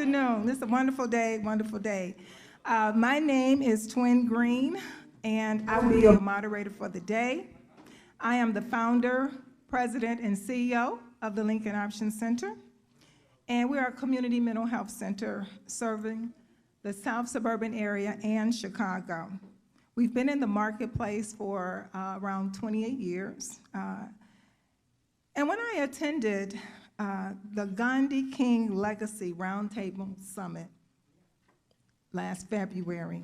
afternoon. This is a wonderful day, wonderful day. My name is Twin Green, and I will be your moderator for the day. I am the founder, president, and CEO of the Lincoln Option Center, and we are a community mental health center serving the South Suburban area and Chicago. We've been in the marketplace for around 28 years. And when I attended the Gandhi King Legacy Roundtable Summit last February,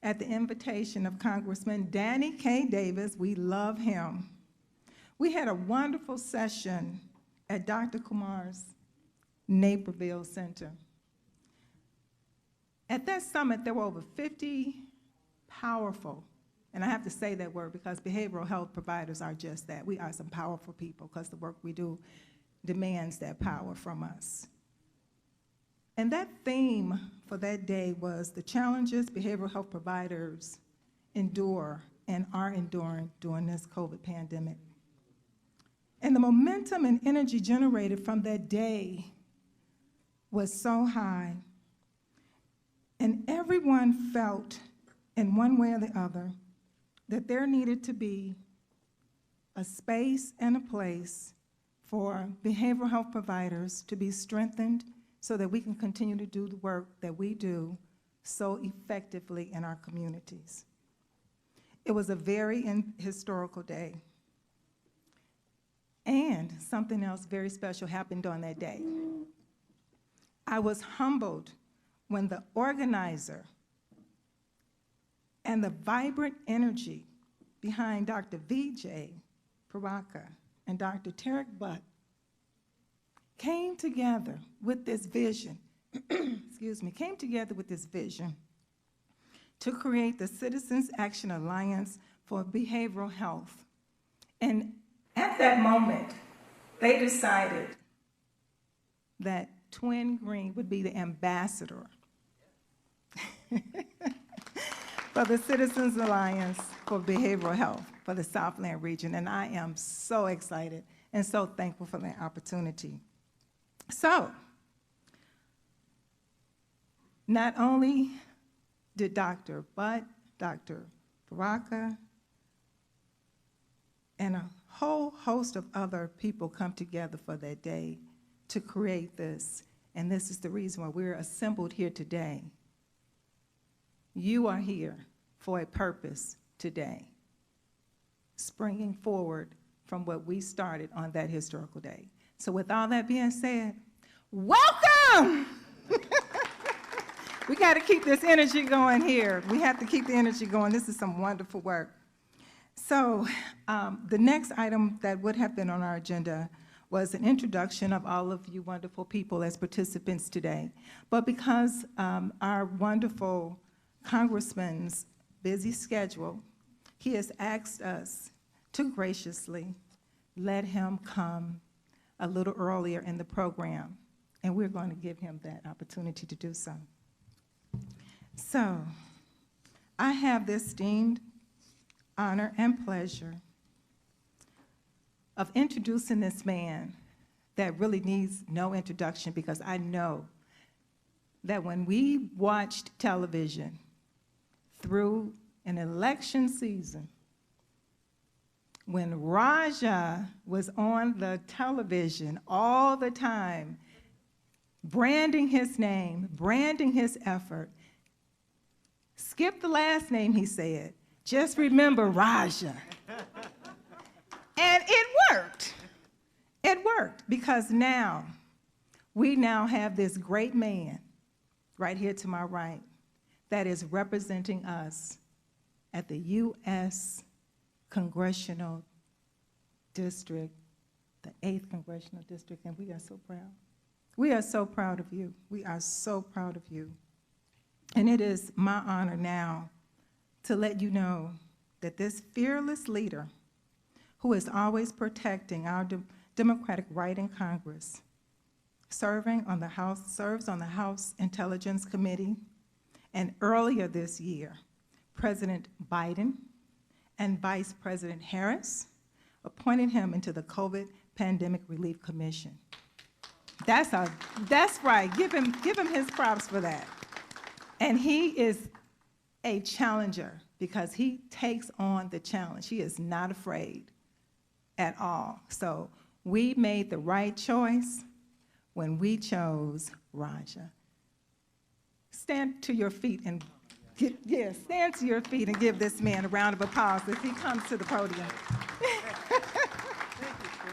at the invitation of Congressman Danny K. Davis, we love him, we had a wonderful session at Dr. Kumar's Naperville Center. At that summit, there were over 50 powerful, and I have to say that word because behavioral health providers are just that. We are some powerful people because the work we do demands that power from us. And that theme for that day was the challenges behavioral health providers endure and are enduring during this COVID pandemic. And the momentum and energy generated from that day was so high, and everyone felt in one way or the other that there needed to be a space and a place for behavioral health providers to be strengthened so that we can continue to do the work that we do so effectively in our communities. It was a very historical day. And something else very special happened on that day. I was humbled when the organizer and the vibrant energy behind Dr. Vijay Paraka and Dr. Tarek Butt came together with this vision, came together with this vision to create the Citizens Action Alliance for Behavioral Health. And at that moment, they decided that Twin Green would be the ambassador for the Citizens Alliance for Behavioral Health for the Southland region, and I am so excited and so thankful for that opportunity. So, not only did Dr. Butt, Dr. Baraka, and a whole host of other people come together for that day to create this, and this is the reason why we're assembled here today. You are here for a purpose today, springing forward from what we started on that historical day. So with all that being said, welcome! We got to keep this energy going here. We have to keep the energy going. This is some wonderful work. So the next item that would have been on our agenda was an introduction of all of you wonderful people as participants today. But because our wonderful Congressman's busy schedule, he has asked us to graciously let him come a little earlier in the program, and we're going to give him that opportunity to do so. So, I have the esteemed honor and pleasure of introducing this man that really needs no introduction, because I know that when we watched television through an election season, when Raja was on the television all the time, branding his name, branding his effort, skip the last name, he said, just remember Raja. And it worked. It worked, because now, we now have this great man right here to my right that is representing us at the U.S. Congressional District, the 8th Congressional District, and we are so proud. We are so proud of you. We are so proud of you. And it is my honor now to let you know that this fearless leader, who is always protecting our democratic right in Congress, serves on the House Intelligence Committee, and earlier this year, President Biden and Vice President Harris appointed him into the COVID Pandemic Relief Commission. That's right. Give him his props for that. And he is a challenger because he takes on the challenge. He is not afraid at all. So we made the right choice when we chose Raja. Stand to your feet and stand to your feet and give this man a round of applause as he comes to the podium.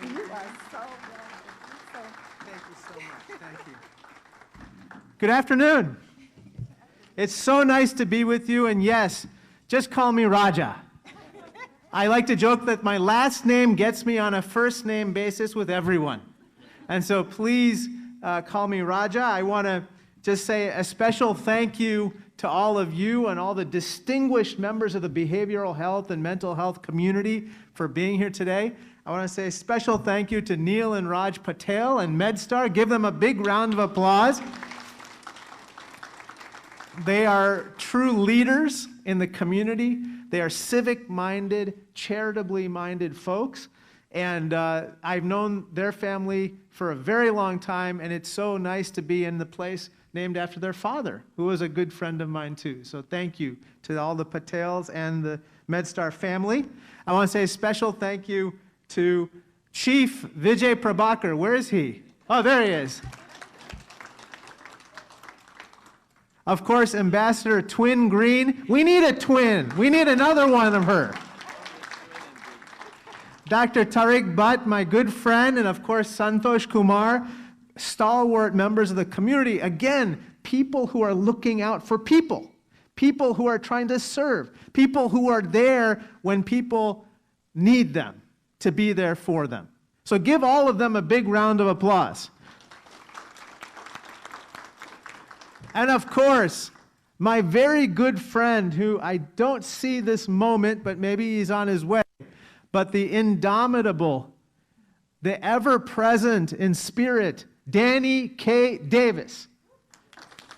You are so welcome. Thank you so much. Thank you. Good afternoon. It's so nice to be with you, and yes, just call me Raja. I like to joke that my last name gets me on a first name basis with everyone. And so please call me Raja. I want to just say a special thank you to all of you and all the distinguished members of the behavioral health and mental health community for being here today. I want to say a special thank you to Neil and Raj Patel and Medstar. Give them a big round of applause. They are true leaders in the community. They are civic-minded, charitably-minded folks. And I've known their family for a very long time, and it's so nice to be in the place named after their father, who was a good friend of mine too. So thank you to all the Patels and the Medstar family. I want to say a special thank you to Chief Vijay Prabhakar. Where is he? Oh, there he is. Of course, Ambassador Twin Green. We need a twin. We need another one of her. Dr. Tariq Bhatt, my good friend, and of course, Santosh Kumar, stalwart members of the community. Again, people who are looking out for people, people who are trying to serve, people who are there when people need them, to be there for them. So give all of them a big round of applause. And of course, my very good friend, who I don't see this moment, but maybe he's on his way, but the indomitable, the ever-present in spirit, Danny K. Davis,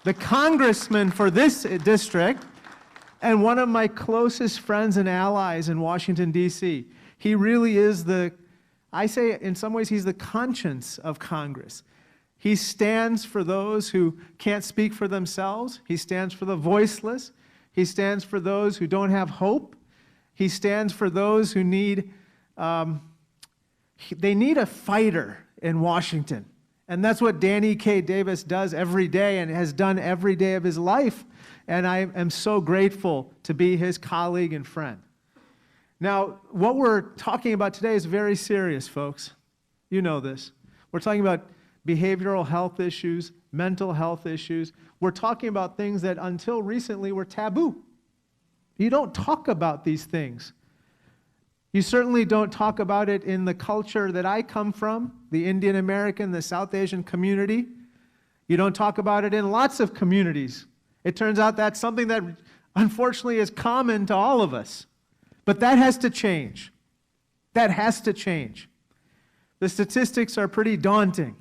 the congressman for this district, and one of my closest friends and allies in Washington, D.C. He really is I say in some ways he's the conscience of Congress. He stands for those who can't speak for themselves. He stands for the voiceless. He stands for those who don't have hope. He stands for those who need a fighter in Washington. And that's what Danny K. Davis does every day and has done every day of his life. And I am so grateful to be his colleague and friend. Now, what we're talking about today is very serious, folks. You know this. We're talking about behavioral health issues, mental health issues. We're talking about things that until recently were taboo. You don't talk about these things. You certainly don't talk about it in the culture that I come from, the Indian American, the South Asian community. You don't talk about it in lots of communities. It turns out that's something that unfortunately is common to all of us. But that has to change. That has to change. The statistics are pretty daunting.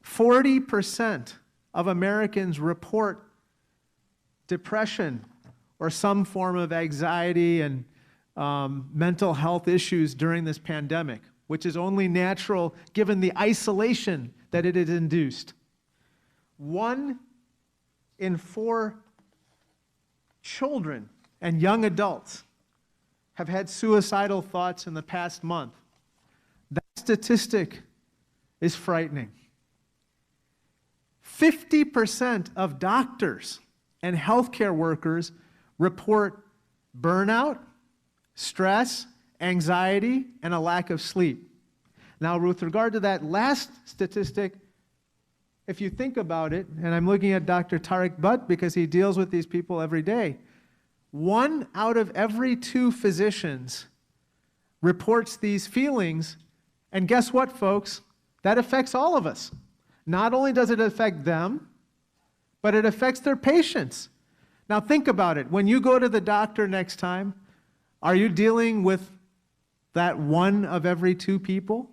40% of Americans report depression or some form of anxiety and mental health issues during this pandemic, which is only natural given the isolation that it has induced. 1 in 4 children and young adults have had suicidal thoughts in the past month. That statistic is frightening. 50% of doctors and healthcare workers report burnout, stress, anxiety, and a lack of sleep. Now, with regard to that last statistic, if you think about it, and I'm looking at Dr. Tariq Bhatt because he deals with these people every day, 1 out of every 2 physicians reports these feelings, and guess what, folks? That affects all of us. Not only does it affect them, but it affects their patients. Now think about it. When you go to the doctor next time, are you dealing with that 1 of every 2 people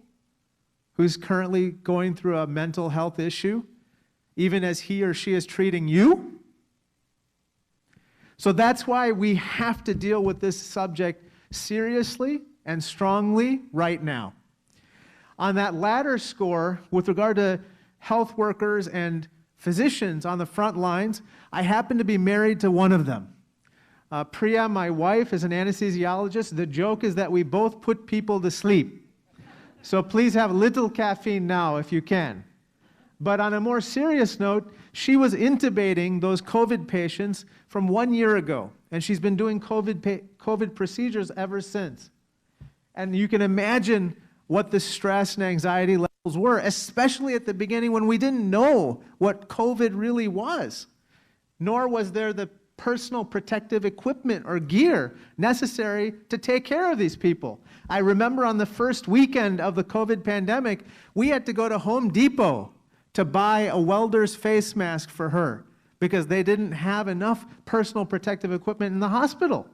who's currently going through a mental health issue, even as he or she is treating you? So that's why we have to deal with this subject seriously and strongly right now. On that latter score, with regard to health workers and physicians on the front lines. I happen to be married to one of them. Priya, my wife, is an anesthesiologist. The joke is that we both put people to sleep. So please have little caffeine now if you can. But on a more serious note, she was intubating those COVID patients from 1 year ago, and she's been doing COVID procedures ever since. And you can imagine what the stress and anxiety levels were, especially at the beginning when we didn't know what COVID really was, nor was there the personal protective equipment or gear necessary to take care of these people. I remember on the first weekend of the COVID pandemic, we had to go to Home Depot to buy a welder's face mask for her because they didn't have enough personal protective equipment in the hospital.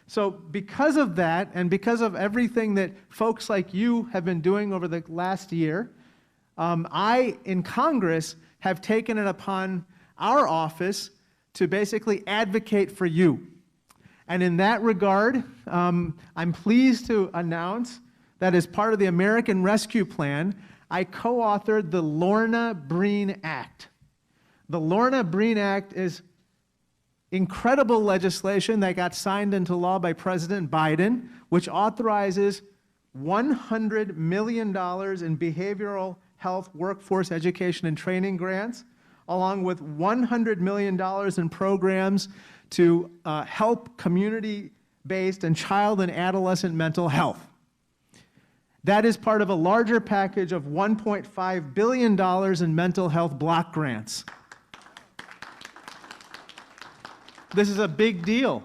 So because of that, and because of everything that folks like you have been doing over the last year, I, in Congress, have taken it upon our office to basically advocate for you. And in that regard, I'm pleased to announce that as part of the American Rescue Plan, I co-authored the Lorna Breen Act. The Lorna Breen Act is incredible legislation that got signed into law by President Biden, which authorizes $100 million in behavioral health workforce education and training grants, along with $100 million in programs to help community-based and child and adolescent mental health. That is part of a larger package of $1.5 billion in mental health block grants. This is a big deal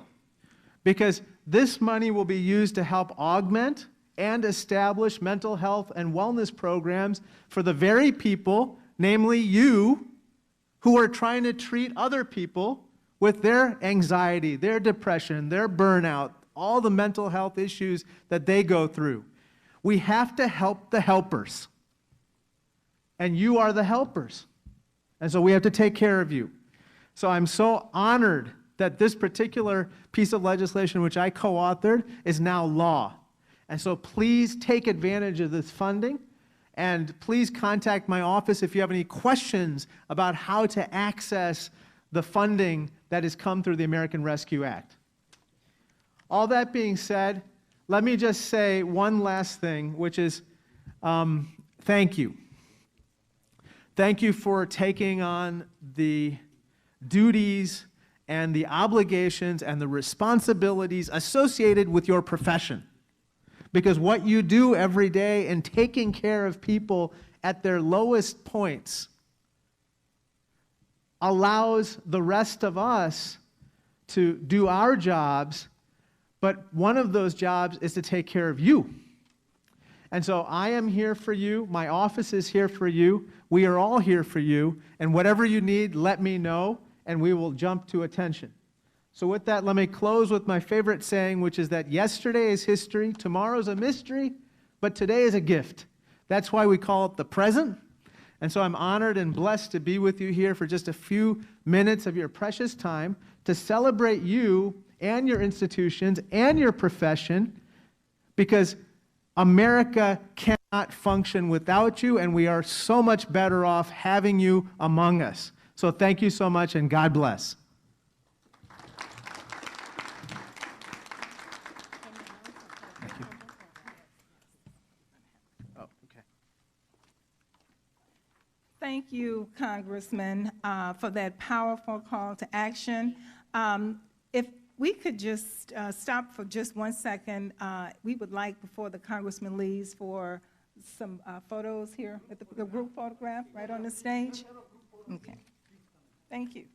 because this money will be used to help augment and establish mental health and wellness programs for the very people, namely you, who are trying to treat other people with their anxiety, their depression, their burnout, all the mental health issues that they go through. We have to help the helpers. And you are the helpers. And so we have to take care of you. So I'm so honored that this particular piece of legislation, which I co-authored, is now law. And so please take advantage of this funding. And please contact my office if you have any questions about how to access the funding that has come through the American Rescue Act. All that being said, let me just say one last thing, which is thank you. Thank you for taking on the duties and the obligations and the responsibilities associated with your profession. Because what you do every day in taking care of people at their lowest points allows the rest of us to do our jobs, but one of those jobs is to take care of you. And so I am here for you. My office is here for you. We are all here for you. And whatever you need, let me know, and we will jump to attention. So with that, let me close with my favorite saying, which is that yesterday is history, tomorrow's a mystery, but today is a gift. That's why we call it the present. And so I'm honored and blessed to be with you here for just a few minutes of your precious time to celebrate you and your institutions and your profession, because America cannot function without you, and we are so much better off having you among us. So thank you so much, and God bless. Thank you, Congressman, for that powerful call to action. If we could just stop for just 1 second, we would like, before the Congressman leaves, for some photos here, at the group photograph right on the stage. Okay. Thank you.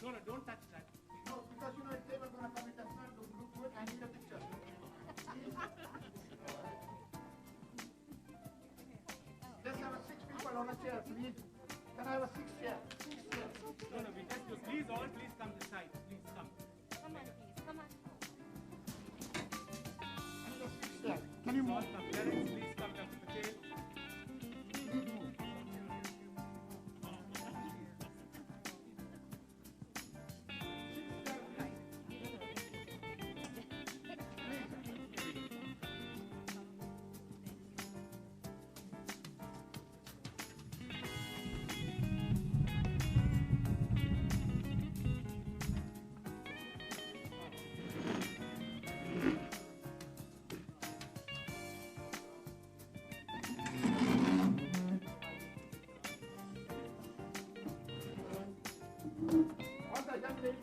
No, don't touch that. No, because if they were going to come in, that's not the group work. I need a picture. Let's have 6 people on a chair, please. Can I have a 6 chair? 6 chairs. No, we just do. Please come this side. Please come. Come on, please. Come on. I need a 6 chair. Can you move? Athletics,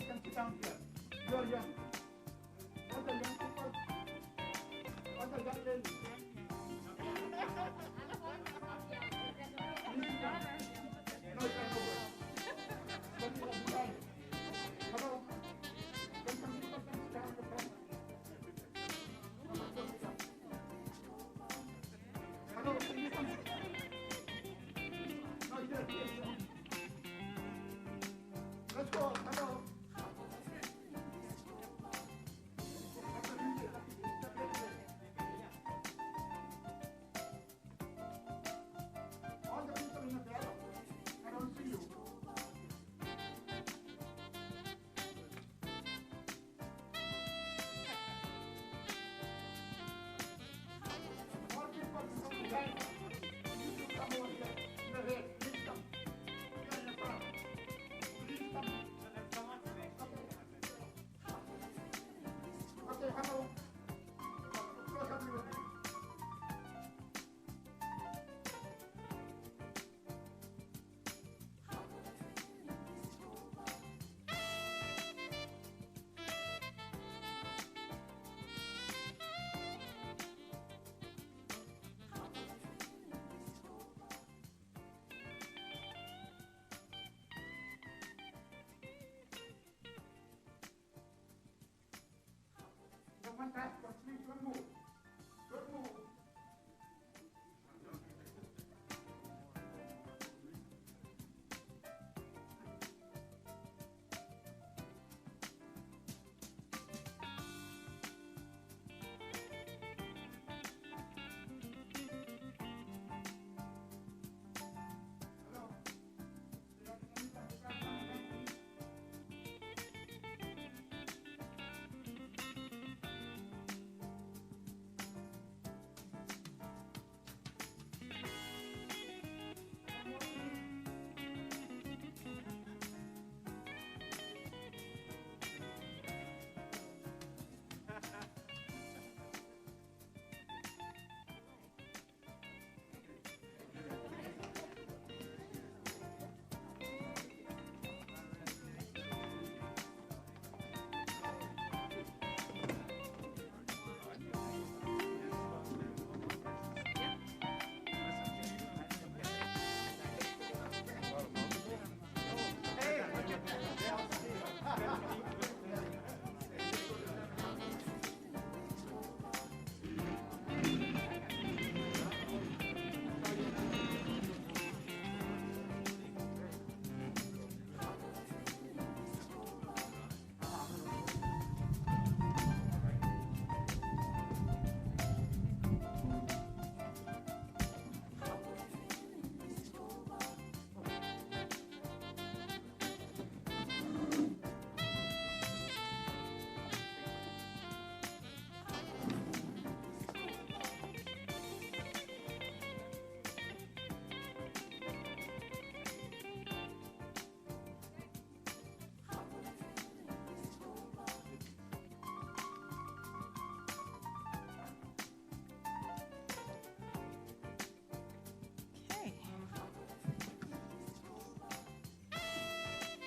please come, Dr. Patel.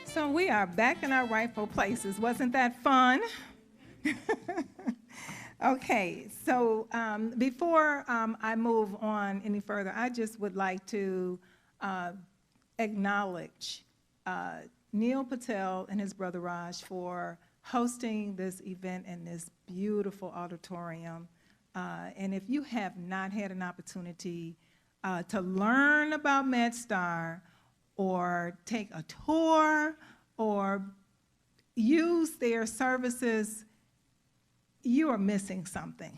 So we are back in our rightful places. Wasn't that fun? Okay, so before I move on any further, I just would like to acknowledge Neil Patel and his brother Raj for hosting this event in this beautiful auditorium. And if you have not had an opportunity to learn about Medstar or take a tour or use their services, you are missing something.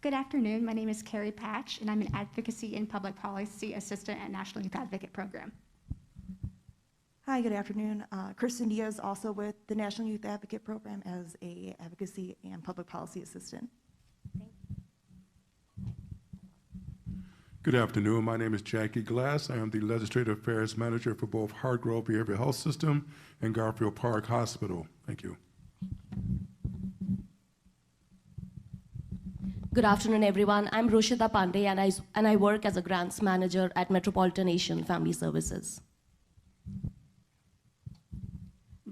Good afternoon. My name is Carrie Patch, and I'm an Advocacy and Public Policy Assistant at National Youth Advocate Program. Hi, good afternoon. Kristen Diaz, also with the National Youth Advocate Program as a Advocacy and Public Policy Assistant. Good afternoon. My name is Jackie Glass. I am the Legislative Affairs Manager for both Hartgrove Behavioral Health System and Garfield Park Hospital. Thank you. Good afternoon, everyone. I'm Roshita Pandey, and I work as a grants manager at Metropolitan Asian Family Services.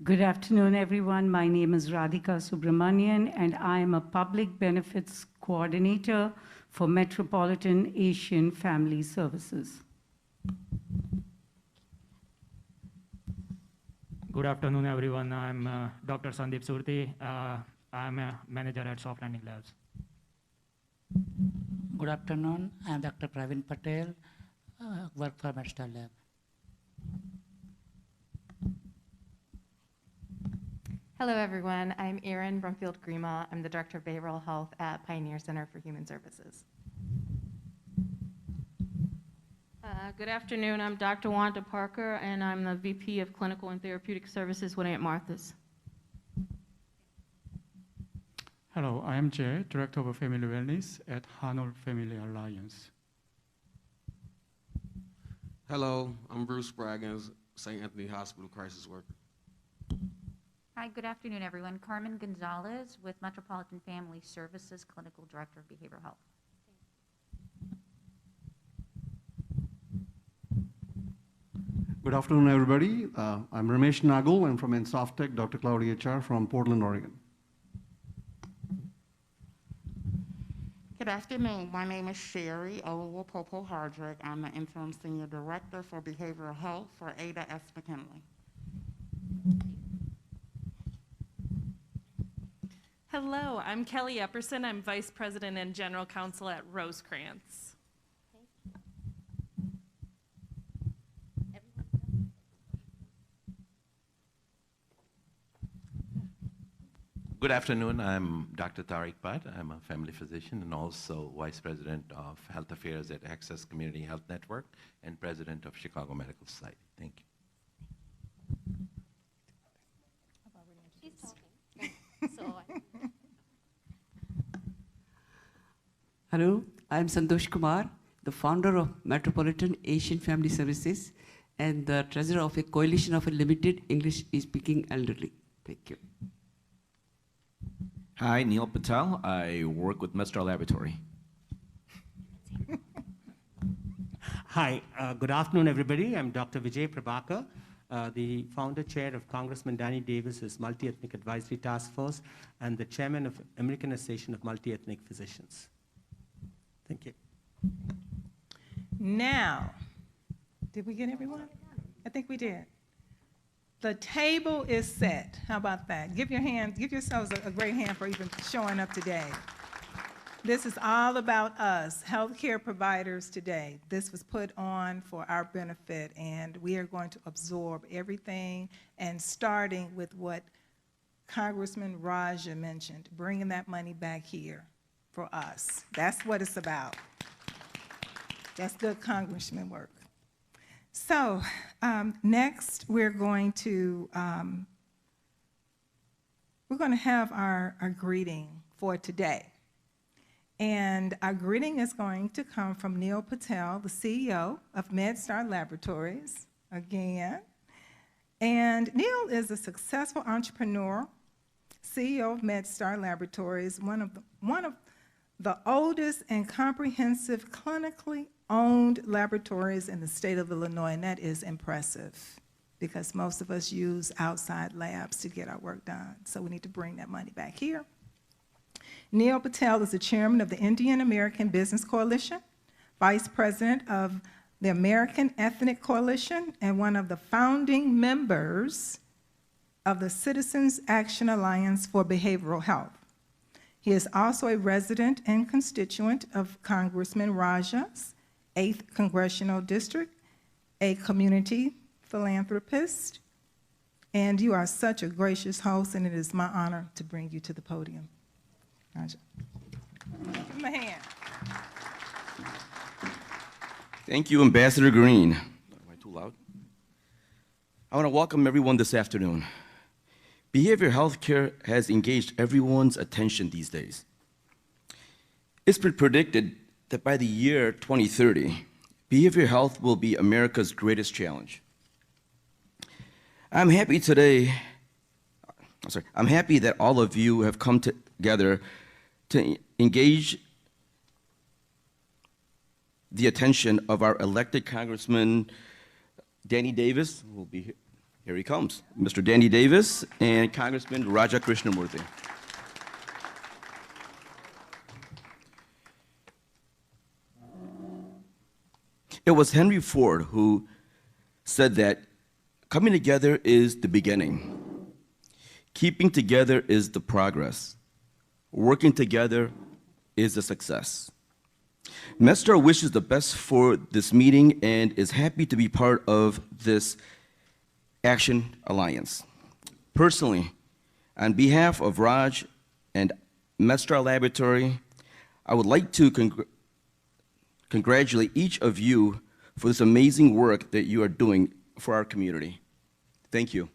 Good afternoon, everyone. My name is Radhika Subramanian, and I am a public benefits coordinator for Metropolitan Asian Family Services. Good afternoon, everyone. I'm Dr. Sandeep Surti. I'm a manager at Soft Landing Labs. Good afternoon. I'm Dr. Praveen Patel, work for Medstar Lab. Hello, everyone. I'm Erin Brumfield-Grima. I'm the Director of Behavioral Health at Pioneer Center for Human Services. Good afternoon. I'm Dr. Wanda Parker, and I'm the VP of Clinical and Therapeutic Services with Aunt Martha's. Hello, I am Jay, Director of Family Wellness at Hanul Family Alliance. Hello, I'm Bruce Braggins, St. Anthony Hospital crisis worker. Hi, good afternoon, everyone. Carmen Gonzalez with Metropolitan Family Services, Clinical Director of Behavioral Health. Good afternoon, everybody. I'm Ramesh Nagul. I'm from Insoftec, Dr. Cloud HR from Portland, Oregon. Good afternoon. My name is Sherry Olowopopo-Hardrick. I'm the Interim Senior Director for Behavioral Health for Ada S. McKinley. Hello, I'm Kelly Epperson. I'm Vice President and General Counsel at Rosecrans. Good afternoon. I'm Dr. Tariq Bhatt. I'm a family physician and also Vice President of Health Affairs at Access Community Health Network and President of Chicago Medical Society. Thank you. Hello, I'm Santosh Kumar, the founder of Metropolitan Asian Family Services and the treasurer of a coalition of a limited English-speaking elderly. Thank you. Hi, Neil Patel. I work with Medstar Laboratory. Hi, good afternoon, everybody. I'm Dr. Vijay Prabhakar, the founder chair of Congressman Danny Davis's Multi-Ethnic Advisory Task Force and the chairman of American Association of Multi-Ethnic Physicians. Thank you. Now, did we get everyone? I think we did. The table is set. How about that? Give yourselves a great hand for even showing up today. This is all about us, healthcare providers today. This was put on for our benefit, and we are going to absorb everything, and starting with what Congressman Raja mentioned, bringing that money back here for us. That's what it's about. That's good congressman work. So next, we're going to have our greeting for today. And our greeting is going to come from Neil Patel, the CEO of Medstar Laboratories, again. And Neil is a successful entrepreneur, CEO of Medstar Laboratories, one of the oldest and comprehensive clinically owned laboratories in the state of Illinois, and that is impressive because most of us use outside labs to get our work done. So we need to bring that money back here. Neil Patel is the chairman of the Indian American Business Coalition, vice president of the American Ethnic Coalition, and one of the founding members of the Citizens Action Alliance for Behavioral Health. He is also a resident and constituent of Congressman Raja's 8th Congressional District, a community philanthropist, and you are such a gracious host, and it is my honor to bring you to the podium. Raja. Give him a hand. Thank you, Ambassador Green. Am I too loud? I want to welcome everyone this afternoon. Behavioral health care has engaged everyone's attention these days. It's been predicted that by the year 2030, behavioral health will be America's greatest challenge. I'm happy that all of you have come together to engage the attention of our elected Congressman Danny Davis, who will be here. Here he comes, Mr. Danny Davis and Congressman Raja Krishnamurthy. It was Henry Ford who said that coming together is the beginning. Keeping together is the progress. Working together is the success. Medstar wishes the best for this meeting and is happy to be part of this Action Alliance. Personally, on behalf of Raj and Medstar Laboratory, I would like to congratulate each of you for this amazing work that you are doing for our community. Thank you.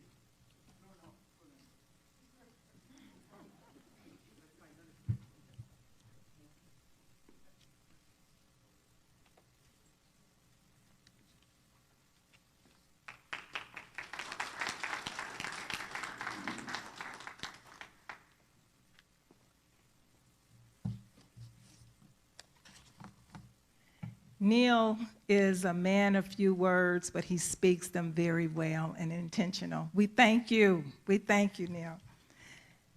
Neil is a man of few words, but he speaks them very well and intentional. We thank you. We thank you, Neil.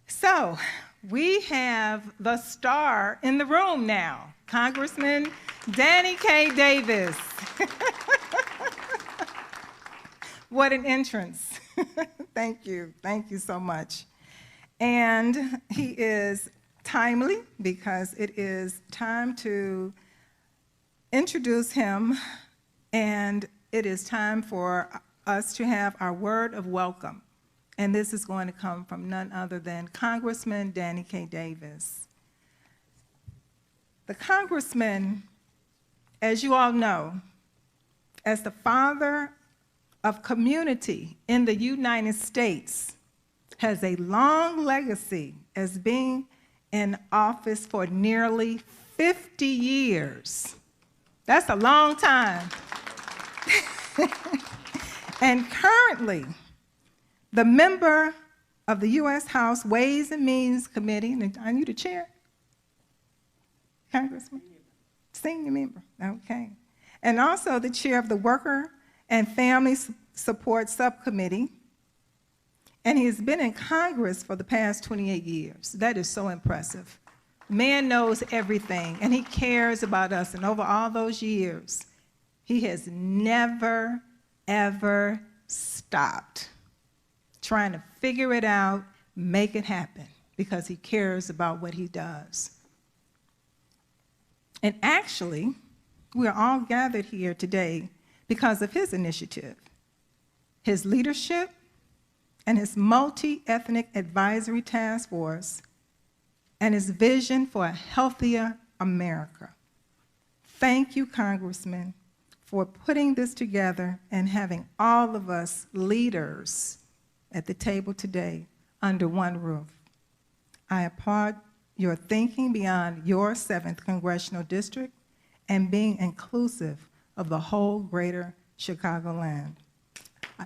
So we have the star in the room now, Congressman Danny K. Davis. What an entrance. Thank you. Thank you so much. And he is timely because it is time to introduce him, and it is time for us to have our word of welcome. And this is going to come from none other than Congressman Danny K. Davis. The Congressman, as you all know, as the father of community in the United States, has a long legacy as being in office for nearly 50 years. That's a long time. And currently, the member of the U.S. House Ways and Means Committee, and are you the chair, Congressman? Senior member, okay. And also the chair of the Worker and Family Support Subcommittee. And he has been in Congress for the past 28 years. That is so impressive. Man knows everything, and he cares about us. And over all those years, he has never, ever stopped trying to figure it out, make it happen, because he cares about what he does. And actually, we are all gathered here today because of his initiative, his leadership, and his multi-ethnic advisory task force, and his vision for a healthier America. Thank you, Congressman, for putting this together and having all of us leaders at the table today under one roof. I applaud your thinking beyond your 7th Congressional District and being inclusive of the whole greater Chicagoland. I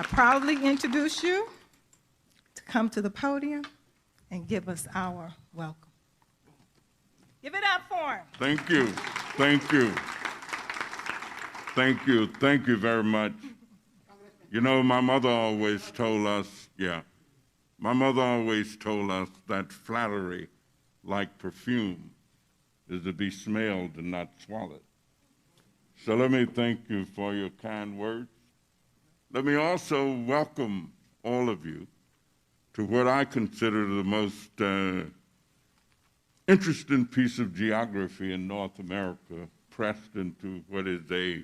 proudly introduce you to come to the podium and give us our welcome. Give it up for him. Thank you. Thank you. Thank you. Thank you very much. You know, my mother always told us, my mother always told us that flattery, like perfume, is to be smelled and not swallowed. So let me thank you for your kind words. Let me also welcome all of you to what I consider the most interesting piece of geography in North America, pressed into what is a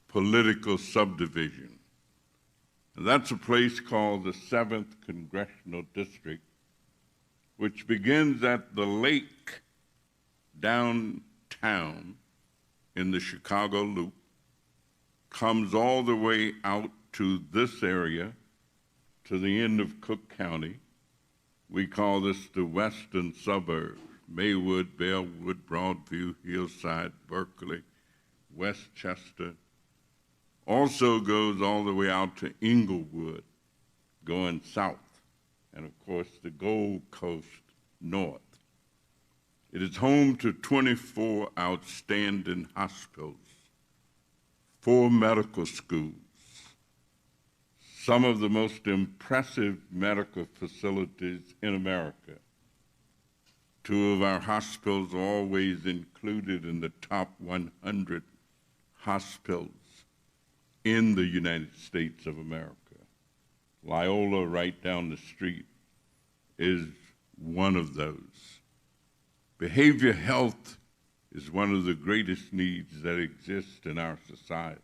political subdivision. And that's a place called the 7th Congressional District, which begins at the lake downtown in the Chicago Loop, comes all the way out to this area, to the end of Cook County. We call this the western suburbs: Maywood, Bellwood, Broadview, Hillside, Berkeley, Westchester. Also goes all the way out to Inglewood, going south, and of course the Gold Coast north. It is home to 24 outstanding hospitals, 4 medical schools, some of the most impressive medical facilities in America. 2 of our hospitals are always included in the top 100 hospitals in the United States of America. Loyola, right down the street, is one of those. Behavioral health is one of the greatest needs that exist in our society.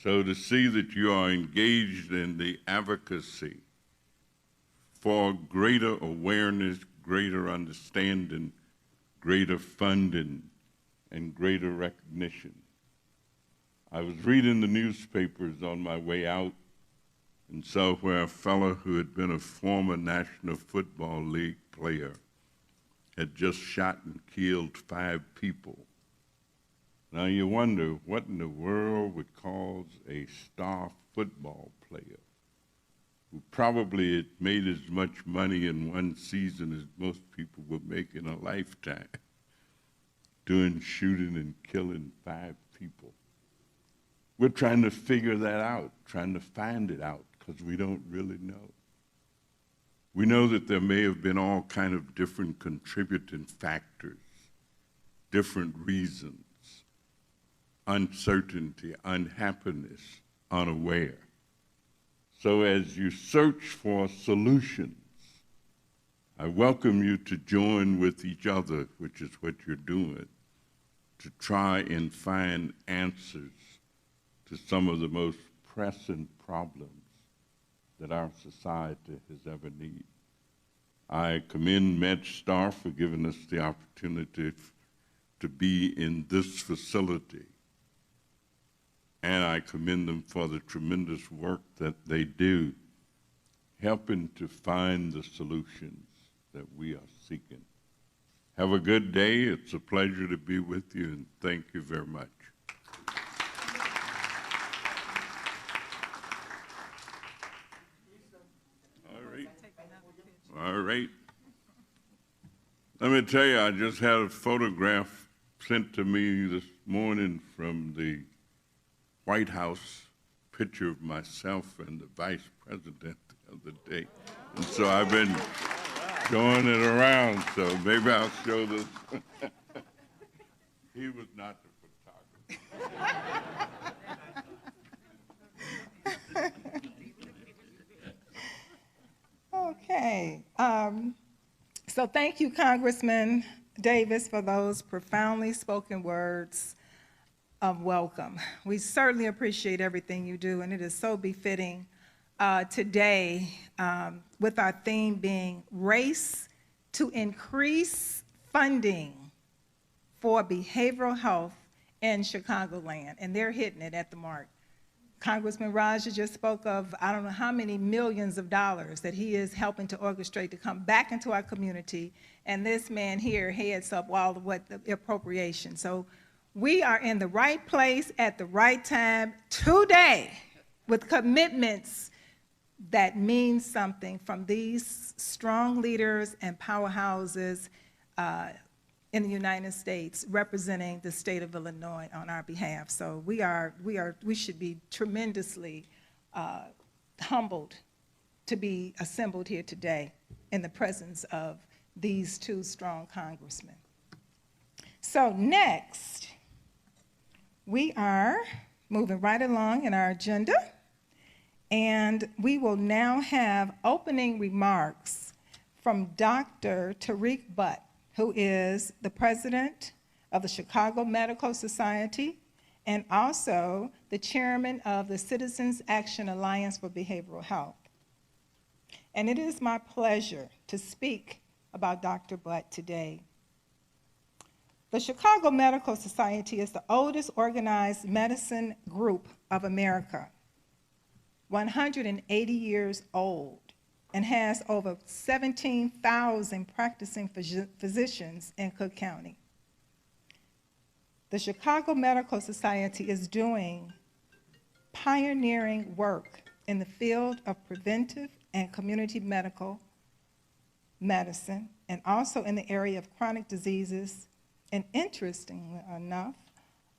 So to see that you are engaged in the advocacy for greater awareness, greater understanding, greater funding, and greater recognition. I was reading the newspapers on my way out and saw where a fellow who had been a former National Football League player had just shot and killed 5 people. Now you wonder what in the world would cause a star football player who probably had made as much money in one season as most people would make in a lifetime, doing shooting and killing 5 people. We're trying to figure that out, trying to find it out, because we don't really know. We know that there may have been all kind of different contributing factors, different reasons: uncertainty, unhappiness, unaware. So as you search for solutions, I welcome you to join with each other, which is what you're doing, to try and find answers to some of the most pressing problems that our society has ever needed. I commend Medstar for giving us the opportunity to be in this facility, and I commend them for the tremendous work that they do, helping to find the solutions that we are seeking. Have a good day. It's a pleasure to be with you, and thank you very much. All right. Let me tell you, I just had a photograph sent to me this morning from the White House, picture of myself and the Vice President the other day. And so I've been showing it around, so maybe I'll show this. He was not the photographer. Okay. So thank you, Congressman Davis, for those profoundly spoken words of welcome. We certainly appreciate everything you do, and it is so befitting today with our theme being Race to Increase Funding for Behavioral Health in Chicagoland, and they're hitting it at the mark. Congressman Raja just spoke of, I don't know how many millions of dollars that he is helping to orchestrate to come back into our community, and this man here heads up all of what the appropriation. So we are in the right place at the right time today with commitments that mean something from these strong leaders and powerhouses in the United States representing the state of Illinois on our behalf. So we should be tremendously humbled to be assembled here today in the presence of these 2 strong congressmen. So next, we are moving right along in our agenda, and we will now have opening remarks from Dr. Tariq Butt, who is the president of the Chicago Medical Society and also the chairman of the Citizens Action Alliance for Behavioral Health. And it is my pleasure to speak about Dr. Butt today. The Chicago Medical Society is the oldest organized medicine group of America, 180 years old, and has over 17,000 practicing physicians in Cook County. The Chicago Medical Society is doing pioneering work in the field of preventive and community medical medicine, and also in the area of chronic diseases, and interestingly enough,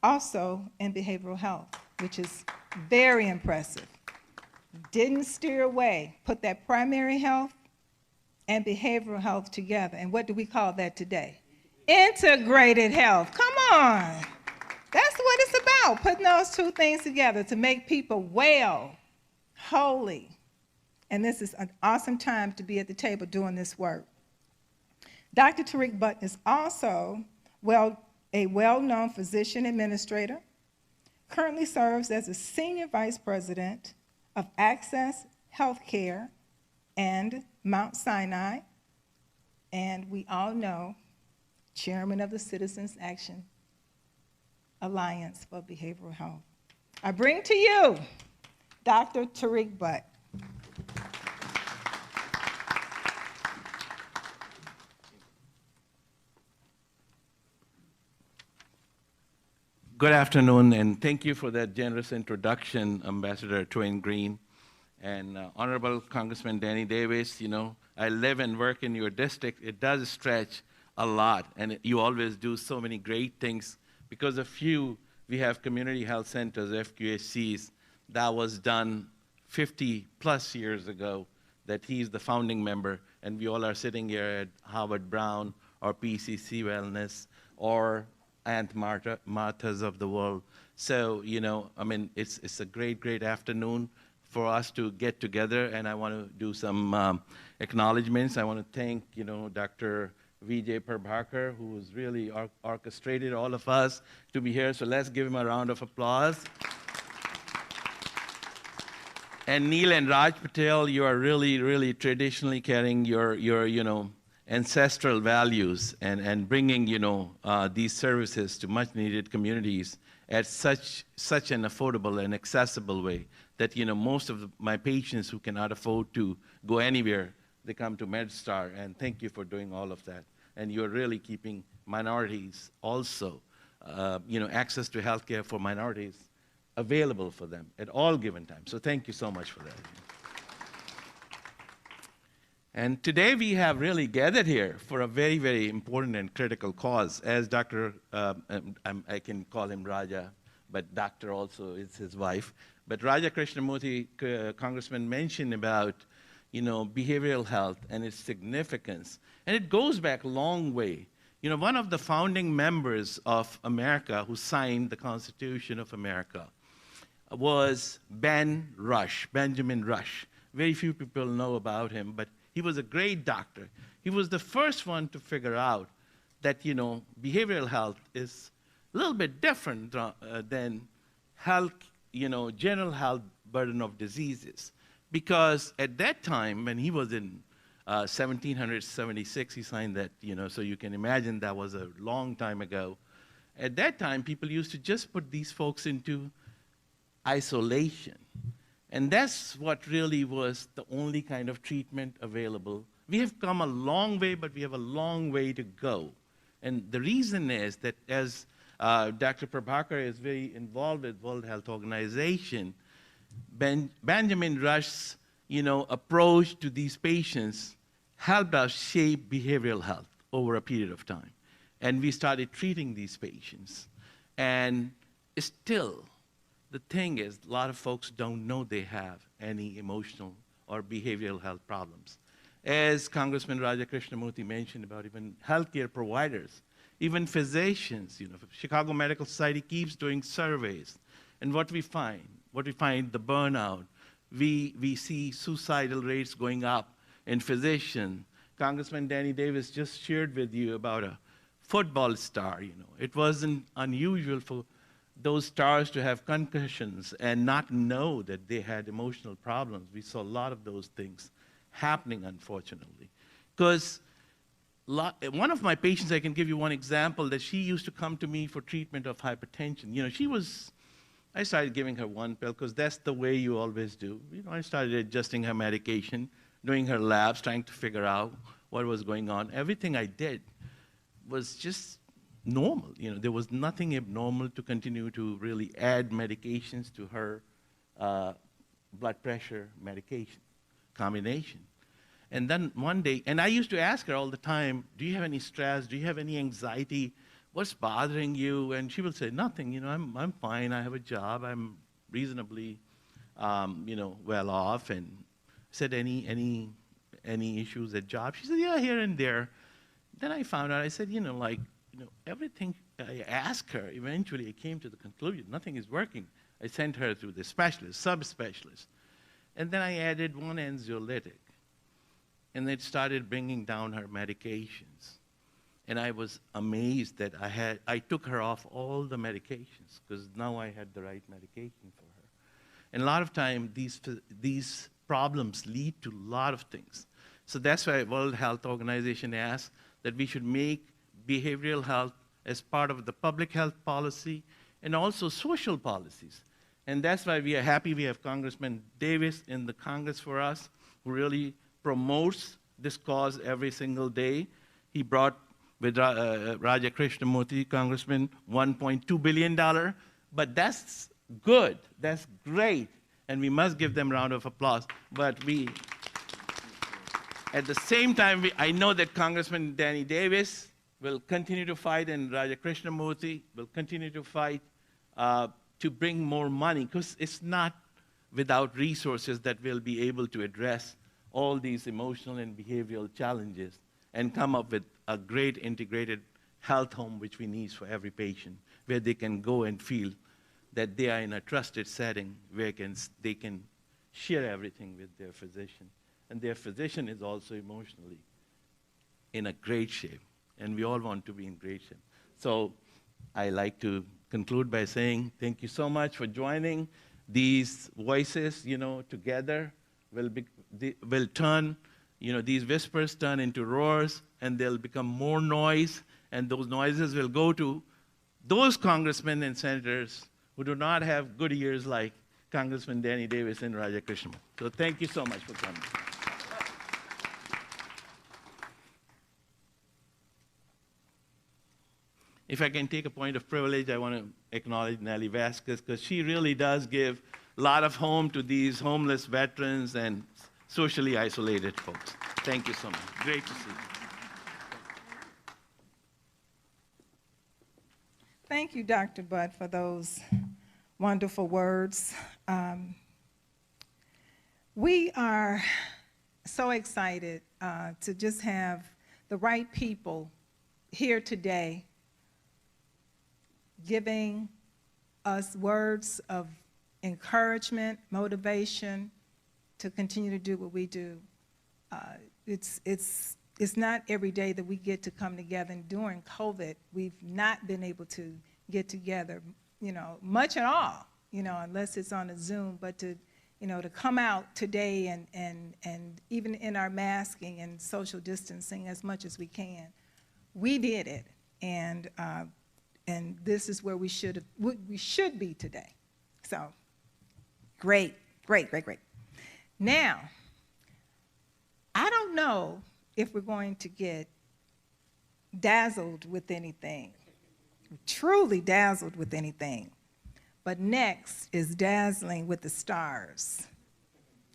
also in behavioral health, which is very impressive. Didn't steer away, put that primary health and behavioral health together. And what do we call that today? Integrated health. Come on. That's what it's about, putting those two things together to make people well, holy. And this is an awesome time to be at the table doing this work. Dr. Tariq Butt is also a well-known physician administrator, currently serves as a senior vice president of Access Healthcare and Mount Sinai, and we all know, chairman of the Citizens Action Alliance for Behavioral Health. I bring to you Dr. Tariq Butt. Good afternoon, and thank you for that generous introduction, Ambassador Twain Green. And Honorable Congressman Danny Davis, you know, I live and work in your district. It does stretch a lot, and you always do so many great things. Because of you, we have community health centers, FQHCs. That was done 50 plus years ago, that he's the founding member, and we all are sitting here at Howard Brown or PCC Wellness or Aunt Martha's of the world. So, you know, I mean, it's a great, great afternoon for us to get together, and I want to do some acknowledgments. I want to thank, you know, Dr. Vijay Prabhakar, who's really orchestrated all of us to be here, so let's give him a round of applause. And Neil and Raj Patel, you are really, really traditionally carrying your you know, ancestral values and bringing, you know, these services to much needed communities at such an affordable and accessible way that, you know, most of my patients who cannot afford to go anywhere, they come to Medstar, and thank you for doing all of that. And you're really keeping minorities also, you know, access to healthcare for minorities available for them at all given times. So thank you so much for that. And today we have really gathered here for a very, very important and critical cause. As Dr., I can call him Raja, but doctor also is his wife. But Raja Krishnamurthy, Congressman, mentioned about, you know, behavioral health and its significance. And it goes back a long way. You know, one of the founding members of America who signed the Constitution of America was Benjamin Rush. Very few people know about him, but he was a great doctor. He was the first one to figure out that, you know, behavioral health is a little bit different than health, you know, general health burden of diseases. Because at that time, when he was in 1776, he signed that, you know, so you can imagine that was a long time ago. At that time, people used to just put these folks into isolation. And that's what really was the only kind of treatment available. We have come a long way, but we have a long way to go. And the reason is that as Dr. Prabhakar is very involved with World Health Organization, Benjamin Rush's, you know, approach to these patients helped us shape behavioral health over a period of time. And we started treating these patients. And still, the thing is, a lot of folks don't know they have any emotional or behavioral health problems. As Congressman Raja Krishnamurthy mentioned about even healthcare providers, even physicians, you know, Chicago Medical Society keeps doing surveys. And what we find, the burnout, we see suicidal rates going up in physicians. Congressman Danny Davis just shared with you about a football star, you know. It wasn't unusual for those stars to have concussions and not know that they had emotional problems. We saw a lot of those things happening, unfortunately. Because one of my patients, I can give you one example, that she used to come to me for treatment of hypertension. You know, I started giving her one pill because that's the way you always do. You know, I started adjusting her medication, doing her labs, trying to figure out what was going on. Everything I did was just normal. You know, there was nothing abnormal to continue to really add medications to her blood pressure medication combination. And then one day, and I used to ask her all the time, do you have any stress? Do you have any anxiety? What's bothering you? And she will say, nothing, you know, I'm fine, I have a job, I'm reasonably, you know, well off. And I said, any issues at job? She said, yeah, here and there. Then I found out, I said, you know, everything I asked her, eventually I came to the conclusion, nothing is working. I sent her to the specialist, subspecialist. And then I added one anxiolytic. And it started bringing down her medications. And I was amazed that I took her off all the medications because now I had the right medication for her. And a lot of time, these problems lead to a lot of things. So that's why World Health Organization asked that we should make behavioral health as part of the public health policy and also social policies. And that's why we are happy we have Congressman Davis in the Congress for us, who really promotes this cause every single day. He brought, with Raja Krishnamurti, Congressman, $1.2 billion, but that's good, that's great, and we must give them a round of applause. But at the same time, I know that Congressman Danny Davis will continue to fight, and Raja Krishnamurti will continue to fight to bring more money, because it's not without resources that we'll be able to address all these emotional and behavioral challenges and come up with a great integrated health home, which we need for every patient, where they can go and feel that they are in a trusted setting where they can share everything with their physician. And their physician is also emotionally in a great shape. And we all want to be in great shape. So I like to conclude by saying thank you so much for joining. These voices, you know, together will turn, you know, these whispers turn into roars, and they'll become more noise, and those noises will go to those congressmen and senators who do not have good ears like Congressman Danny Davis and Raja Krishnamurti. So thank you so much for coming. If I can take a point of privilege, I want to acknowledge Neli Vasquez, because she really does give a lot of home to these homeless veterans and socially isolated folks. Thank you so much. Great to see you. Thank you, Dr. Budd, for those wonderful words. We are so excited to just have the right people here today giving us words of encouragement, motivation to continue to do what we do. It's not every day that we get to come together, and during COVID, we've not been able to get together, you know, much at all, you know, unless it's on a Zoom, but to, you know, to come out today and even in our masking and social distancing as much as we can, we did it, and this is where we should be today. So, great, great, great, great. Now, I don't know if we're going to get dazzled with anything, truly dazzled with anything, but next is dazzling with the stars.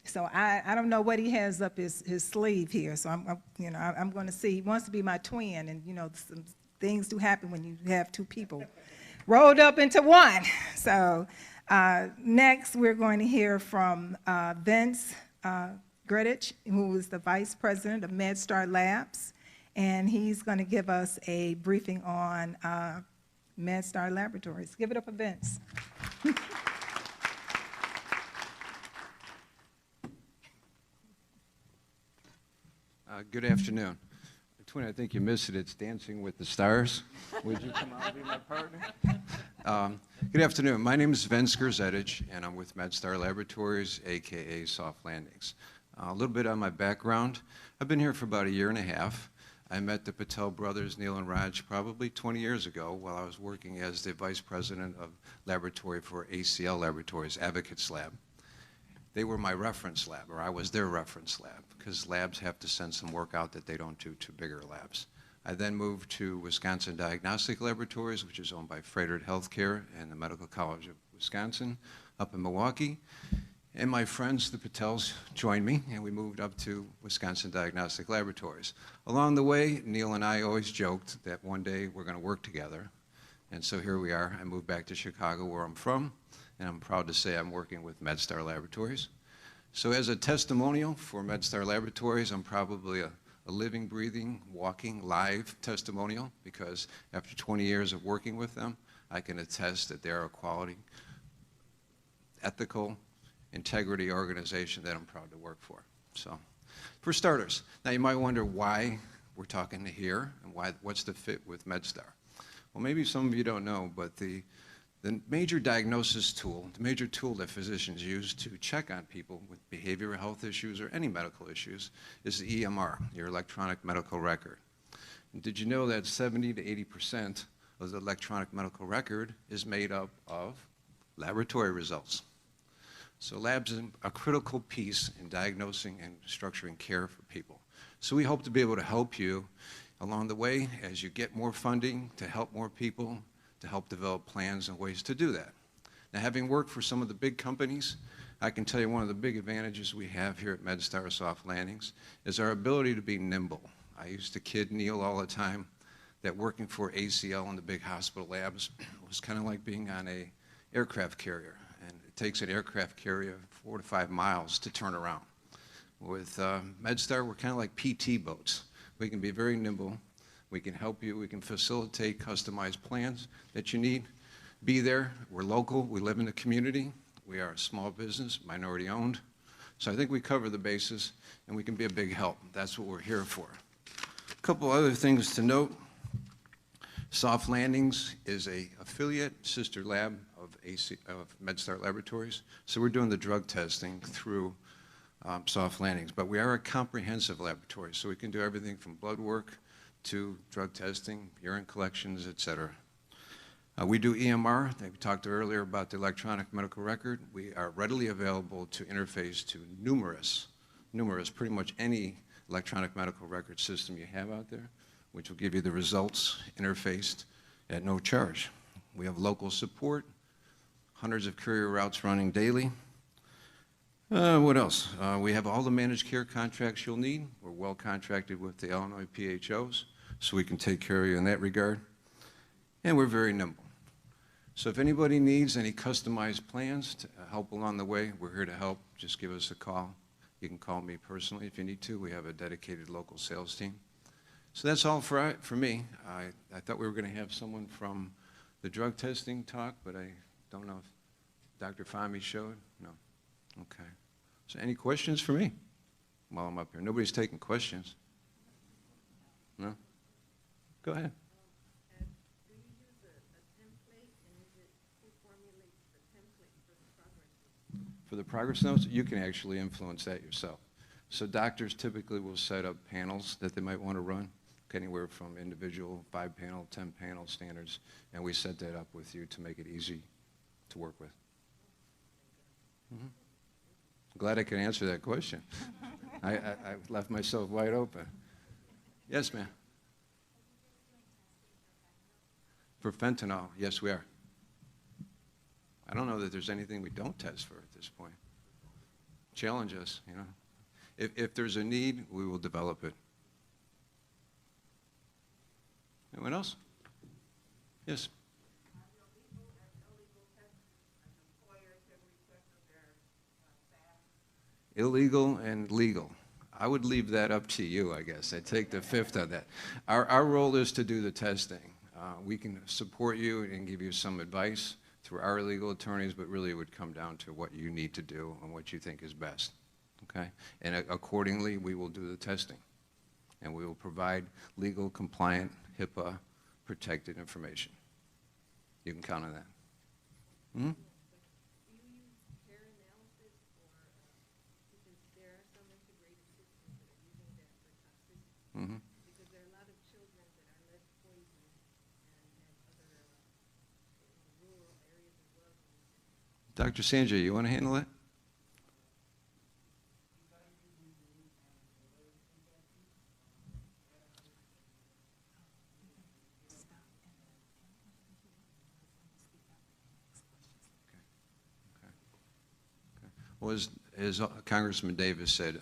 So I don't know what he has up his sleeve here, so I'm going to see. He wants to be my twin, and, you know, some things do happen when you have two people rolled up into one. So next, we're going to hear from Vince Gredich, who is the Vice President of Medstar Labs, and he's going to give us a briefing on Medstar Laboratories. Give it up for Vince. Good afternoon. Twin, I think you missed it. It's Dancing with the Stars. Would you come out and be my partner? Good afternoon. My name is Vince Gredich, and I'm with Medstar Laboratories, a.k.a. Soft Landings. A little bit on my background. I've been here for about 1.5 years. I met the Patel brothers, Neil and Raj, probably 20 years ago while I was working as the vice president of laboratory for ACL Laboratories, Advocates Lab. They were my reference lab, or I was their reference lab, because labs have to send some work out that they don't do to bigger labs. I then moved to Wisconsin Diagnostic Laboratories, which is owned by Froedtert Healthcare and the Medical College of Wisconsin up in Milwaukee. And my friends, the Patels, joined me, and we moved up to Wisconsin Diagnostic Laboratories. Along the way, Neil and I always joked that one day we're going to work together. And so here we are. I moved back to Chicago, where I'm from, and I'm proud to say I'm working with Medstar Laboratories. So as a testimonial for Medstar Laboratories, I'm probably a living, breathing, walking, live testimonial, because after 20 years of working with them, I can attest that they're a quality, ethical, integrity organization that I'm proud to work for. So, for starters, now you might wonder why we're talking here and what's the fit with Medstar. Well, maybe some of you don't know, but the major diagnosis tool, the major tool that physicians use to check on people with behavioral health issues or any medical issues is the EMR, your electronic medical record. And did you know that 70 to 80% of the electronic medical record is made up of laboratory results? So labs are a critical piece in diagnosing and structuring care for people. So we hope to be able to help you along the way as you get more funding to help more people, to help develop plans and ways to do that. Now, having worked for some of the big companies, I can tell you one of the big advantages we have here at Medstar Soft Landings is our ability to be nimble. I used to kid Neil all the time that working for ACL in the big hospital labs was kind of like being on an aircraft carrier. And it takes an aircraft carrier 4 to 5 miles to turn around. With Medstar, we're kind of like PT boats. We can be very nimble. We can help you. We can facilitate customized plans that you need. Be there. We're local. We live in the community. We are a small business, minority owned. So I think we cover the bases, and we can be a big help. That's what we're here for. A couple other things to note. Soft Landings is an affiliate sister lab of Medstar Laboratories. So we're doing the drug testing through Soft Landings. But we are a comprehensive laboratory, so we can do everything from blood work to drug testing, urine collections, et cetera. We do EMR. We talked earlier about the electronic medical record. We are readily available to interface to numerous, pretty much any electronic medical record system you have out there, which will give you the results interfaced at no charge. We have local support, hundreds of courier routes running daily. What else? We have all the managed care contracts you'll need. We're well contracted with the Illinois PHOs, so we can take care of you in that regard. And we're very nimble. So if anybody needs any customized plans to help along the way, we're here to help. Just give us a call. You can call me personally if you need to. We have a dedicated local sales team. So that's all for me. I thought we were going to have someone from the drug testing talk, but I don't know if Dr. Fahmy showed. No. Okay. So any questions for me while I'm up here? Nobody's taking questions. No? Go ahead. For the progress notes, you can actually influence that yourself. So doctors typically will set up panels that they might want to run, anywhere from individual 5-panel, 10-panel standards, and we set that up with you to make it easy to work with. Mm-hmm. Glad I could answer that question. I left myself wide open. Yes, ma'am. For fentanyl, yes, we are. I don't know that there's anything we don't test for at this point. Challenge us, you know. If there's a need, we will develop it. Anyone else? Yes. Illegal and legal. I would leave that up to you, I guess. I'd take the fifth of that. Our role is to do the testing. We can support you and give you some advice through our legal attorneys, but really it would come down to what you need to do and what you think is best, okay? And accordingly, we will do the testing. And we will provide legal, compliant, HIPAA protected information. You can count on that. Hmm? Mm-hmm. Because there are a lot of Dr. Sanjay, you want to handle that? Well, as Congressman Davis said,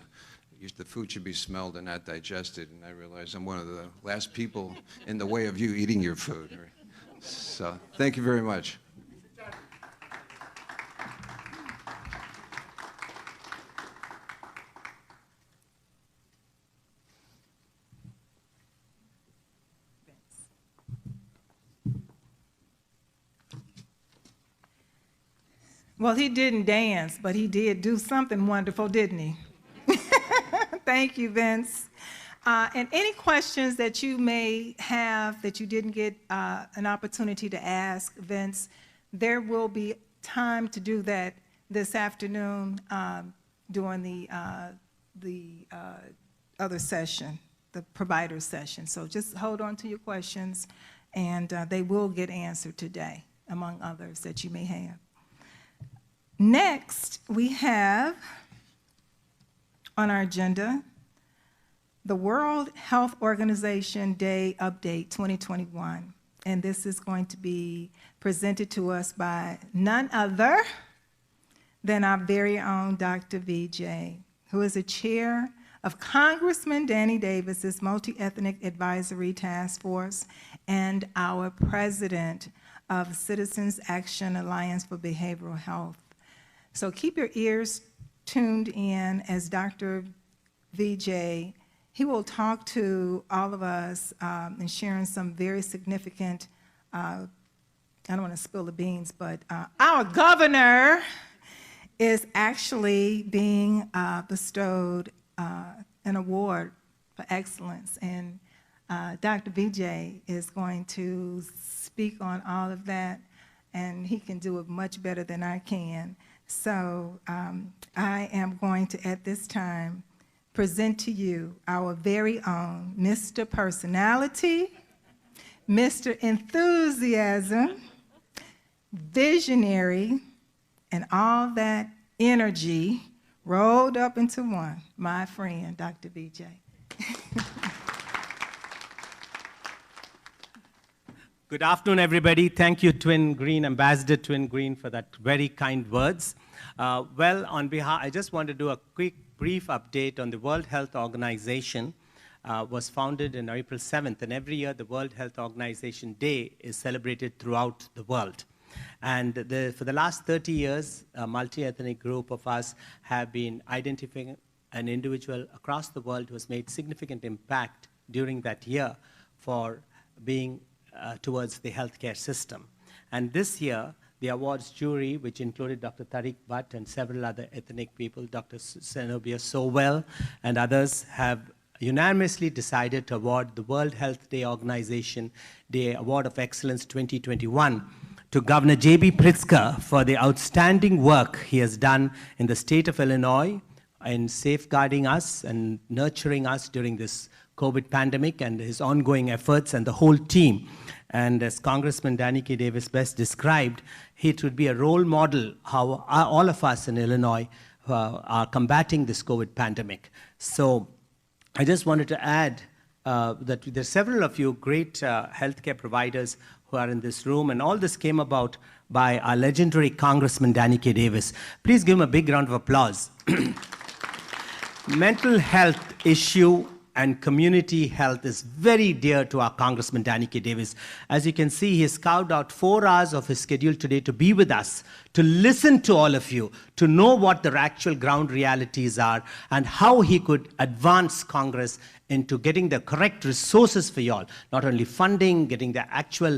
the food should be smelled and not digested, and I realize I'm one of the last people in the way of you eating your food. So thank you very much. Well, he didn't dance, but he did do something wonderful, didn't he? Thank you, Vince. And any questions that you may have that you didn't get an opportunity to ask Vince, there will be time to do that this afternoon during the other session, the provider session. So just hold on to your questions, and they will get answered today, among others that you may have. Next, we have on our agenda the World Health Organization Day Update 2021. And this is going to be presented to us by none other than our very own Dr. VJ, who is the chair of Congressman Danny Davis's Multi-Ethnic Advisory Task Force and our president of Citizens Action Alliance for Behavioral Health. So keep your ears tuned in as Dr. VJ, he will talk to all of us and sharing some very significant, I don't want to spill the beans, but our governor is actually being bestowed an award for excellence. And Dr. VJ is going to speak on all of that, and he can do it much better than I can. So I am going to, at this time, present to you our very own Mr. Personality, Mr. Enthusiasm, Visionary, and all that energy rolled up into one, my friend, Dr. VJ. Good afternoon, everybody. Thank you, Twin Green, Ambassador Twin Green, for that very kind words. Well, on behalf, I just want to do a quick, brief update on the World Health Organization. Was founded on April 7th, and every year the World Health Organization Day is celebrated throughout the world. And for the last 30 years, a multi-ethnic group of us have been identifying an individual across the world who has made significant impact during that year for being towards the healthcare system. And this year, the awards jury, which included Dr. Tariq Butt and several other ethnic people, Dr. Zenobia Sowell and others, have unanimously decided to award the World Health Day Organization Day Award of Excellence 2021 to Governor J.B. Pritzker for the outstanding work he has done in the state of Illinois in safeguarding us and nurturing us during this COVID pandemic, and his ongoing efforts and the whole team. And as Congressman Danny K. Davis best described, it would be a role model how all of us in Illinois are combating this COVID pandemic. So I just wanted to add that there's several of you great healthcare providers who are in this room, and all this came about by our legendary Congressman Danny K. Davis. Please give him a big round of applause. Mental health issue and community health is very dear to our Congressman Danny K. Davis. As you can see, he has carved out 4 hours of his schedule today to be with us, to listen to all of you, to know what the actual ground realities are, and how he could advance Congress into getting the correct resources for y'all, not only funding, getting the actual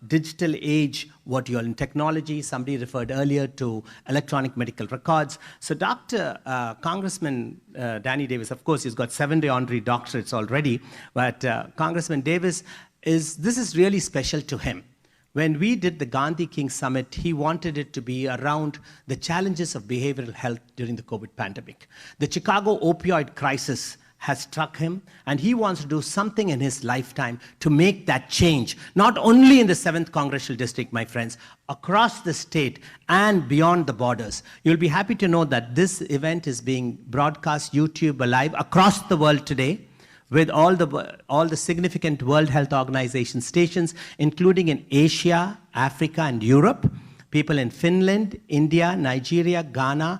digital age, what you're in technology. Somebody referred earlier to electronic medical records. So Congressman Danny Davis, of course, he's got 7-day honorary doctorates already, but Congressman Davis, this is really special to him. When we did the Gandhi King Summit, he wanted it to be around the challenges of behavioral health during the COVID pandemic. The Chicago opioid crisis has struck him, and he wants to do something in his lifetime to make that change, not only in the 7th Congressional District, my friends, across the state and beyond the borders. You'll be happy to know that this event is being broadcast YouTube live across the world today, with all the significant World Health Organization stations, including in Asia, Africa, and Europe. People in Finland, India, Nigeria, Ghana,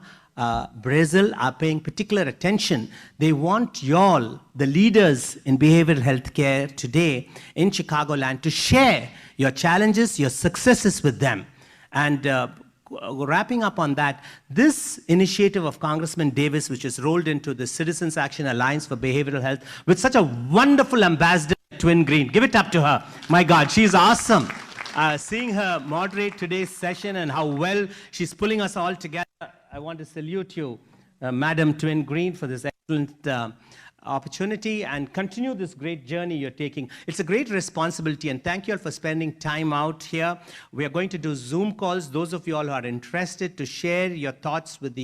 Brazil are paying particular attention. They want y'all, the leaders in behavioral health care today in Chicagoland, to share your challenges, your successes with them. And wrapping up on that, this initiative of Congressman Davis, which is rolled into the Citizens Action Alliance for Behavioral Health, with such a wonderful ambassador, Twin Green. Give it up to her. My God, she's awesome. Seeing her moderate today's session and how well she's pulling us all together, I want to salute you, Madam Twin Green, for this excellent opportunity, and continue this great journey you're taking. It's a great responsibility, and thank you all for spending time out here. We are going to do Zoom calls. Those of you all who are interested to share your thoughts with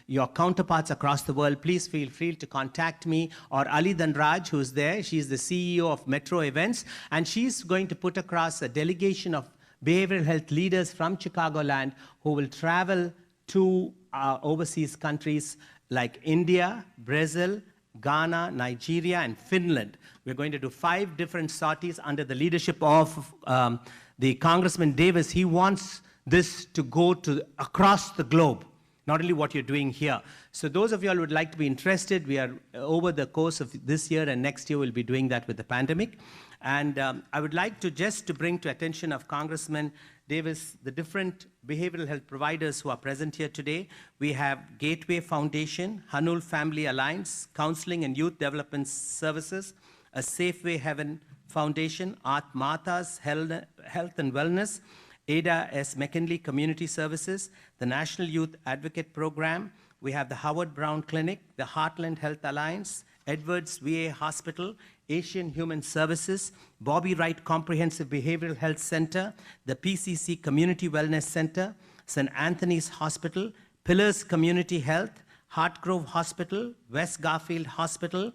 your counterparts across the world, please feel free to contact me or Ali Dhanraj, who's there. She's the CEO of Metro Events, and she's going to put across a delegation of behavioral health leaders from Chicagoland who will travel to overseas countries like India, Brazil, Ghana, Nigeria, and Finland. We're going to do 5 different sorties under the leadership of the Congressman Davis. He wants this to go across the globe, not only what you're doing here. So those of you all who would like to be interested, we are over the course of this year and next year, we'll be doing that with the pandemic. And I would like to just to bring to attention of Congressman Davis the different behavioral health providers who are present here today. We have Gateway Foundation, Hanul Family Alliance, Counseling and Youth Development Services, A Safeway Heaven Foundation, Martha's Health and Wellness, Ada S. McKinley Community Services, the National Youth Advocate Program. We have the Howard Brown Clinic, the Heartland Health Alliance, Edwards VA Hospital, Asian Human Services, Bobby Wright Comprehensive Behavioral Health Center, the PCC Community Wellness Center, St. Anthony's Hospital, Pillars Community Health, Hartgrove Hospital, West Garfield Hospital,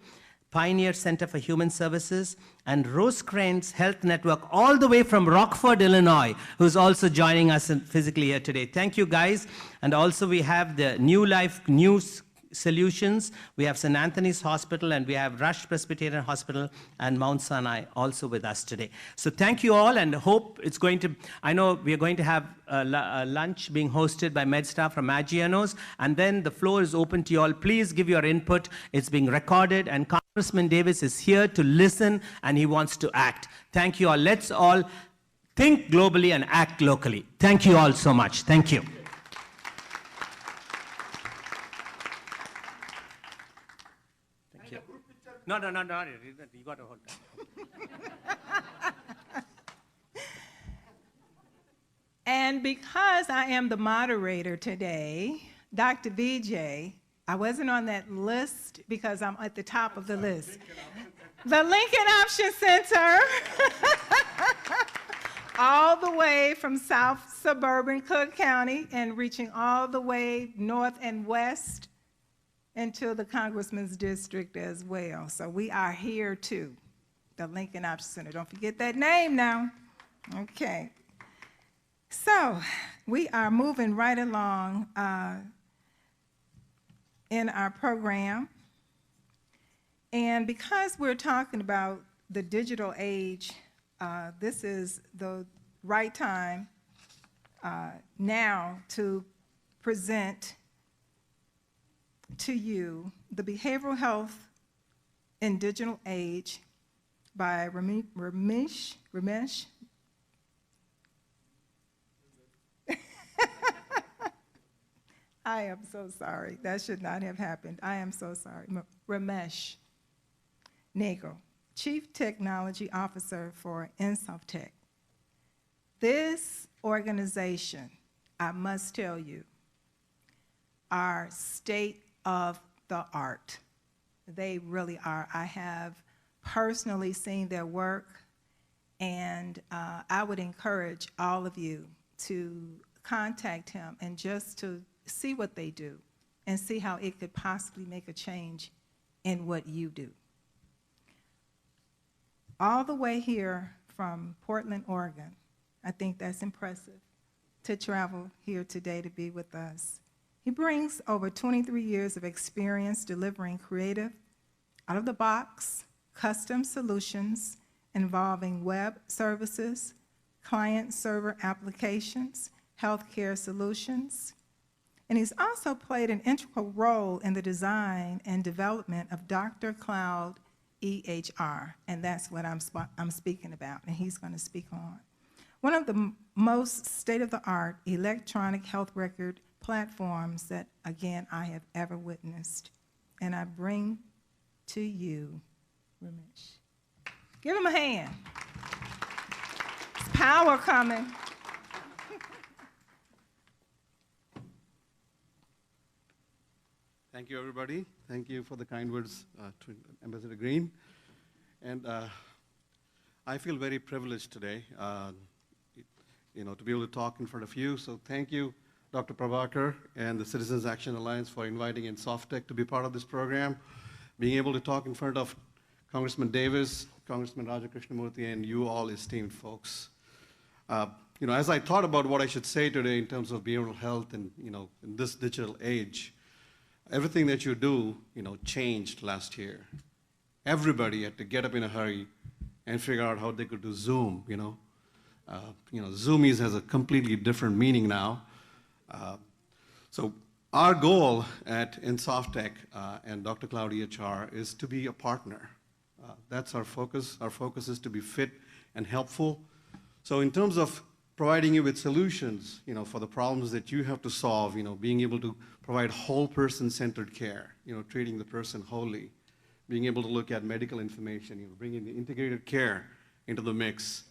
Pioneer Center for Human Services, and Rosecrans Health Network, all the way from Rockford, Illinois, who's also joining us physically here today. Thank you, guys. And also we have the New Life News Solutions, we have St. Anthony's Hospital, and we have Rush Presbyterian Hospital and Mount Sinai also with us today. So thank you all, and hope it's going to, I know we are going to have a lunch being hosted by Medstar from Maggiano's, and then the floor is open to you all. Please give your input. It's being recorded, and Congressman Davis is here to listen, and he wants to act. Thank you all. Let's all think globally and act locally. Thank you all so much. Thank you. No, you got to hold that. And because I am the moderator today, Dr. VJ, I wasn't on that list because I'm at the top of the list. The Lincoln Option Center, all the way from South Suburban Cook County and reaching all the way north and west into the Congressman's district as well. So we are here too, the Lincoln Option Center. Don't forget that name now. Okay. So we are moving right along in our program. And because we're talking about the digital age, this is the right time now to present to you the Behavioral Health in Digital Age by Ramesh. I am so sorry. That should not have happened. I am so sorry. Ramesh Nagel, Chief Technology Officer for InsoftTech. This organization, I must tell you, are state of the art. They really are. I have personally seen their work, and I would encourage all of you to contact him and just to see what they do and see how it could possibly make a change in what you do. All the way here from Portland, Oregon, I think that's impressive, to travel here today to be with us. He brings over 23 years of experience delivering creative, out-of-the-box, custom solutions involving web services, client-server applications, healthcare solutions. And he's also played an integral role in the design and development of Dr. Cloud EHR, and that's what I'm speaking about, and he's going to speak on. One of the most state-of-the-art electronic health record platforms that, again, I have ever witnessed. And I bring to you Ramesh. Give him a hand. It's power coming. Thank you, everybody. Thank you for the kind words to Ambassador Green. And I feel very privileged today, to be able to talk in front of you. So thank you, Dr. Prabhakar and the Citizens Action Alliance for inviting in Softtech to be part of this program. Being able to talk in front of Congressman Davis, Congressman Raja Krishnamurthy, and you all esteemed folks. As I thought about what I should say today in terms of behavioral health and, in this digital age, everything that you do, changed last year. Everybody had to get up in a hurry and figure out how they could do Zoom, Zoomies has a completely different meaning now. So our goal at Softtech and Dr. Cloud EHR is to be a partner. That's our focus. Our focus is to be fit and helpful. So in terms of providing you with solutions, for the problems that you have to solve, being able to provide whole person-centered care, treating the person wholly, being able to look at medical information, bringing the integrated care into the mix.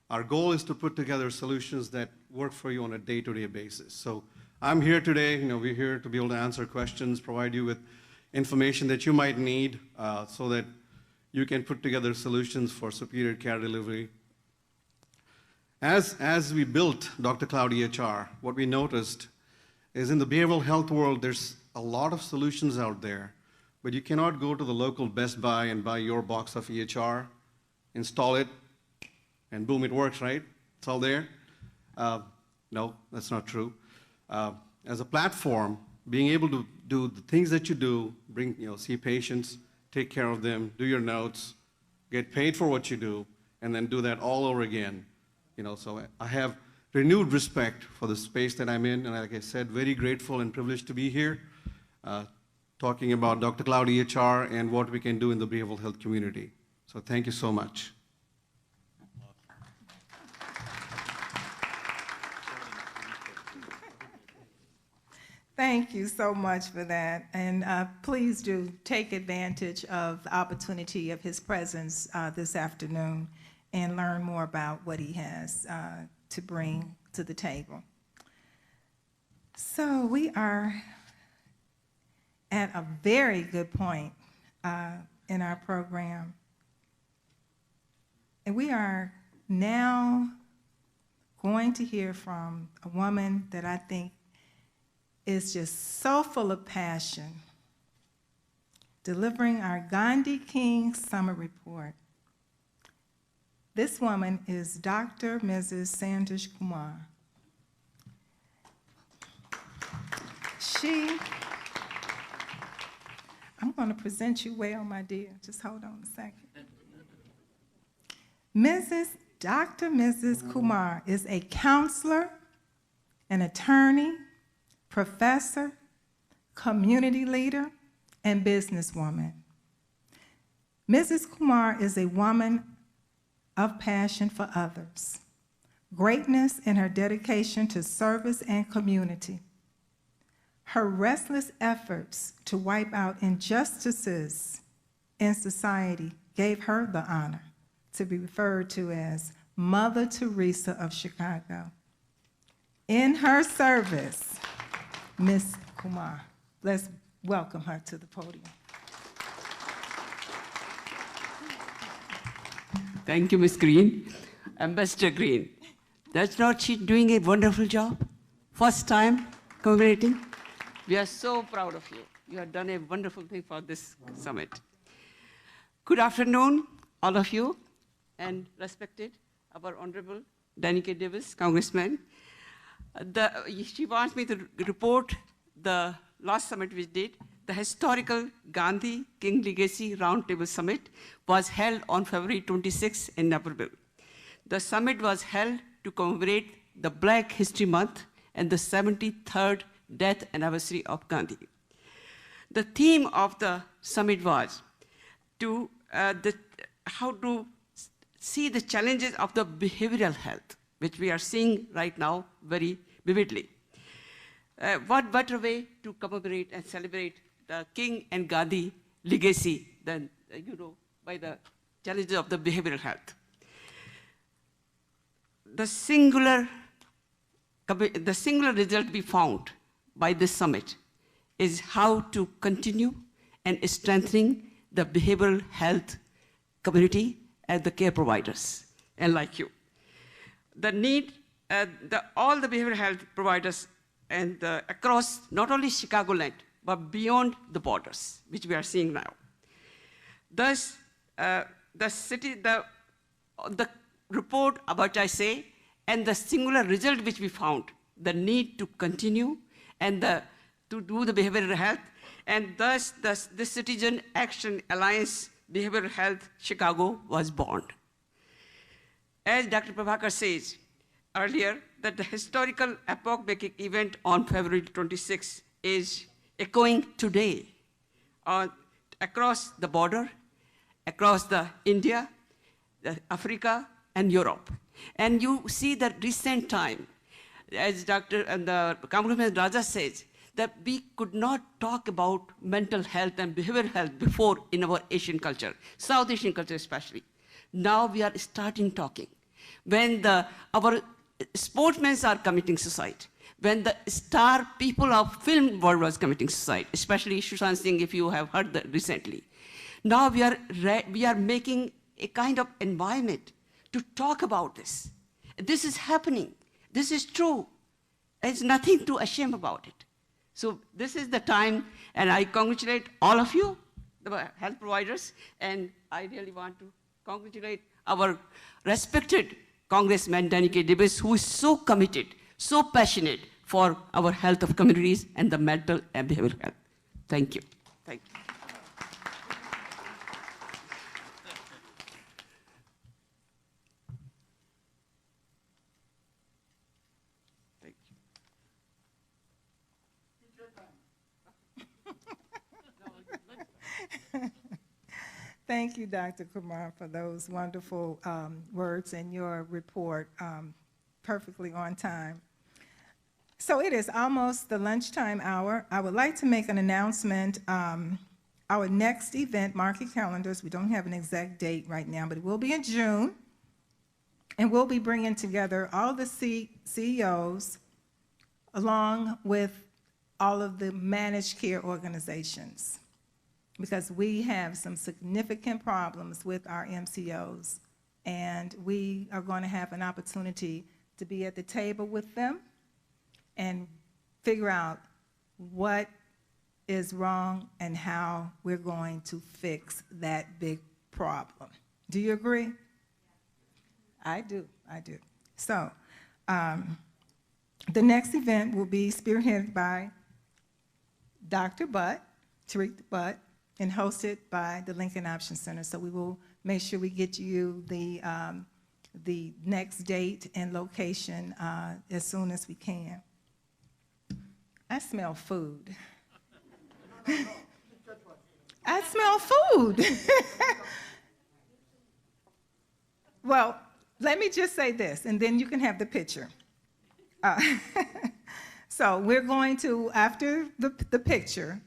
Our goal is to put together solutions that work for you on a day-to-day basis. So I'm here today, we're here to be able to answer questions, provide you with information that you might need so that you can put together solutions for superior care delivery. As we built Dr. Cloud EHR, what we noticed is in the behavioral health world, there's a lot of solutions out there, but you cannot go to the local Best Buy and buy your box of EHR, install it, and boom, it works, right? It's all there. No, that's not true. As a platform, being able to do the things that you do, see patients, take care of them, do your notes, get paid for what you do, and then do that all over again. So I have renewed respect for the space that I'm in, and like I said, very grateful and privileged to be here, talking about Dr. Cloud EHR and what we can do in the behavioral health community. So thank you so much. Thank you so much for that. And please do take advantage of the opportunity of his presence this afternoon and learn more about what he has to bring to the table. So we are at a very good point in our program. And we are now going to hear from a woman that I think is just so full of passion, delivering our Gandhi King Summer Report. This woman is Dr. Mrs. Santosh Kumar. I'm going to present you well, my dear. Just hold on a second. Dr. Mrs. Kumar is a counselor, an attorney, professor, community leader, and businesswoman. Mrs. Kumar is a woman of passion for others, greatness in her dedication to service and community. Her restless efforts to wipe out injustices in society gave her the honor to be referred to as Mother Teresa of Chicago. In her service, Ms. Kumar, let's welcome her to the podium. Thank you, Ms. Green. Ambassador Green, that's not she doing a wonderful job? First time commemorating? We are so proud of you. You have done a wonderful thing for this summit. Good afternoon, all of you, and respected, our Honorable Danny K. Davis, Congressman. She wants me to report the last summit we did. The historical Gandhi King Legacy Roundtable Summit was held on February 26 in Naperville. The summit was held to commemorate the Black History Month and the 73rd death anniversary of Gandhi. The theme of the summit was how to see the challenges of the behavioral health, which we are seeing right now very vividly. What better way to commemorate and celebrate the King and Gandhi legacy than, by the challenges of the behavioral health. The singular result we found by this summit is how to continue and strengthening the behavioral health community and the care providers, and like you. The need, all the behavioral health providers and across not only Chicagoland, but beyond the borders, which we are seeing now. Thus, the report about I say, and the singular result which we found, the need to continue and to do the behavioral health, and thus the Citizen Action Alliance Behavioral Health Chicago was born. As Dr. Prabhakar says earlier, that the historical epoch-making event on February 26 is echoing today across the border, across the India, Africa, and Europe. And you see that recent time, as Dr. and the Congressman Raja says, that we could not talk about mental health and behavioral health before in our Asian culture, South Asian culture especially. Now we are starting talking. When our sportsmen are committing suicide, when the star people of film world was committing suicide, especially Sushant Singh, if you have heard that recently. Now we are making a kind of environment to talk about this. This is happening. This is true. There's nothing to ashamed about it. So this is the time, and I congratulate all of you, the health providers, and I really want to congratulate our respected Congressman Danny K. Davis, who is so committed, so passionate for our health of communities and the mental and behavioral health. Thank you. Thank you. Thank you, Dr. Kumar, for those wonderful words and your report, perfectly on time. So it is almost the lunchtime hour. I would like to make an announcement. Our next event, mark your calendars, we don't have an exact date right now, but it will be in June. And we'll be bringing together all the CEOs along with all of the managed care organizations, because we have some significant problems with our MCOs, and we are going to have an opportunity to be at the table with them and figure out what is wrong and how we're going to fix that big problem. Do you agree? I do. So the next event will be spearheaded by Dr. Butt, Teresa Butt, and hosted by the Lincoln Option Center. So we will make sure we get you the next date and location as soon as we can. I smell food. I smell food. Well, let me just say this, and then you can have the picture. So we're going to, after the picture,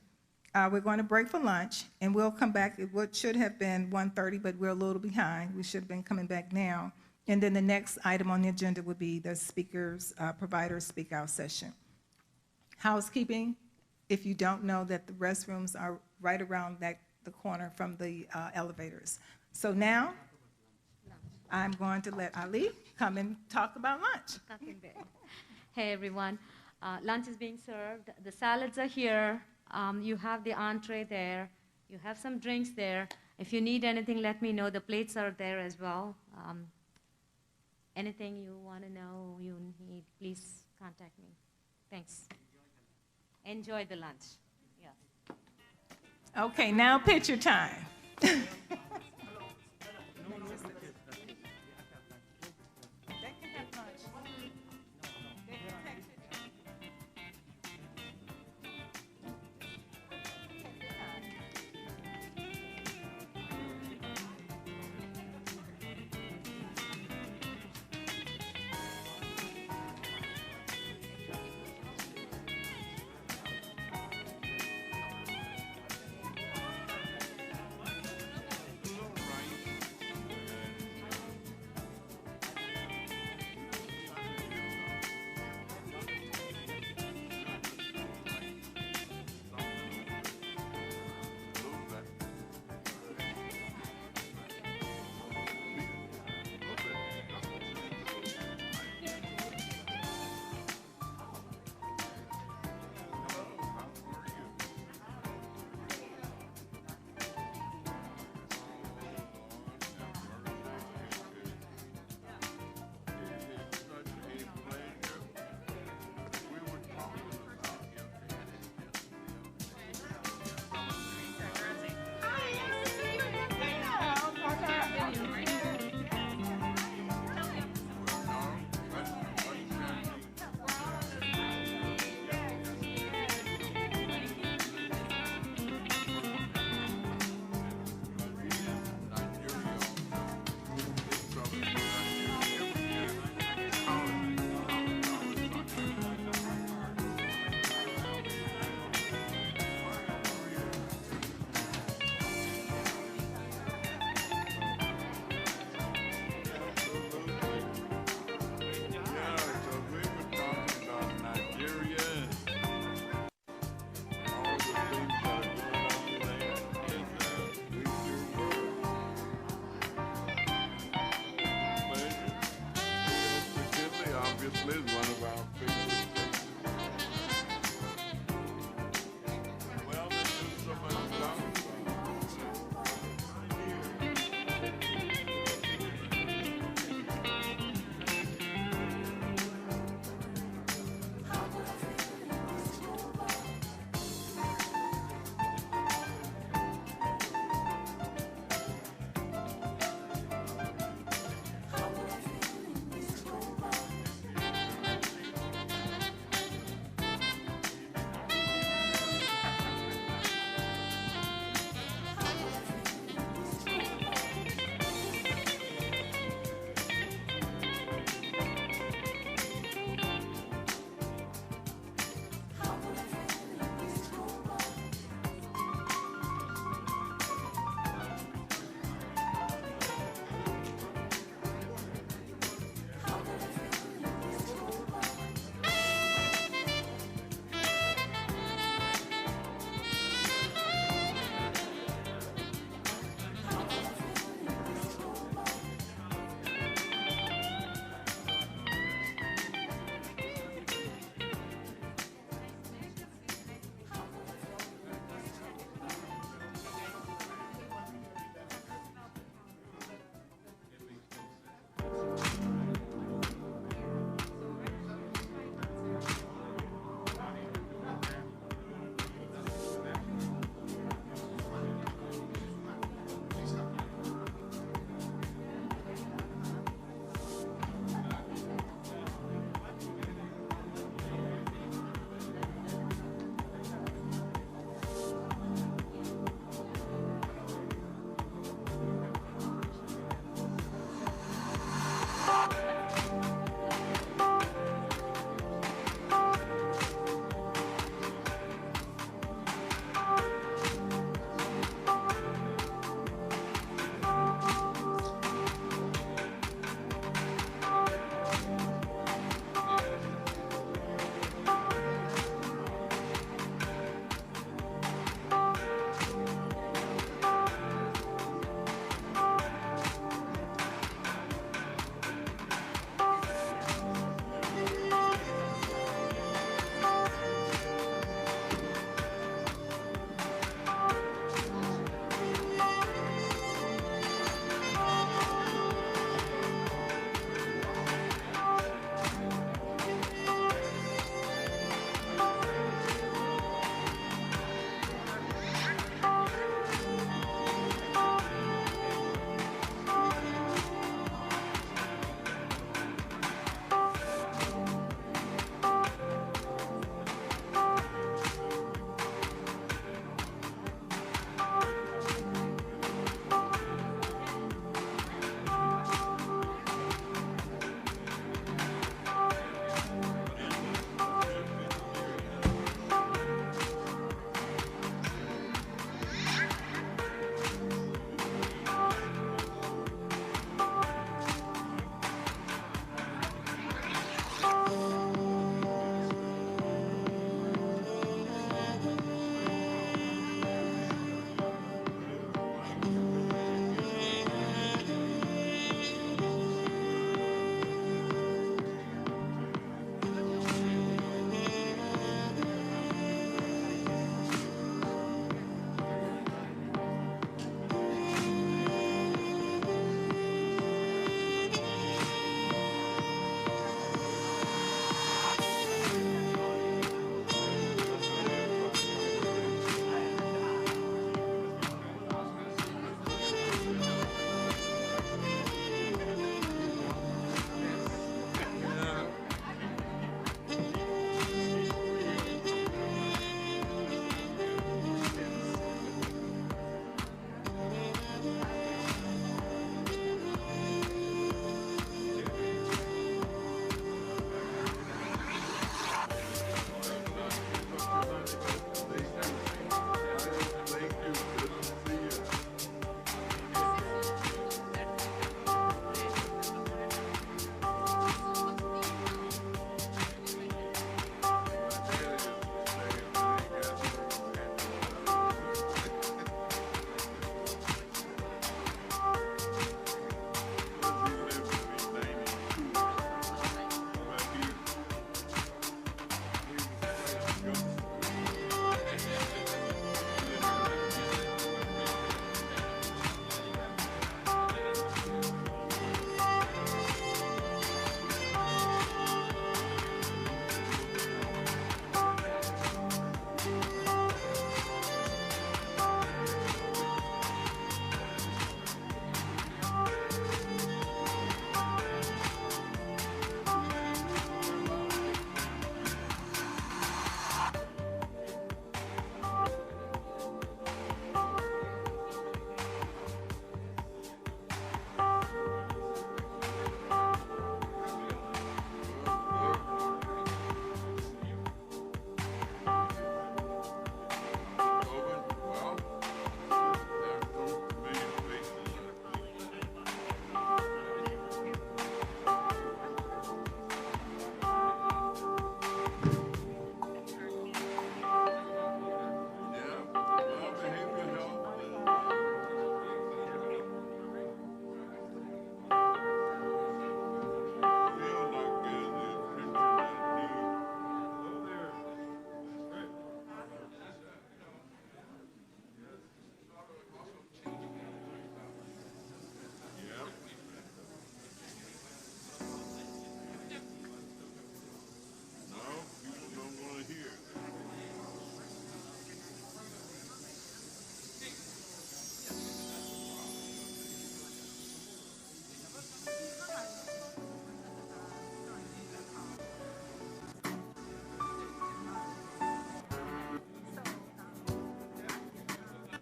we're going to break for lunch, and we'll come back at what should have been 1:30, but we're a little behind. We should have been coming back now. And then the next item on the agenda would be the provider speak out session. Housekeeping, if you don't know that the restrooms are right around the corner from the elevators. So now, I'm going to let Ali come and talk about lunch. Hey everyone, lunch is being served. The salads are here. You have the entree there. You have some drinks there. If you need anything, let me know. The plates are there as well. Anything you want to know, you need, please contact me. Thanks. Enjoy the lunch. Yes. Okay, now picture time.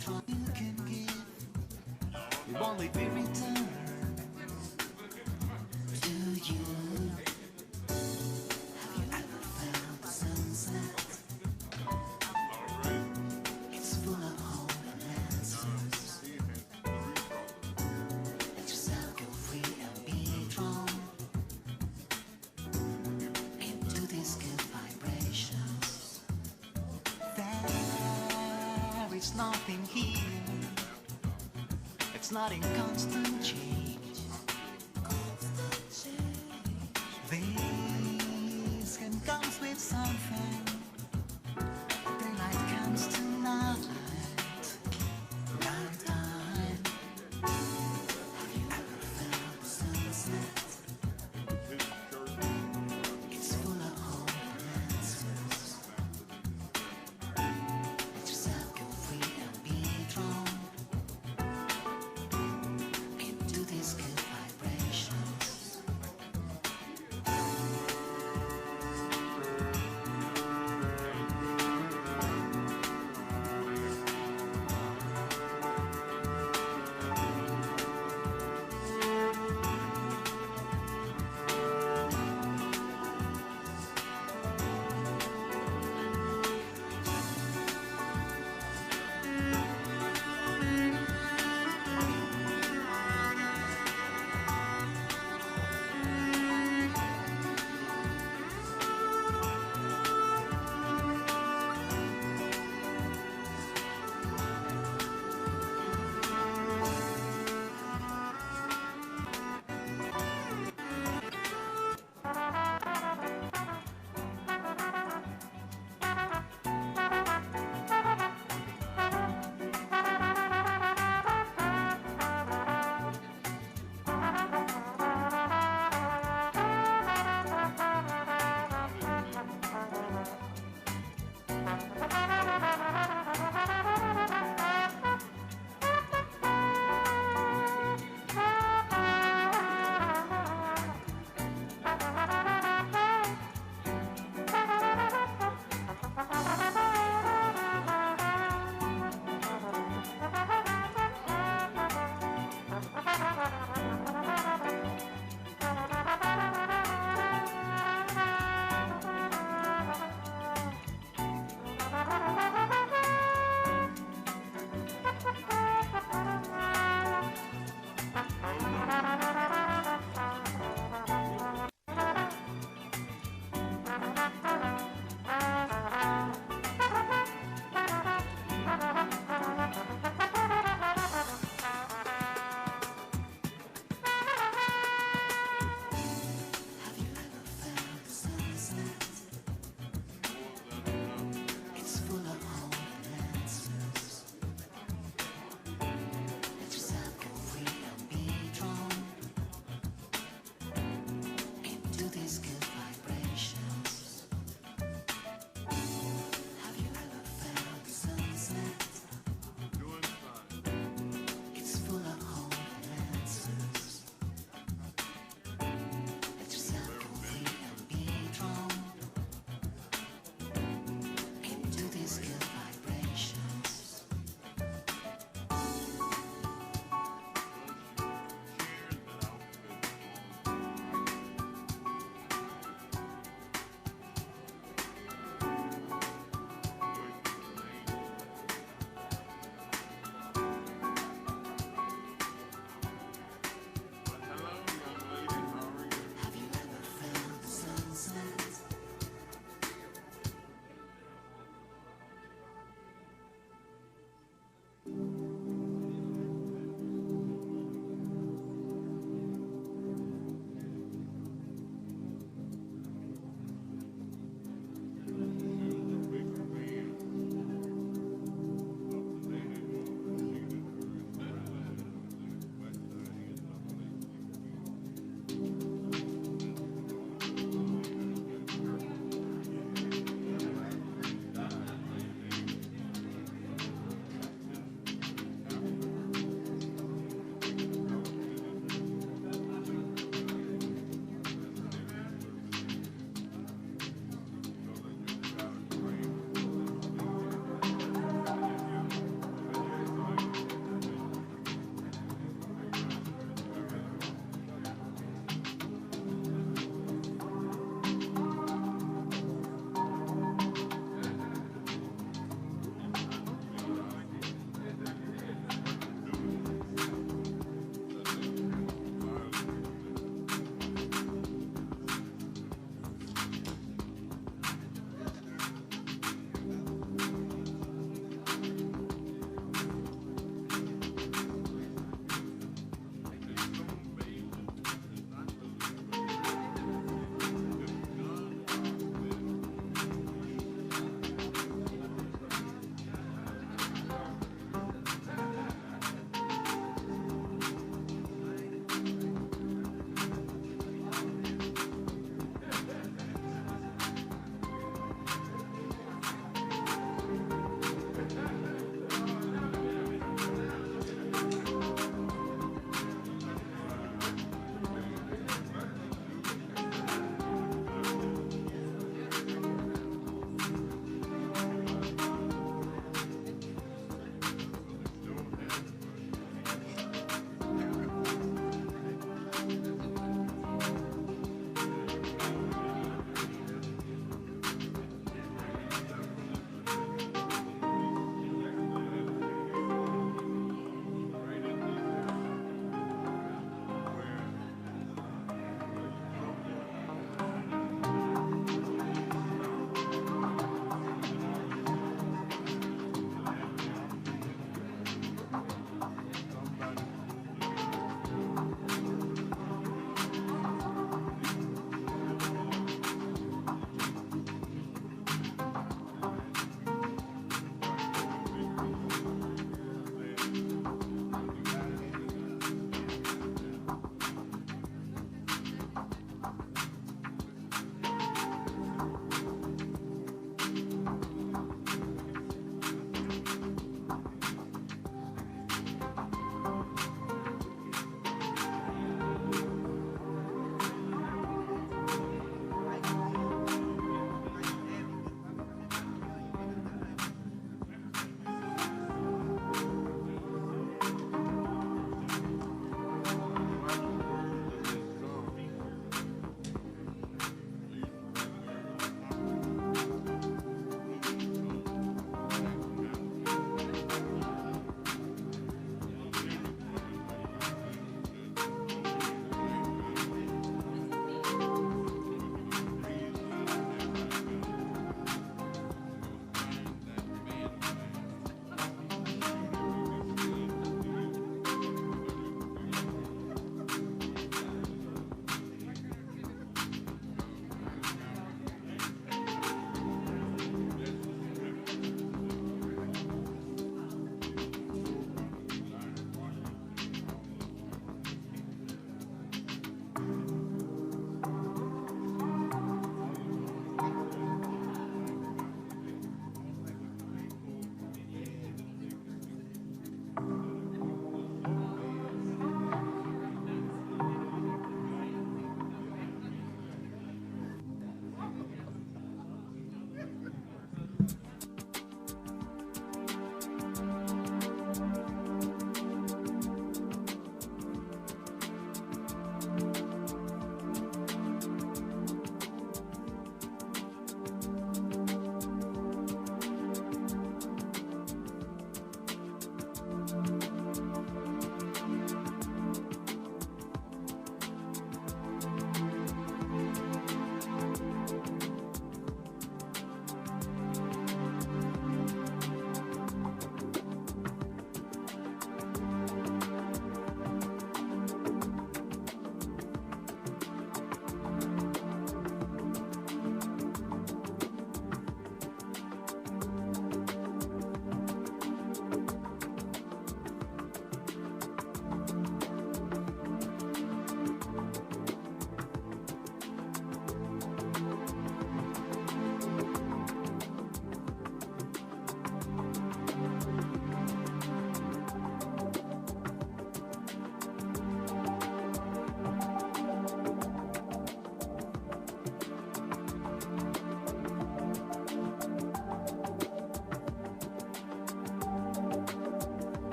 from you can give, it won't be returned to you. Have you ever felt the sunset? It's full of hope and answers. Let yourself go free and be drawn into these good vibrations. There is nothing here. It's not in constant change. This can come with something. Daylight comes to night. Nighttime. Have you ever felt the sunset? It's full of hope and answers. Let yourself go free and be drawn into these good vibrations.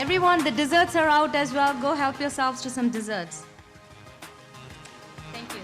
Everyone, the desserts are out as well. Go help yourselves to some desserts. Thank you.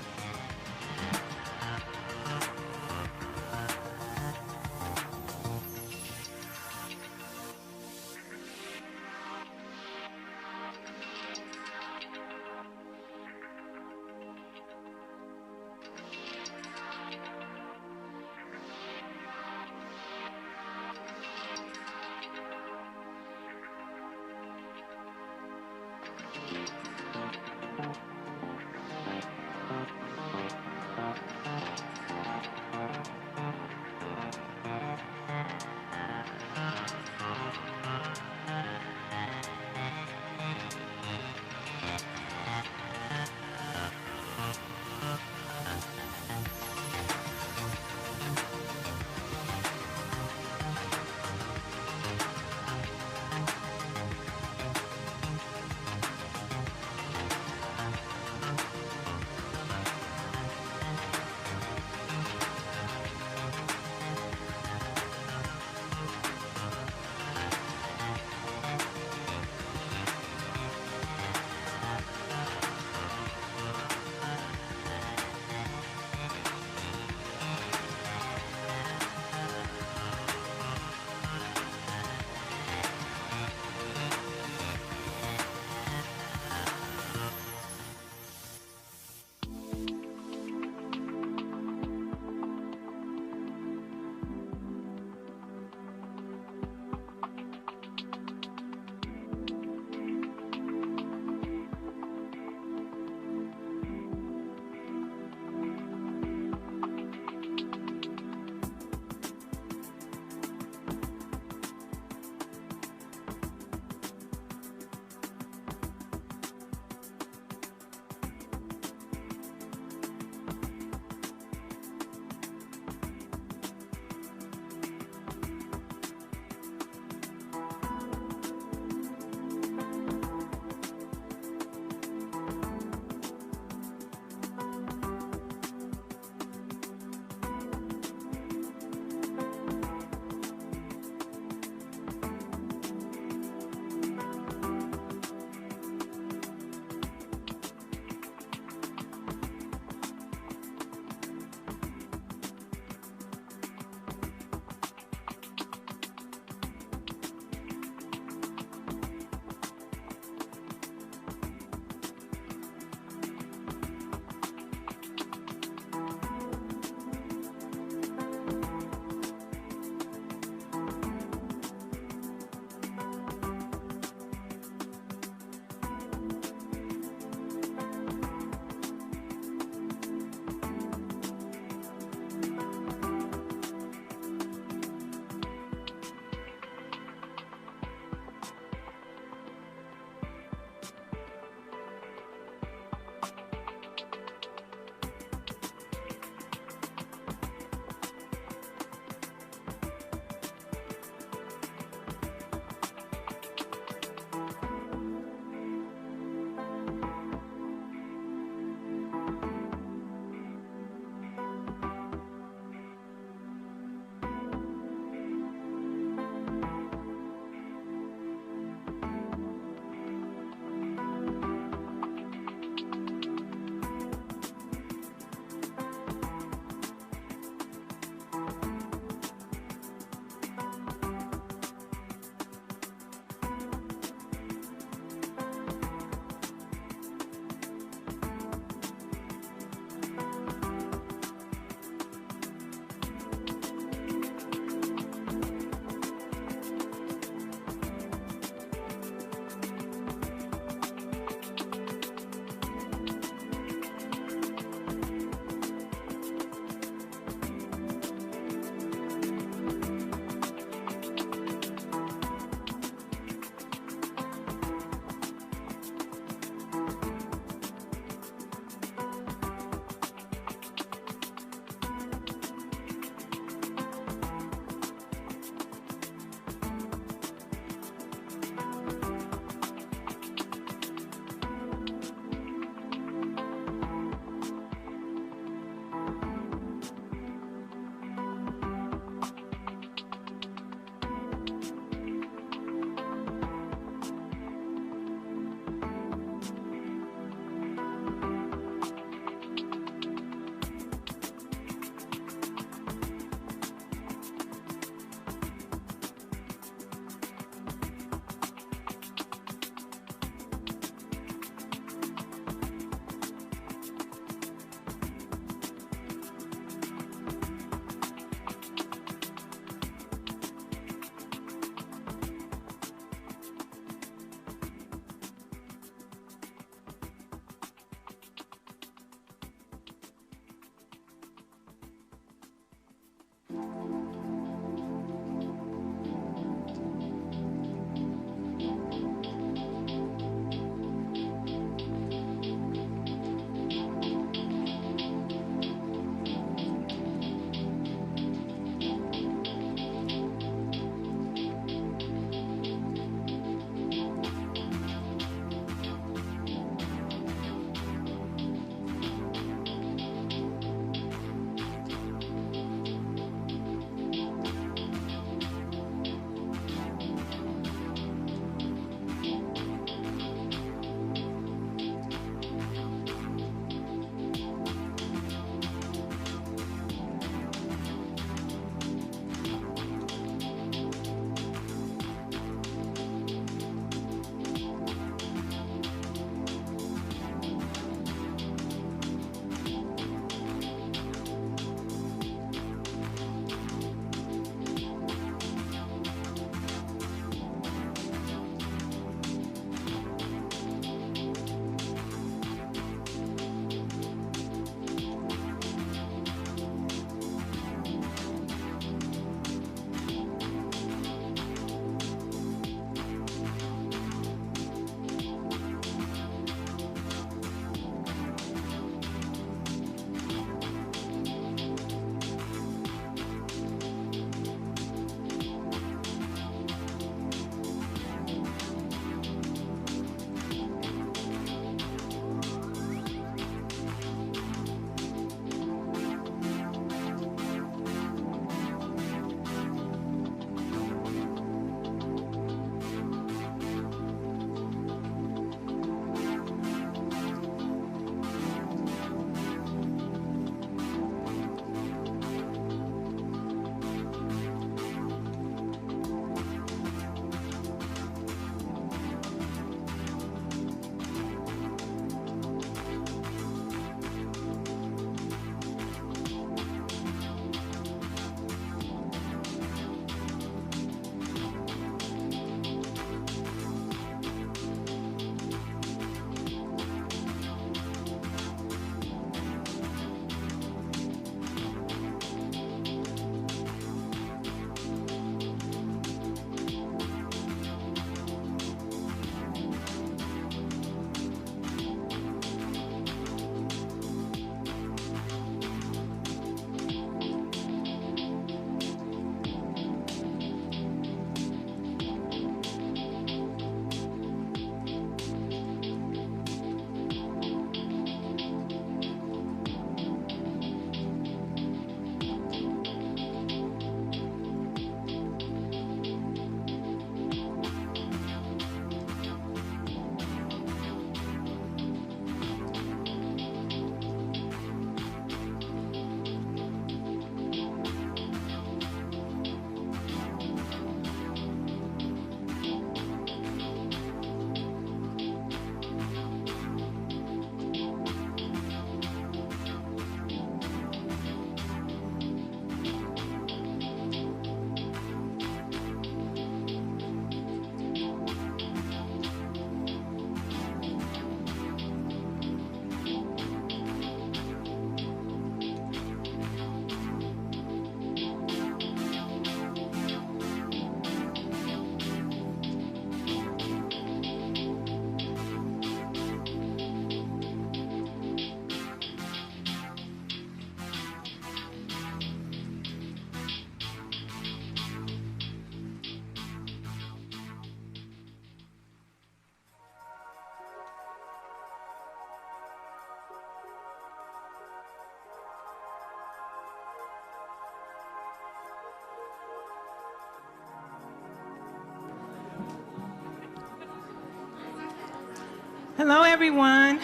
Hello, everyone.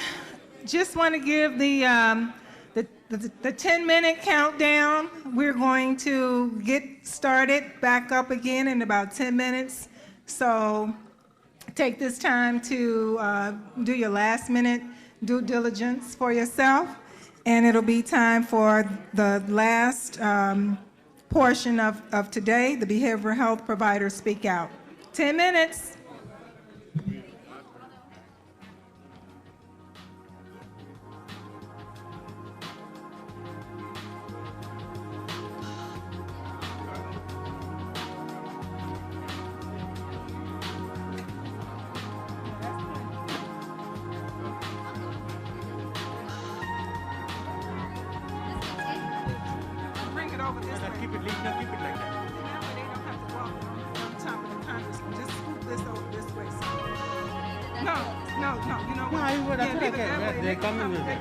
Just want to give the 10-minute countdown. We're going to get started back up again in about 10 minutes. So take this time to do your last-minute due diligence for yourself, and it'll be time for the last portion of today, the behavioral health providers speak out. 10 minutes. They come in with it.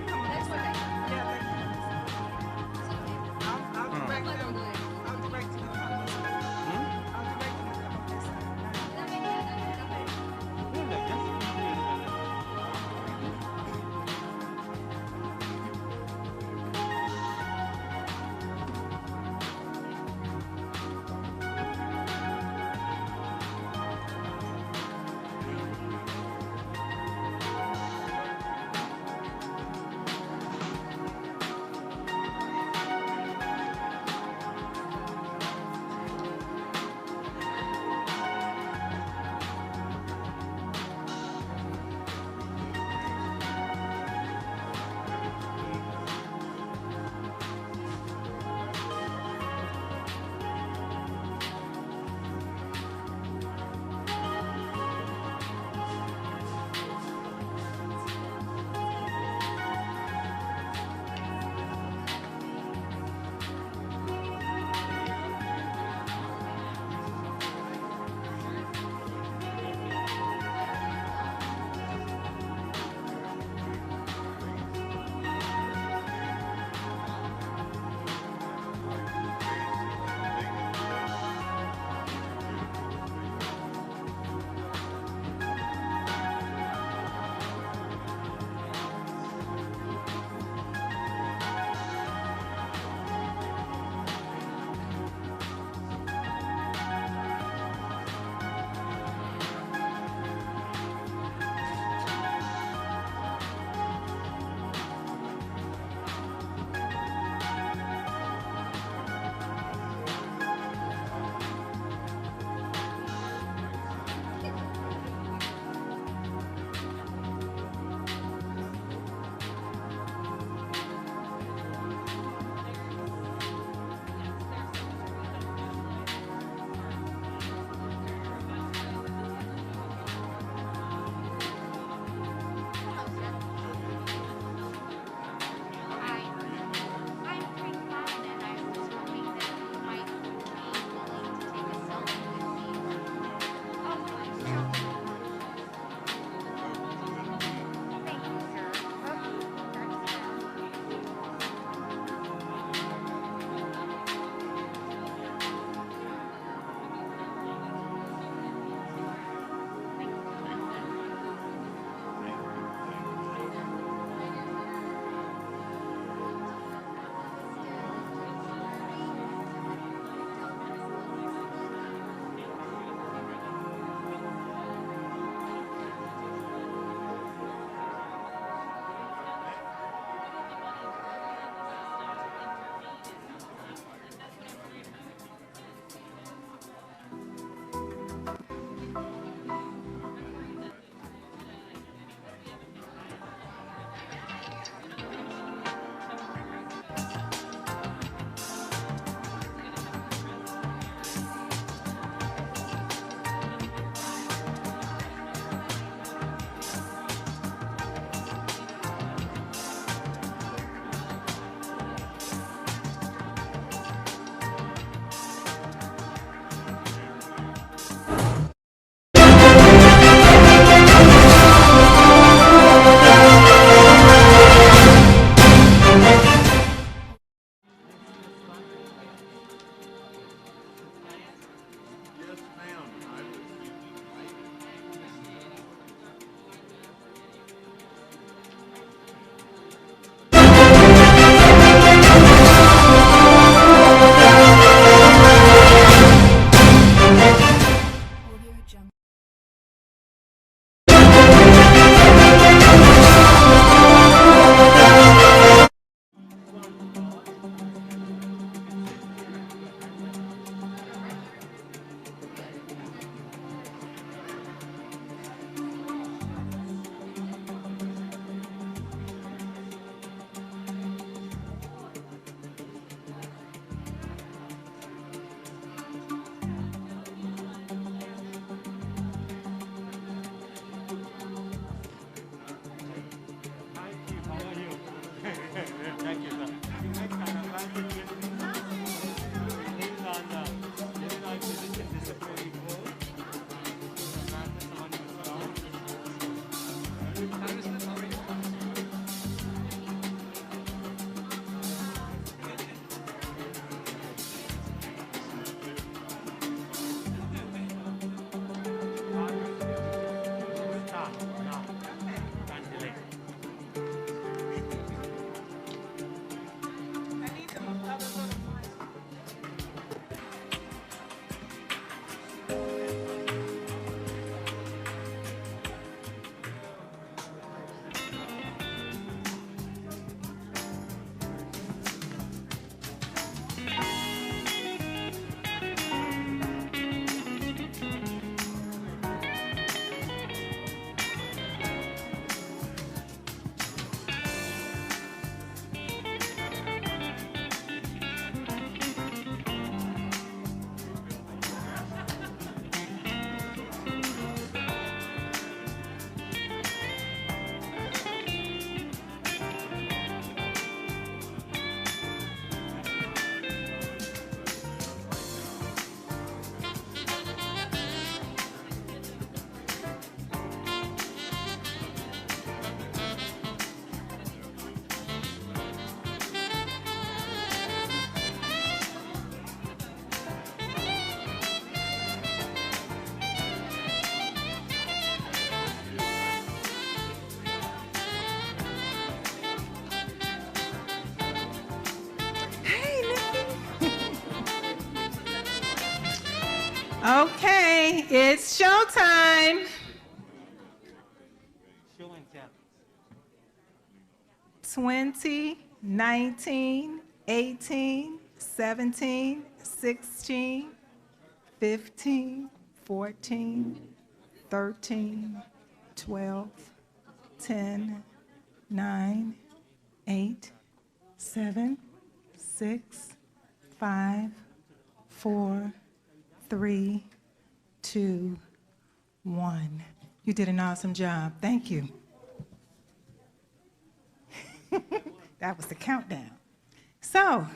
Okay, it's showtime. Show and tell. 20, 19, 18, 17, 16, 15, 14, 13, 12, 10, 9, 8, 7, 6, 5, 4, 3, 2, 1. You did an awesome job. Thank you. That was the countdown. So,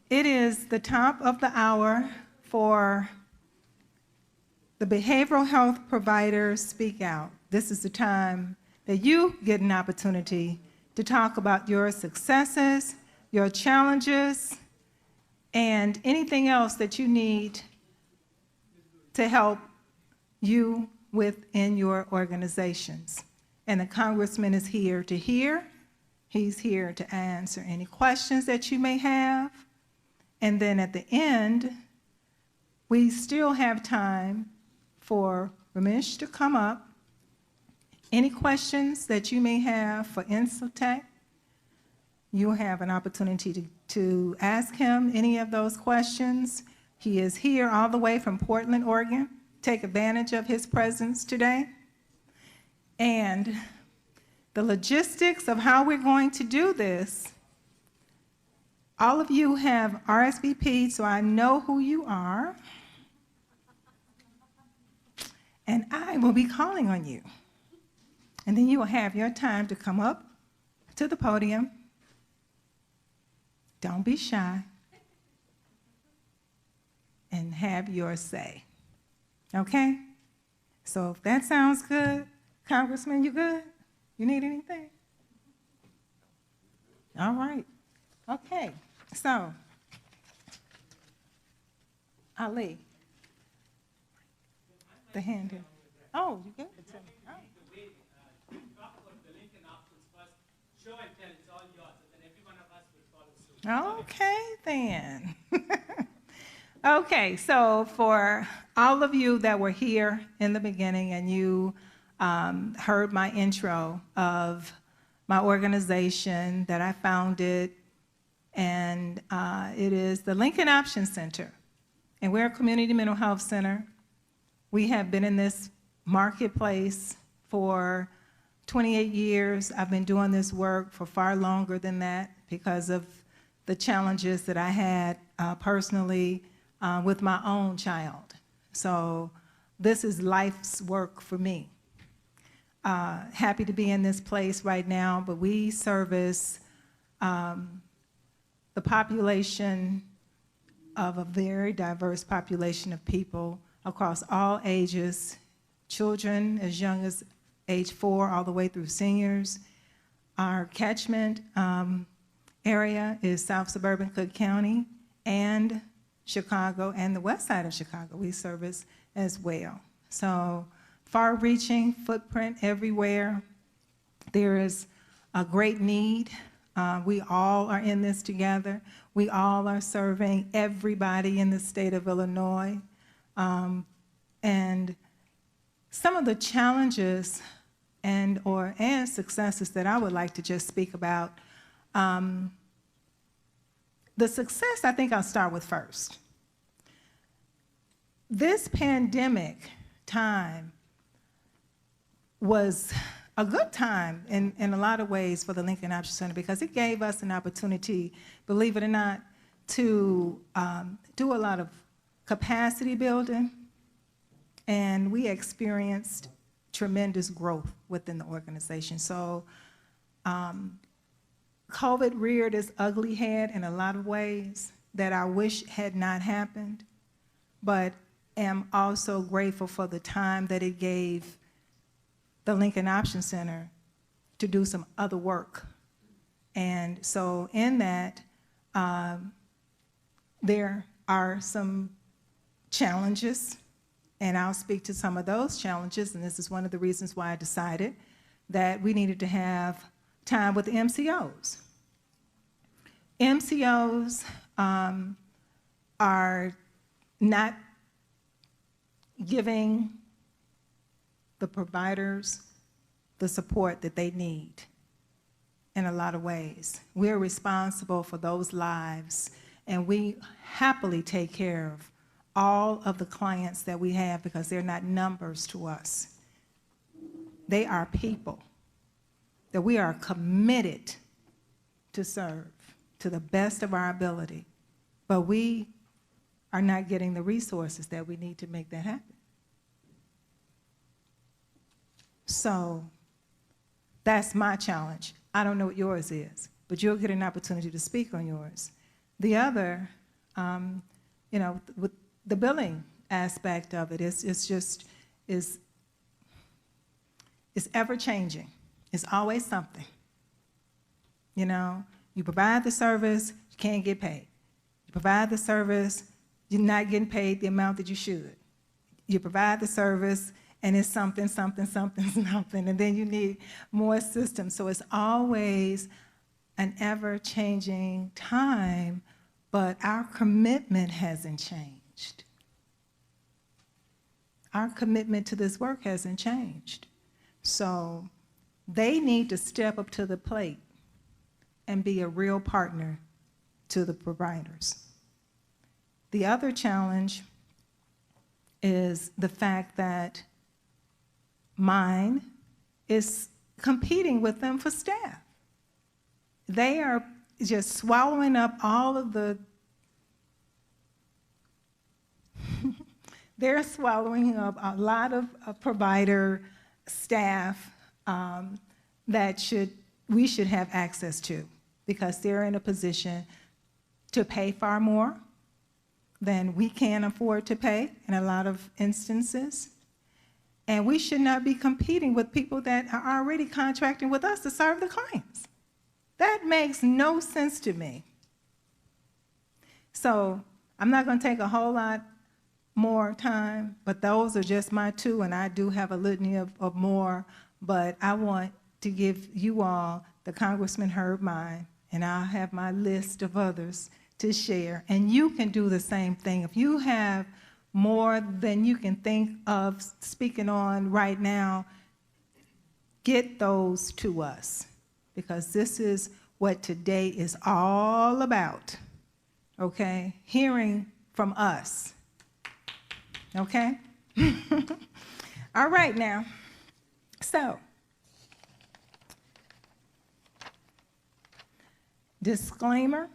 it is the top of the hour for the behavioral health providers speak out. This is the time that you get an opportunity to talk about your successes, your challenges, and anything else that you need to help you within your organizations. And the congressman is here to hear. He's here to answer any questions that you may have. And then at the end, we still have time for Ramesh to come up. Any questions that you may have for Insultech, you'll have an opportunity to ask him any of those questions. He is here all the way from Portland, Oregon. Take advantage of his presence today. And the logistics of how we're going to do this, all of you have RSVP'd, so I know who you are. And I will be calling on you. And then you will have your time to come up to the podium. Don't be shy. And have your say. Okay? So if that sounds good, Congressman, you good? You need anything? All right. Okay. So, Ali, the hand here. Oh, you good? Oh. Okay, then. Okay, so for all of you that were here in the beginning and you heard my intro of my organization that I founded, and it is the Lincoln Option Center. And we're a community mental health center. We have been in this marketplace for 28 years. I've been doing this work for far longer than that because of the challenges that I had personally with my own child. So this is life's work for me. Happy to be in this place right now, but we service the population of a very diverse population of people across all ages, children as young as age 4 all the way through seniors. Our catchment area is South Suburban Cook County and Chicago and the west side of Chicago we service as well. So far-reaching footprint everywhere. There is a great need. We all are in this together. We all are serving everybody in the state of Illinois. And some of the challenges and successes that I would like to just speak about. The success, I think I'll start with first. This pandemic time was a good time in a lot of ways for the Lincoln Option Center because it gave us an opportunity, believe it or not, to do a lot of capacity building, and we experienced tremendous growth within the organization. So COVID reared its ugly head in a lot of ways that I wish had not happened, but am also grateful for the time that it gave the Lincoln Option Center to do some other work. And so in that, there are some challenges, and I'll speak to some of those challenges, and this is one of the reasons why I decided that we needed to have time with the MCOs. MCOs are not giving the providers the support that they need in a lot of ways. We're responsible for those lives, and we happily take care of all of the clients that we have because they're not numbers to us. They are people that we are committed to serve to the best of our ability, but we are not getting the resources that we need to make that happen. So that's my challenge. I don't know what yours is, but you'll get an opportunity to speak on yours. The other, with the billing aspect of it, is ever changing. It's always something. You provide the service, you can't get paid. You provide the service, you're not getting paid the amount that you should. You provide the service, and it's something, something, something, something, and then you need more systems. So it's always an ever-changing time, but our commitment hasn't changed. Our commitment to this work hasn't changed. So they need to step up to the plate and be a real partner to the providers. The other challenge is the fact that mine is competing with them for staff. They are just swallowing up all of the, they're swallowing up a lot of provider staff that we should have access to, because they're in a position to pay far more than we can afford to pay in a lot of instances. And we should not be competing with people that are already contracting with us to serve the clients. That makes no sense to me. So I'm not going to take a whole lot more time, but those are just my two, and I do have a litany of more, but I want to give you all, the Congressman heard mine, and I'll have my list of others to share, and you can do the same thing. If you have more than you can think of speaking on right now, get those to us, because this is what today is all about, okay? Hearing from us, okay? All right now, so, disclaimer,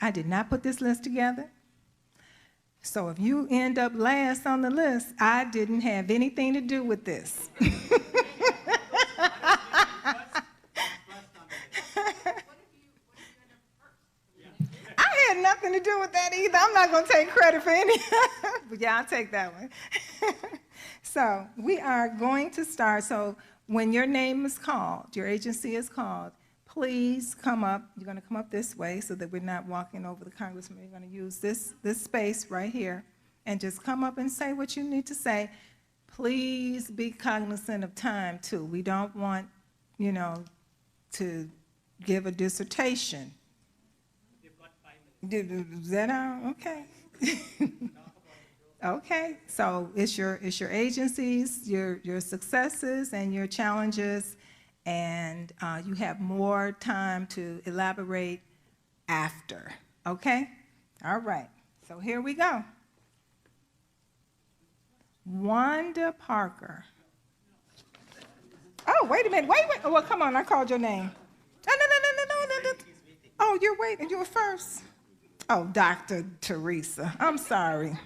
I did not put this list together. So if you end up last on the list, I didn't have anything to do with this. I had nothing to do with that either. I'm not going to take credit for any, but yeah, I'll take that one. So we are going to start. So when your name is called, your agency is called, please come up. You're going to come up this way so that we're not walking over the congressman. You're going to use this space right here and just come up and say what you need to say. Please be cognizant of time, too. We don't want, to give a dissertation. You've got 5 minutes. Is that all? Okay. Okay. So it's your agencies, your successes, and your challenges. And you have more time to elaborate after, okay? All right, so here we go. Wanda Parker. Oh, wait a minute, wait. Oh, well, come on, I called your name. No. Oh, you're waiting, you were first. Oh, Dr. Teresa, I'm sorry.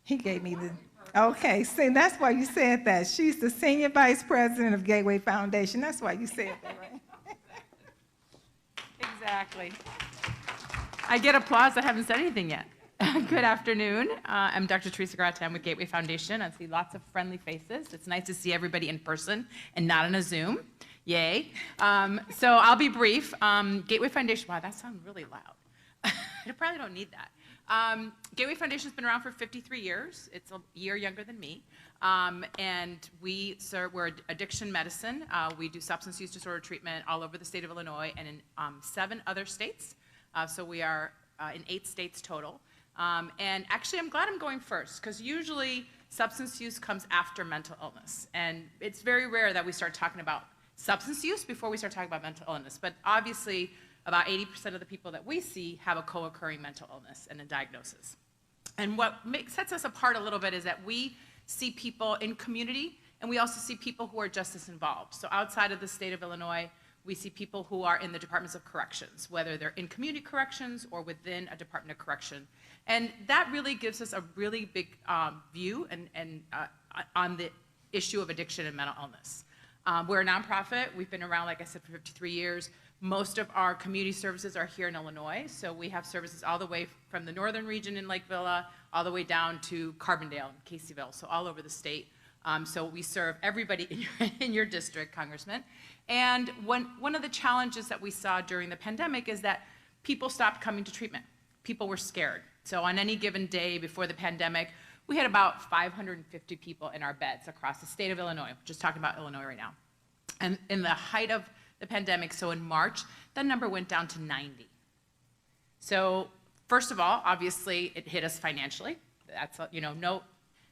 He gave me the... Okay, see, that's why you said that. She's the Senior Vice President of Gateway Foundation. That's why you said that, right? Exactly. I get applause. I haven't said anything yet. Good afternoon. I'm Dr. Teresa Garate. I'm with Gateway Foundation. I see lots of friendly faces. It's nice to see everybody in person and not on a Zoom. Yay. So I'll be brief. Gateway Foundation, wow, that sounds really loud. I probably don't need that. Gateway Foundation's been around for 53 years. It's a year younger than me. And we're addiction medicine. We do substance use disorder treatment all over the state of Illinois and in 7 other states. So we are in 8 states total. And actually, I'm glad I'm going first, because usually substance use comes after mental illness. And it's very rare that we start talking about substance use before we start talking about mental illness. But obviously, about 80% of the people that we see have a co-occurring mental illness and a diagnosis. And what sets us apart a little bit is that we see people in community, and we also see people who are justice involved. So outside of the state of Illinois, we see people who are in the departments of corrections, whether they're in community corrections or within a department of correction. And that really gives us a really big view on the issue of addiction and mental illness. We're a nonprofit. We've been around, like I said, for 53 years. Most of our community services are here in Illinois, so we have services all the way from the northern region in Lake Villa, all the way down to Carbondale and Caseyville, so all over the state. So we serve everybody in your district, Congressman. And one of the challenges that we saw during the pandemic is that people stopped coming to treatment. People were scared. So on any given day before the pandemic, we had about 550 people in our beds across the state of Illinois. Just talking about Illinois right now. And in the height of the pandemic, so in March, that number went down to 90. So first of all, obviously, it hit us financially. That's,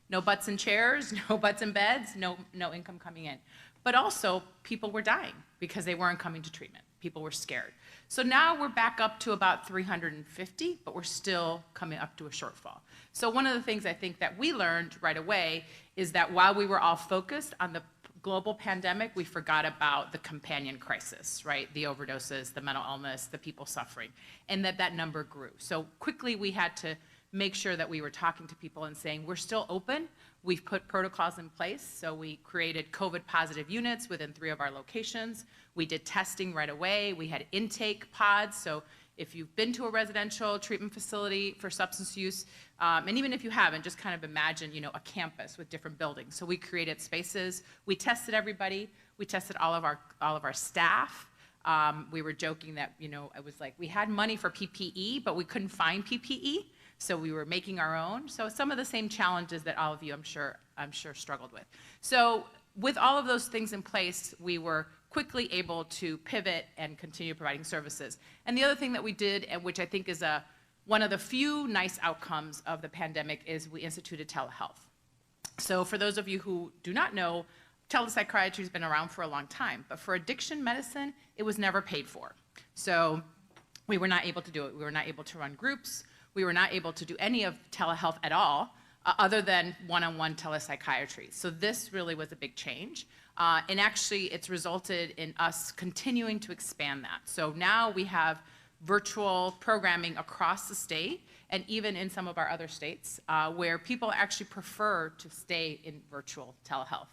no butts in chairs, no butts in beds, no income coming in. But also, people were dying because they weren't coming to treatment. People were scared. So now we're back up to about 350, but we're still coming up to a shortfall. So one of the things I think that we learned right away is that while we were all focused on the global pandemic, we forgot about the companion crisis, right? The overdoses, the mental illness, the people suffering, and that number grew. So quickly we had to make sure that we were talking to people and saying, we're still open. We've put protocols in place. So we created COVID positive units within 3 of our locations. We did testing right away. We had intake pods. So if you've been to a residential treatment facility for substance use, and even if you haven't, just kind of imagine, a campus with different buildings. So we created spaces. We tested everybody. We tested all of our staff. We were joking that, it was like we had money for PPE, but we couldn't find PPE. So we were making our own. So some of the same challenges that all of you, I'm sure, struggled with. So with all of those things in place, we were quickly able to pivot and continue providing services. And the other thing that we did, and which I think is one of the few nice outcomes of the pandemic, is we instituted telehealth. So for those of you who do not know, telepsychiatry has been around for a long time, but for addiction medicine, it was never paid for. So we were not able to do it. We were not able to run groups. We were not able to do any of telehealth at all, other than one-on-one telepsychiatry. So this really was a big change. And actually, it's resulted in us continuing to expand that. So now we have virtual programming across the state, and even in some of our other states, where people actually prefer to stay in virtual telehealth,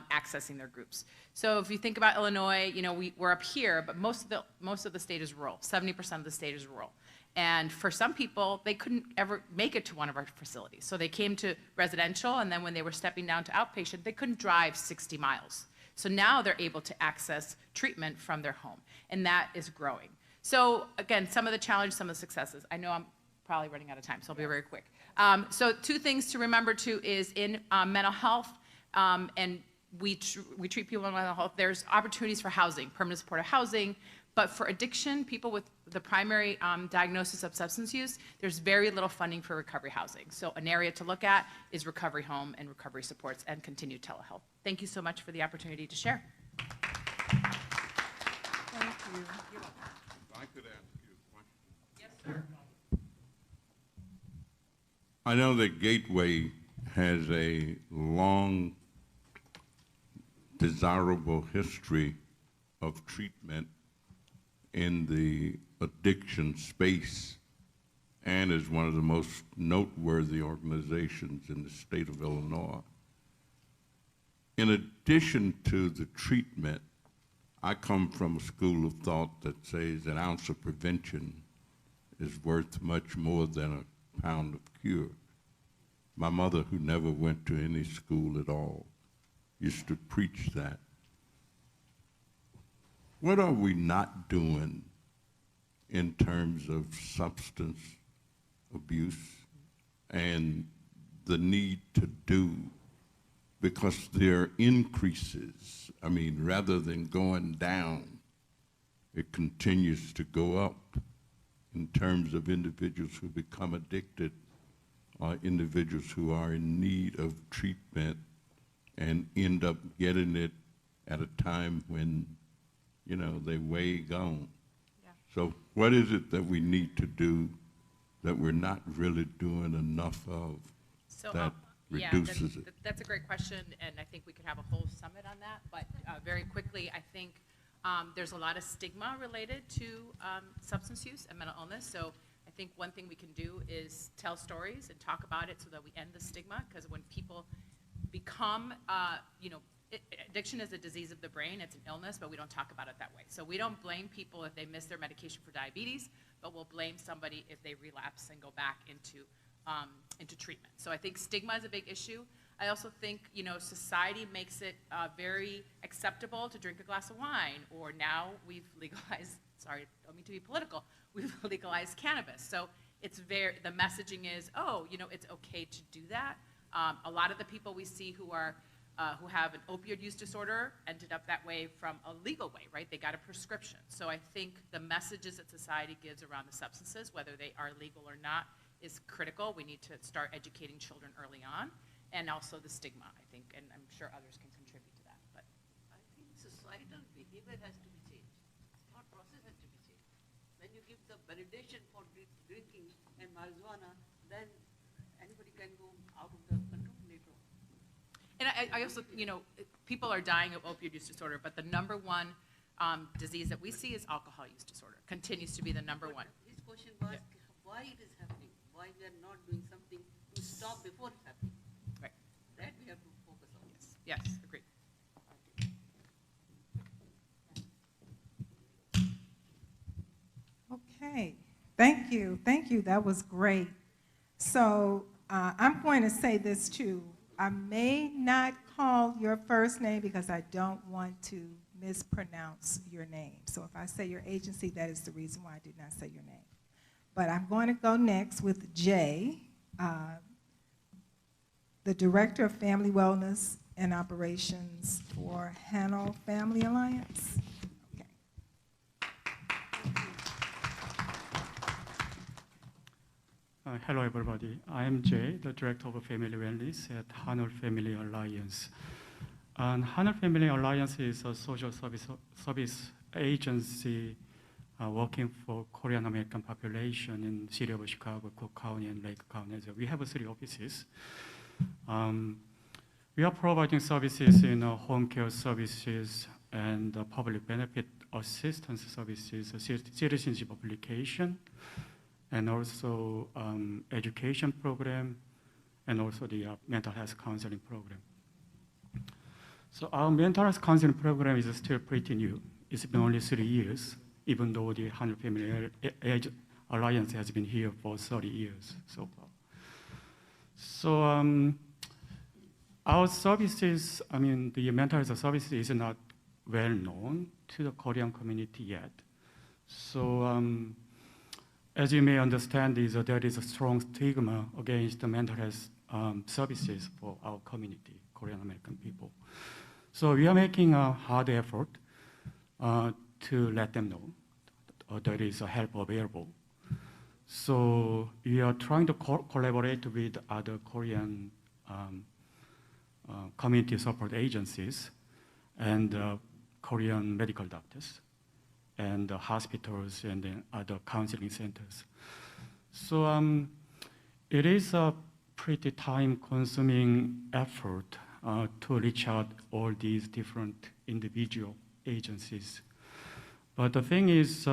accessing their groups. So if you think about Illinois, we're up here, but most of the state is rural. 70% of the state is rural. And for some people, they couldn't ever make it to one of our facilities. So they came to residential, and then when they were stepping down to outpatient, they couldn't drive 60 miles. So now they're able to access treatment from their home, and that is growing. So again, some of the challenges, some of the successes. I know I'm probably running out of time, so I'll be very quick. So 2 things to remember too is in mental health, and we treat people in mental health, there's opportunities for housing, permanent supportive housing. But for addiction, people with the primary diagnosis of substance use, there's very little funding for recovery housing. So an area to look at is recovery home and recovery supports and continued telehealth. Thank you so much for the opportunity to share. Thank you. If I could ask you a question. Yes, sir. I know that Gateway has a long, desirable history of treatment in the addiction space, and is one of the most noteworthy organizations in the state of Illinois. In addition to the treatment, I come from a school of thought that says an ounce of prevention is worth much more than a pound of cure. My mother, who never went to any school at all, used to preach that. What are we not doing in terms of substance abuse and the need to do? Because there are increases. I mean, rather than going down, it continues to go up in terms of individuals who become addicted individuals who are in need of treatment and end up getting it at a time when, you know, they way gone. Yeah. So what is it that we need to do that we're not really doing enough of that reduces it? That's a great question, and I think we could have a whole summit on that. But very quickly, I think there's a lot of stigma related to substance use and mental illness. So I think one thing we can do is tell stories and talk about it so that we end the stigma. Because when people become, addiction is a disease of the brain. It's an illness, but we don't talk about it that way. So we don't blame people if they miss their medication for diabetes, but we'll blame somebody if they relapse and go back into treatment. So I think stigma is a big issue. I also think, society makes it very acceptable to drink a glass of wine, or now we've legalized, sorry, don't mean to be political, we've legalized cannabis. So it's the messaging is, it's okay to do that. A lot of the people we see who have an opioid use disorder ended up that way from a legal way, right? They got a prescription. So I think the messages that society gives around the substances, whether they are legal or not, is critical. We need to start educating children early on, and also the stigma, I think, and I'm sure others can contribute to that. But I think societal behavior has to be changed. Thought process has to be changed. When you give the validation for drinking and marijuana, then anybody can go out of the control later on. And I also, people are dying of opioid use disorder, but the number one disease that we see is alcohol use disorder. Continues to be the number one. His question was why it is happening, why we are not doing something to stop before it's happening. Right. That we have to focus on. Yes, agreed. Okay, thank you, that was great. So I'm going to say this too. I may not call your first name because I don't want to mispronounce your name. So if I say your agency, that is the reason why I did not say your name. But I'm going to go next with Jay, the Director of Family Wellness and Operations for Hanul Family Alliance. Hello, everybody. I am Jay, the Director of Family Wellness at Hanul Family Alliance. And Hanul Family Alliance is a social service agency working for Korean American population in the city of Chicago, Cook County, and Lake County. So we have 3 offices. We are providing services in home care services and public benefit assistance services, citizenship application, and also education program, and also the mental health counseling program. So our mental health counseling program is still pretty new. It's been only 3 years, even though the Hanul Family Alliance has been here for 30 years so far. So our services, the mental health services is not well known to the Korean community yet. So as you may understand, there is a strong stigma against the mental health services for our community, Korean American people. So we are making a hard effort to let them know there is help available. So we are trying to collaborate with other Korean community support agencies and Korean medical doctors and hospitals and then other counseling centers. So it is a pretty time-consuming effort to reach out all these different individual agencies. But the thing is,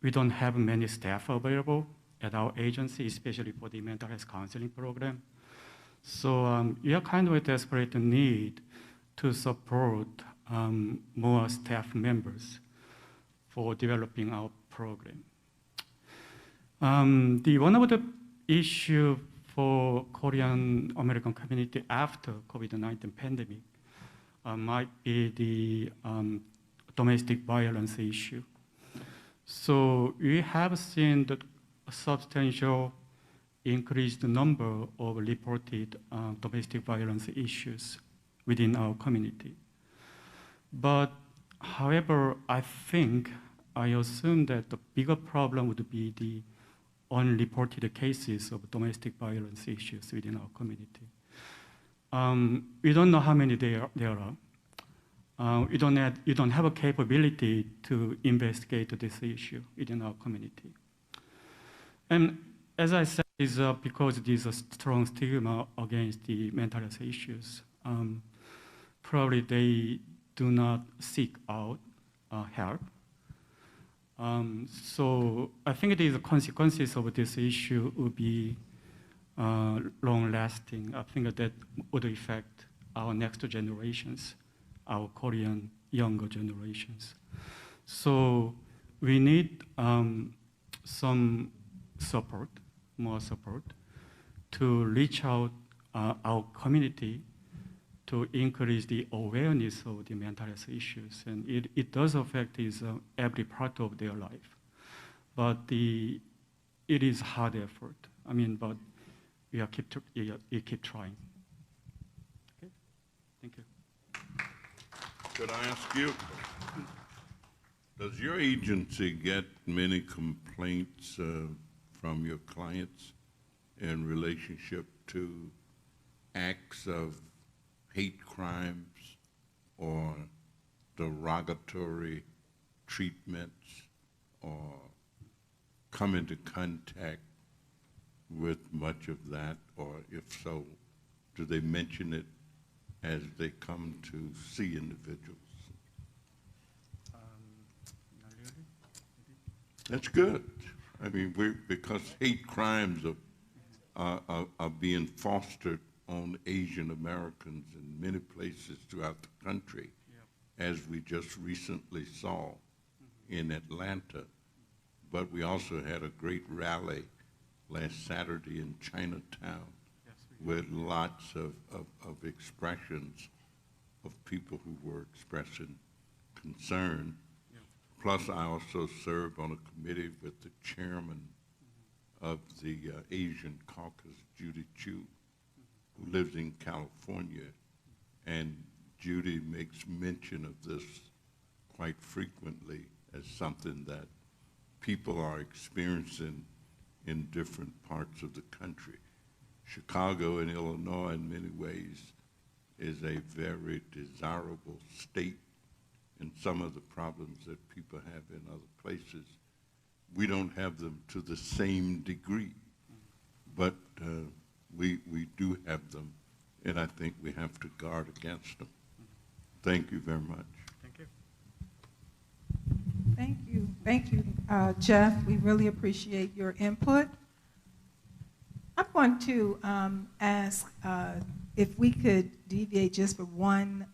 we don't have many staff available at our agency, especially for the mental health counseling program. So we are kind of a desperate need to support more staff members for developing our program. One of the issue for Korean American community after COVID-19 pandemic might be the domestic violence issue. So we have seen the substantial increased number of reported domestic violence issues within our community. But however, I assume that the bigger problem would be the unreported cases of domestic violence issues within our community. We don't know how many there are. You don't have a capability to investigate this issue within our community. And as I said, it's because there's a strong stigma against the mental health issues. Probably they do not seek out help. So I think the consequences of this issue would be long-lasting. I think that would affect our next generations, our Korean younger generations. So we need some support, more support, to reach out our community to increase the awareness of the mental health issues. And it does affect every part of their life. But it is hard effort. I mean, but we keep trying. Okay, thank you. Could I ask you, does your agency get many complaints from your clients in relationship to acts of hate crimes or derogatory treatments, or come into contact with much of that? Or if so, do they mention it as they come to see individuals? That's good. I mean, because hate crimes are being fostered on Asian Americans in many places throughout the country, as we just recently saw in Atlanta. But we also had a great rally last Saturday in Chinatown with lots of expressions of people who were expressing concern. Plus, I also serve on a committee with the chairman of the Asian Caucus, Judy Chu, who lives in California. And Judy makes mention of this quite frequently as something that people are experiencing in different parts of the country. Chicago and Illinois, in many ways, is a very desirable state, and some of the problems that people have in other places, we don't have them to the same degree, but we do have them, and I think we have to guard against them. Thank you very much. Thank you. Thank you. Thank you, Jeff. We really appreciate your input. I'm going to ask if we could deviate just for one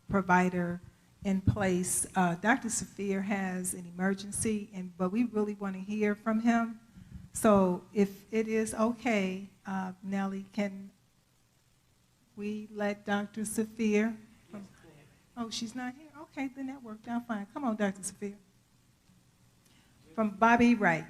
provider in place. Dr. Saphir has an emergency, but we really want to hear from him. So if it is okay, Neli, can we let Dr. Saphir? Oh, she's not here? Okay, then that worked out fine. Come on, Dr. Saphir. From Bobby Wright.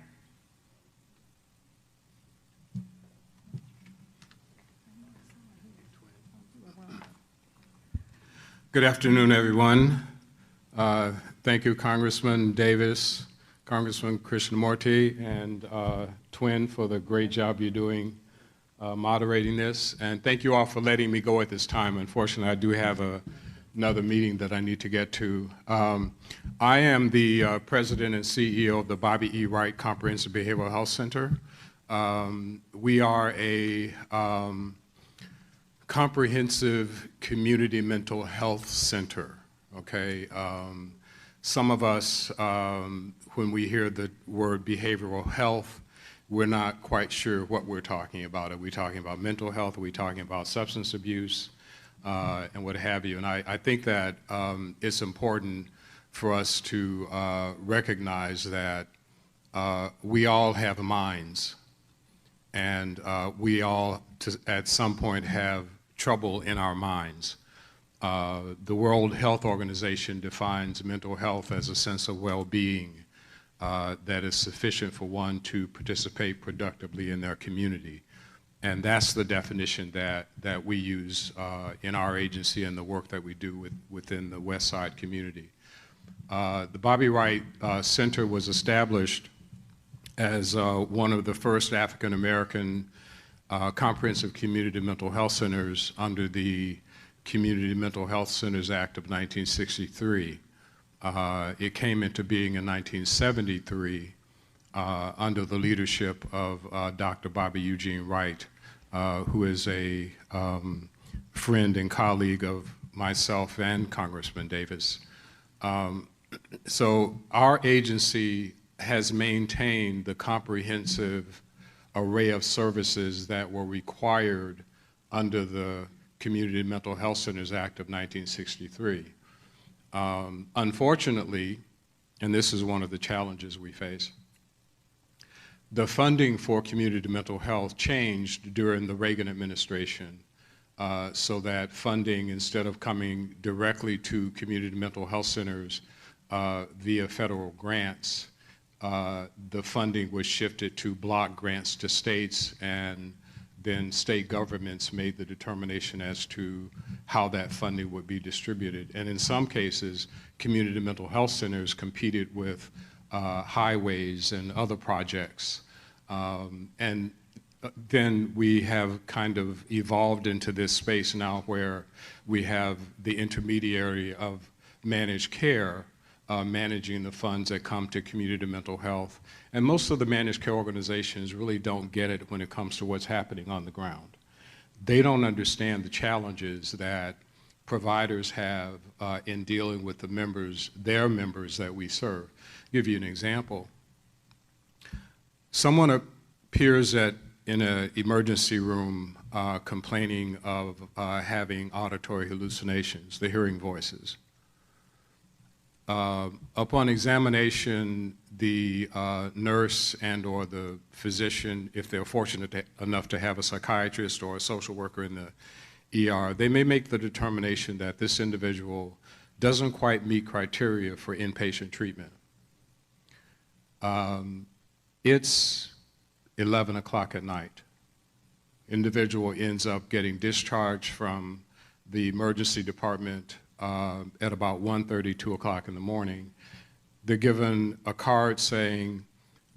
Good afternoon, everyone. Thank you, Congressman Davis, Congressman Krishnamurti, and Twin for the great job you're doing moderating this. And thank you all for letting me go at this time. Unfortunately, I do have another meeting that I need to get to. I am the president and CEO of the Bobby E. Wright Comprehensive Behavioral Health Center. We are a comprehensive community mental health center, okay? Some of us, when we hear the word behavioral health, we're not quite sure what we're talking about. Are we talking about mental health? Are we talking about substance abuse? And what have you. And I think that it's important for us to recognize that we all have minds, and we all, at some point, have trouble in our minds. The World Health Organization defines mental health as a sense of well-being that is sufficient for one to participate productively in their community. And that's the definition that we use in our agency and the work that we do within the West Side community. The Bobby Wright Center was established as one of the first African American comprehensive community mental health centers under the Community Mental Health Centers Act of 1963. It came into being in 1973 under the leadership of Dr. Bobby Eugene Wright, who is a friend and colleague of myself and Congressman Davis. So our agency has maintained the comprehensive array of services that were required under the Community Mental Health Centers Act of 1963. Unfortunately, and this is one of the challenges we face, the funding for community mental health changed during the Reagan administration so that funding, instead of coming directly to community mental health centers via federal grants, the funding was shifted to block grants to states, and then state governments made the determination as to how that funding would be distributed. And in some cases, community mental health centers competed with highways and other projects. And then we have kind of evolved into this space now where we have the intermediary of managed care managing the funds that come to community mental health. And most of the managed care organizations really don't get it when it comes to what's happening on the ground. They don't understand the challenges that providers have in dealing with the members, their members that we serve. I'll give you an example. Someone appears in an emergency room complaining of having auditory hallucinations, they're hearing voices. Upon examination, the nurse and or the physician, if they're fortunate enough to have a psychiatrist or a social worker in the ER, they may make the determination that this individual doesn't quite meet criteria for inpatient treatment. It's 11 o'clock at night. Individual ends up getting discharged from the emergency department at about 1:30, 2 o'clock in the morning. They're given a card saying,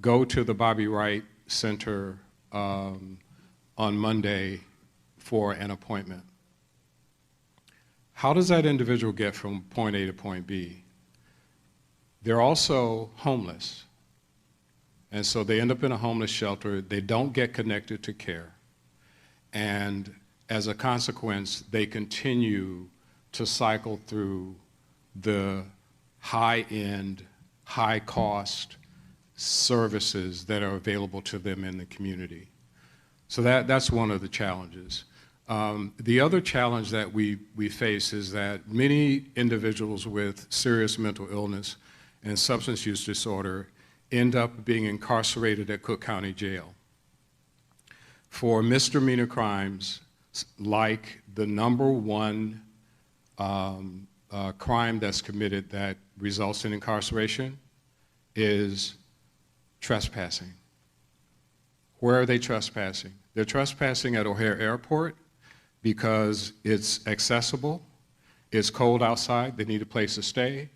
go to the Bobby Wright Center on Monday for an appointment. How does that individual get from point A to point B? They're also homeless. And so they end up in a homeless shelter. They don't get connected to care. And as a consequence, they continue to cycle through the high-end, high-cost services that are available to them in the community. So that's one of the challenges. The other challenge that we face is that many individuals with serious mental illness and substance use disorder end up being incarcerated at Cook County Jail for misdemeanor crimes like the #1 crime that's committed that results in incarceration is trespassing. Where are they trespassing? They're trespassing at O'Hare Airport because it's accessible, it's cold outside, they need a place to stay.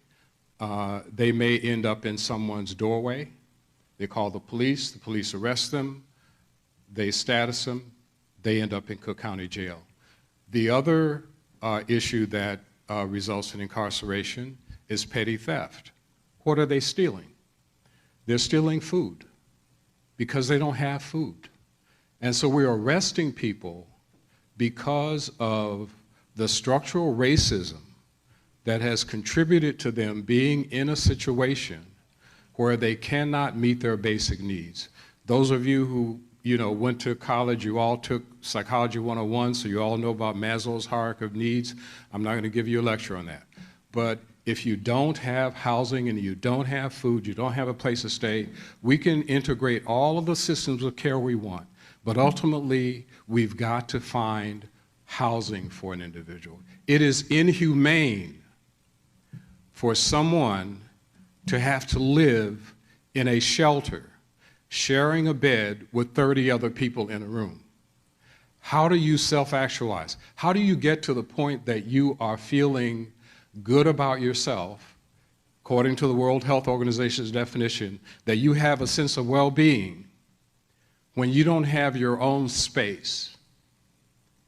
They may end up in someone's doorway. They call the police arrest them, they status them, they end up in Cook County Jail. The other issue that results in incarceration is petty theft. What are they stealing? They're stealing food because they don't have food. And so we're arresting people because of the structural racism that has contributed to them being in a situation where they cannot meet their basic needs. Those of you who went to college, you all took Psychology 101, so you all know about Maslow's hierarchy of needs. I'm not going to give you a lecture on that. But if you don't have housing and you don't have food, you don't have a place to stay, we can integrate all of the systems of care we want. But ultimately, we've got to find housing for an individual. It is inhumane for someone to have to live in a shelter sharing a bed with 30 other people in a room. How do you self-actualize? How do you get to the point that you are feeling good about yourself, according to the World Health Organization's definition, that you have a sense of well-being when you don't have your own space.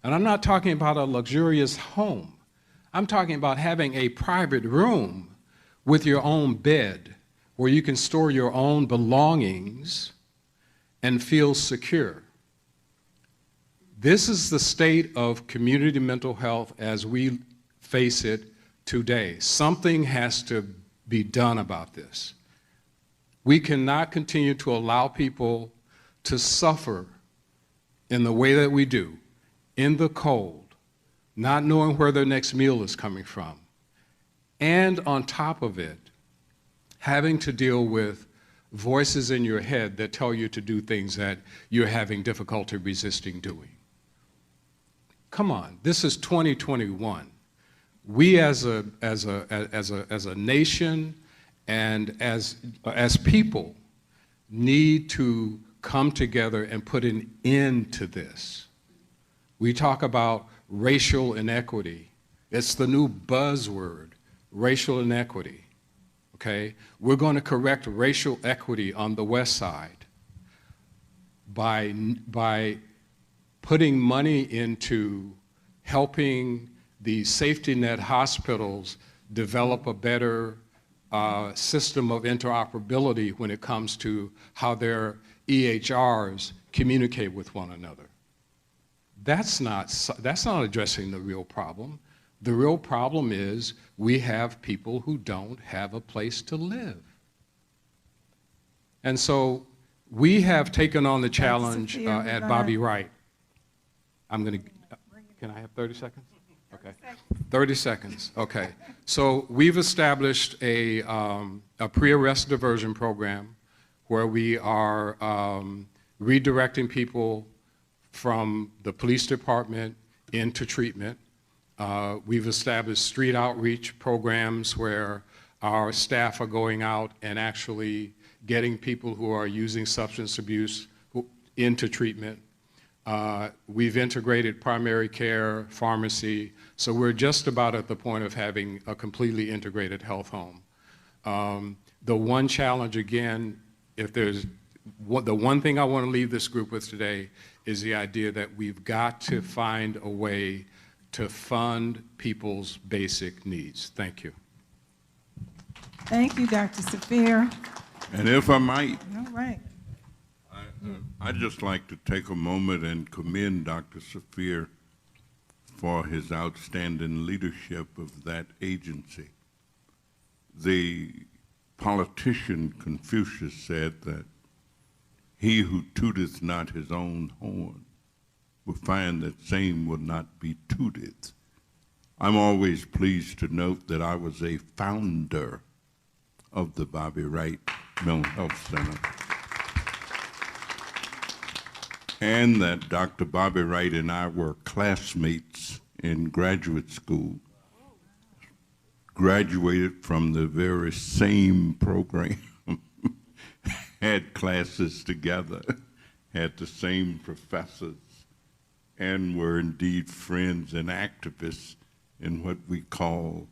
And I'm not talking about a luxurious home. I'm talking about having a private room with your own bed where you can store your own belongings and feel secure. This is the state of community mental health as we face it today. Something has to be done about this. We cannot continue to allow people to suffer in the way that we do, in the cold, not knowing where their next meal is coming from, and on top of it, having to deal with voices in your head that tell you to do things that you're having difficulty resisting doing. Come on, this is 2021. We as a nation and as people need to come together and put an end to this. We talk about racial inequity. It's the new buzzword, racial inequity, okay? We're going to correct racial equity on the West Side by putting money into helping the safety net hospitals develop a better system of interoperability when it comes to how their EHRs communicate with one another. That's not addressing the real problem. The real problem is we have people who don't have a place to live. And so we have taken on the challenge at Bobby Wright. Can I have 30 seconds? Okay. 30 seconds, okay. So we've established a pre-arrest diversion program where we are redirecting people from the police department into treatment. We've established street outreach programs where our staff are going out and actually getting people who are using substance abuse into treatment. We've integrated primary care, pharmacy, so we're just about at the point of having a completely integrated health home. The one challenge, again, the one thing I want to leave this group with today is the idea that we've got to find a way to fund people's basic needs. Thank you. Thank you, Dr. Safir. And if I might, all right. I'd just like to take a moment and commend Dr. Safir for his outstanding leadership of that agency. The politician Confucius said that he who tooteth not his own horn will find that same will not be tooted. I'm always pleased to note that I was a founder of the Bobby Wright Mental Health Center, and that Dr. Bobby Wright and I were classmates in graduate school, graduated from the very same program, had classes together, had the same professors, and were indeed friends and activists in what we call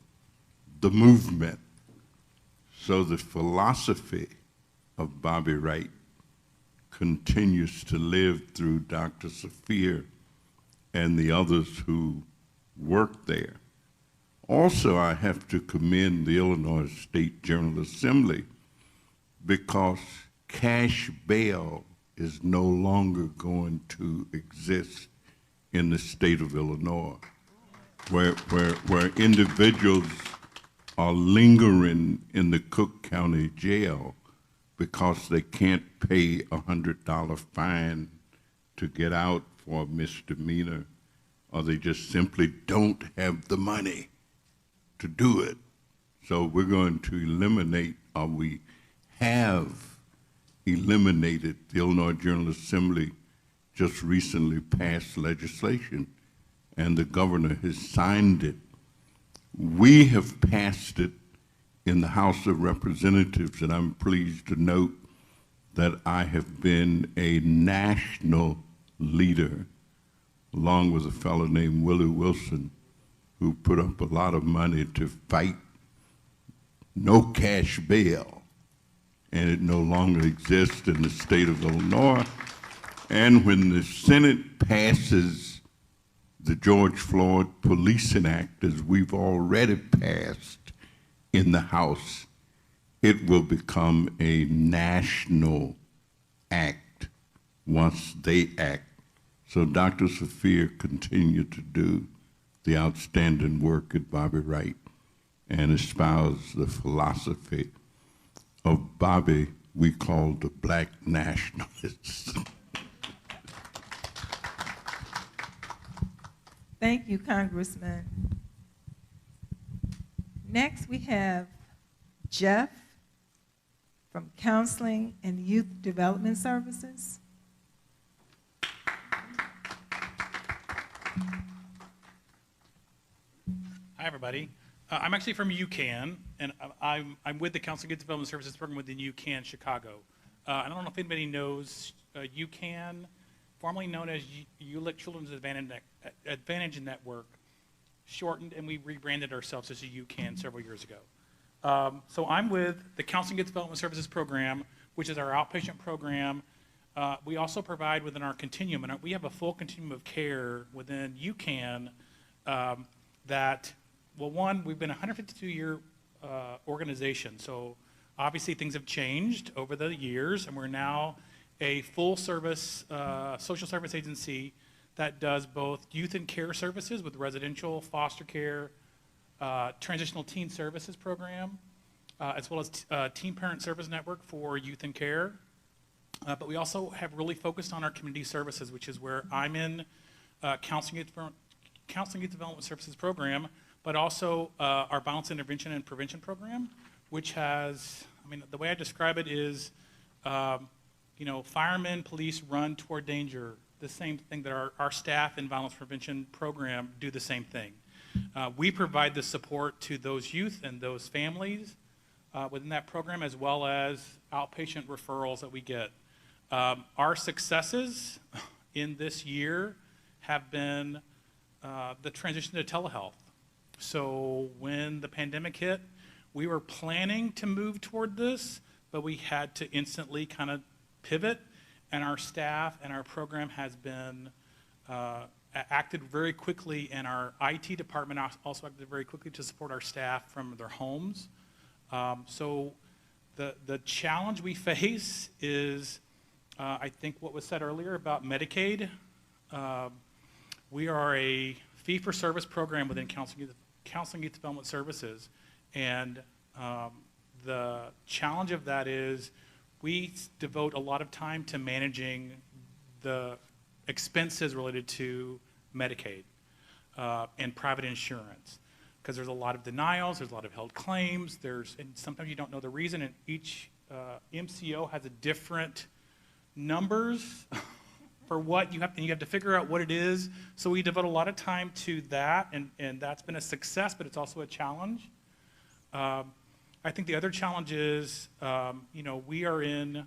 the movement. So the philosophy of Bobby Wright continues to live through Dr. Safir and the others who work there. Also, I have to commend the Illinois State General Assembly because cash bail is no longer going to exist in the state of Illinois, where individuals are lingering in the Cook County Jail because they can't pay a $100 fine to get out for a misdemeanor, or they just simply don't have the money to do it. So we're going to eliminate, or we have eliminated, the Illinois General Assembly just recently passed legislation, and the governor has signed it. We have passed it in the House of Representatives, and I'm pleased to note that I have been a national leader, along with a fellow named Willie Wilson, who put up a lot of money to fight no cash bail, and it no longer exists in the state of Illinois. And when the Senate passes the George Floyd Policing Act, as we've already passed in the House, it will become a national act once they act. So Dr. Sophia continued to do the outstanding work at Bobby Wright and espouse the philosophy of Bobby we call the Black nationalists. Thank you, Congressman. Next, we have Jeff from Counseling and Youth Development Services. Hi, everybody. I'm actually from UCAN, and I'm with the Counseling and Youth Development Services program within UCAN Chicago. I don't know if anybody knows UCAN, formerly known as ULIC Children's Advantage Network, shortened, and we rebranded ourselves as a UCAN several years ago. So I'm with the Counseling and Youth Development Services program, which is our outpatient program. We also provide within our continuum, and we have a full continuum of care within UCAN that, well, one, we've been a 152-year organization, so obviously things have changed over the years, and we're now a full-service social service agency that does both youth and care services with residential, foster care, transitional teen services program, as well as teen parent service network for youth and care. But we also have really focused on our community services, which is where I'm in Counseling Youth Development Services program, but also our violence intervention and prevention program, which has, I mean, the way I describe it is, you know, firemen, police run toward danger, the same thing that our staff in violence prevention program do the same thing. We provide the support to those youth and those families within that program, as well as outpatient referrals that we get. Our successes in this year have been the transition to telehealth. So when the pandemic hit, we were planning to move toward this, but we had to instantly kind of pivot, and our staff and our program has been acted very quickly, and our IT department also acted very quickly to support our staff from their homes. So the challenge we face is, I think what was said earlier about Medicaid. We are a fee-for-service program within Counseling Youth Development Services, and the challenge of that is we devote a lot of time to managing the expenses related to Medicaid and private insurance, because there's a lot of denials, there's a lot of held claims, and sometimes you don't know the reason, and each MCO has a different numbers for what you have, and you have to figure out what it is. So we devote a lot of time to that, and that's been a success, but it's also a challenge. I think the other challenge is, you know, we are in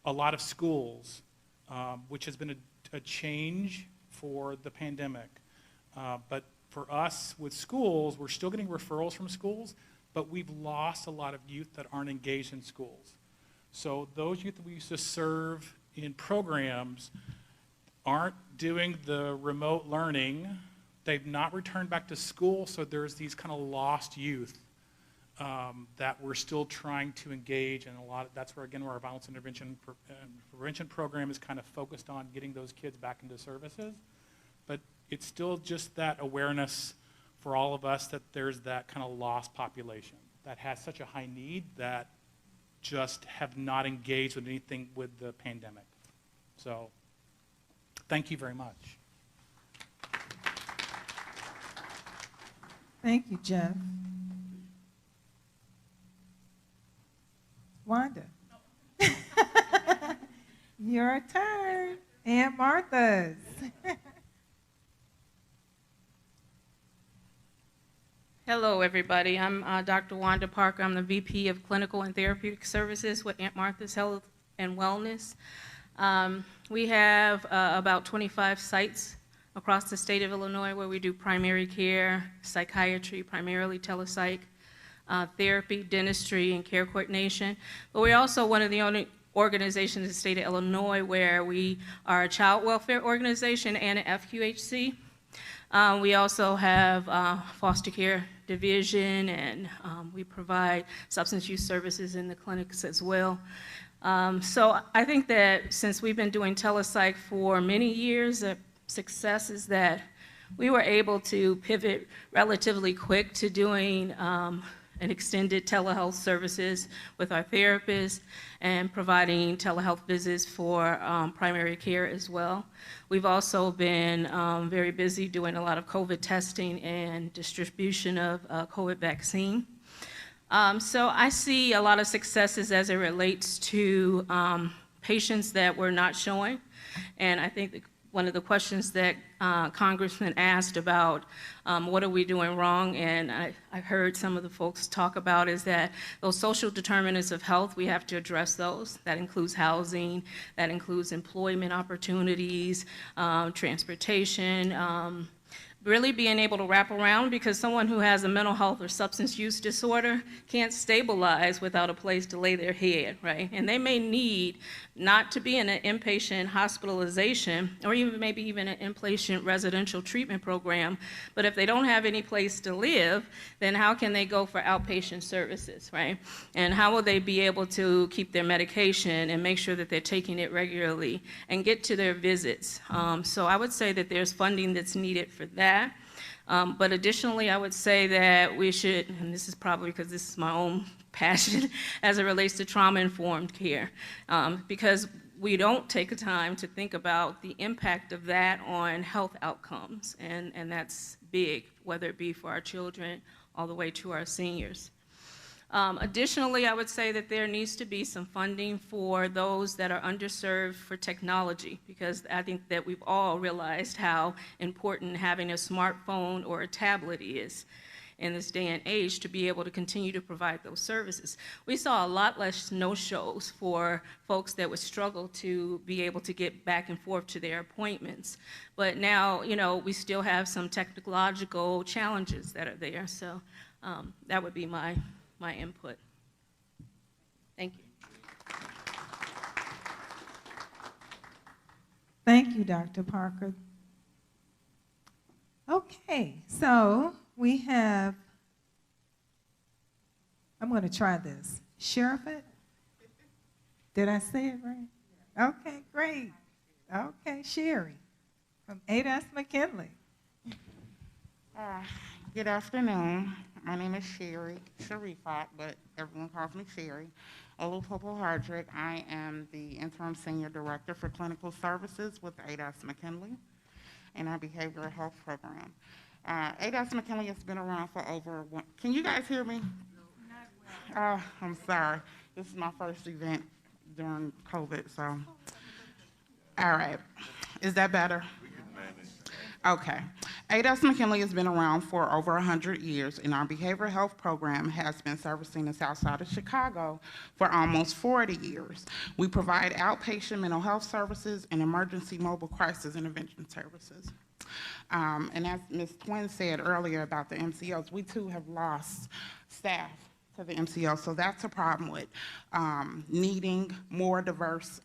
a lot of schools, which has been a change for the pandemic. But for us with schools, we're still getting referrals from schools, but we've lost a lot of youth that aren't engaged in schools. So those youth that we used to serve in programs aren't doing the remote learning. They've not returned back to school, so there's these kind of lost youth that we're still trying to engage, and that's where, again, where our violence intervention and prevention program is kind of focused on getting those kids back into services. But it's still just that awareness for all of us that there's that kind of lost population that has such a high need that just have not engaged with anything with the pandemic. So thank you very much. Thank you, Jeff. Wanda. Your turn. Aunt Martha's. Hello, everybody. I'm Dr. Wanda Parker. I'm the VP of Clinical and Therapeutic Services with Aunt Martha's Health and Wellness. We have about 25 sites across the state of Illinois where we do primary care, psychiatry, primarily telepsych, therapy, dentistry, and care coordination. But we're also one of the only organizations in the state of Illinois where we are a child welfare organization and an FQHC. We also have foster care division, and we provide substance use services in the clinics as well. So I think that since we've been doing telepsych for many years, the success is that we were able to pivot relatively quick to doing an extended telehealth services with our therapists and providing telehealth visits for primary care as well. We've also been very busy doing a lot of COVID testing and distribution of COVID vaccine. So I see a lot of successes as it relates to patients that were not showing. And I think that one of the questions that Congressman asked about what are we doing wrong, and I heard some of the folks talk about, is that those social determinants of health, we have to address those. That includes housing, that includes employment opportunities, transportation, really being able to wrap around, because someone who has a mental health or substance use disorder can't stabilize without a place to lay their head, right? And they may need not to be in an inpatient hospitalization or even maybe even an inpatient residential treatment program, but if they don't have any place to live, then how can they go for outpatient services, right? And how will they be able to keep their medication and make sure that they're taking it regularly and get to their visits? So I would say that there's funding that's needed for that. But additionally, I would say that we should, and this is probably because this is my own passion as it relates to trauma-informed care, because we don't take the time to think about the impact of that on health outcomes, and that's big, whether it be for our children all the way to our seniors. Additionally, I would say that there needs to be some funding for those that are underserved for technology, because I think that we've all realized how important having a smartphone or a tablet is in this day and age to be able to continue to provide those services. We saw a lot less no-shows for folks that would struggle to be able to get back and forth to their appointments. But now, you know, we still have some technological challenges that are there. So that would be my input. Thank you. Thank you, Dr. Parker. Okay, so we have, I'm going to try this. Sherifat? Did I say it right? Okay, great. Okay, Sherry from ADAS McKinley. Good afternoon. My name is Sherifat, but everyone calls me Sherry. Olowopopo-Hardrick. I am the Interim Senior Director for Clinical Services with ADAS McKinley in our Behavioral Health Program. ADAS McKinley has been around for over can you guys hear me? Oh, I'm sorry. This is my first event during COVID, so. All right. Is that better? Okay. ADAS McKinley has been around for over 100 years, and our behavioral health program has been servicing the south side of Chicago for almost 40 years. We provide outpatient mental health services and emergency mobile crisis intervention services. And as Ms. Twin said earlier about the MCOs, we too have lost staff to the MCOs, so that's a problem with needing more diverse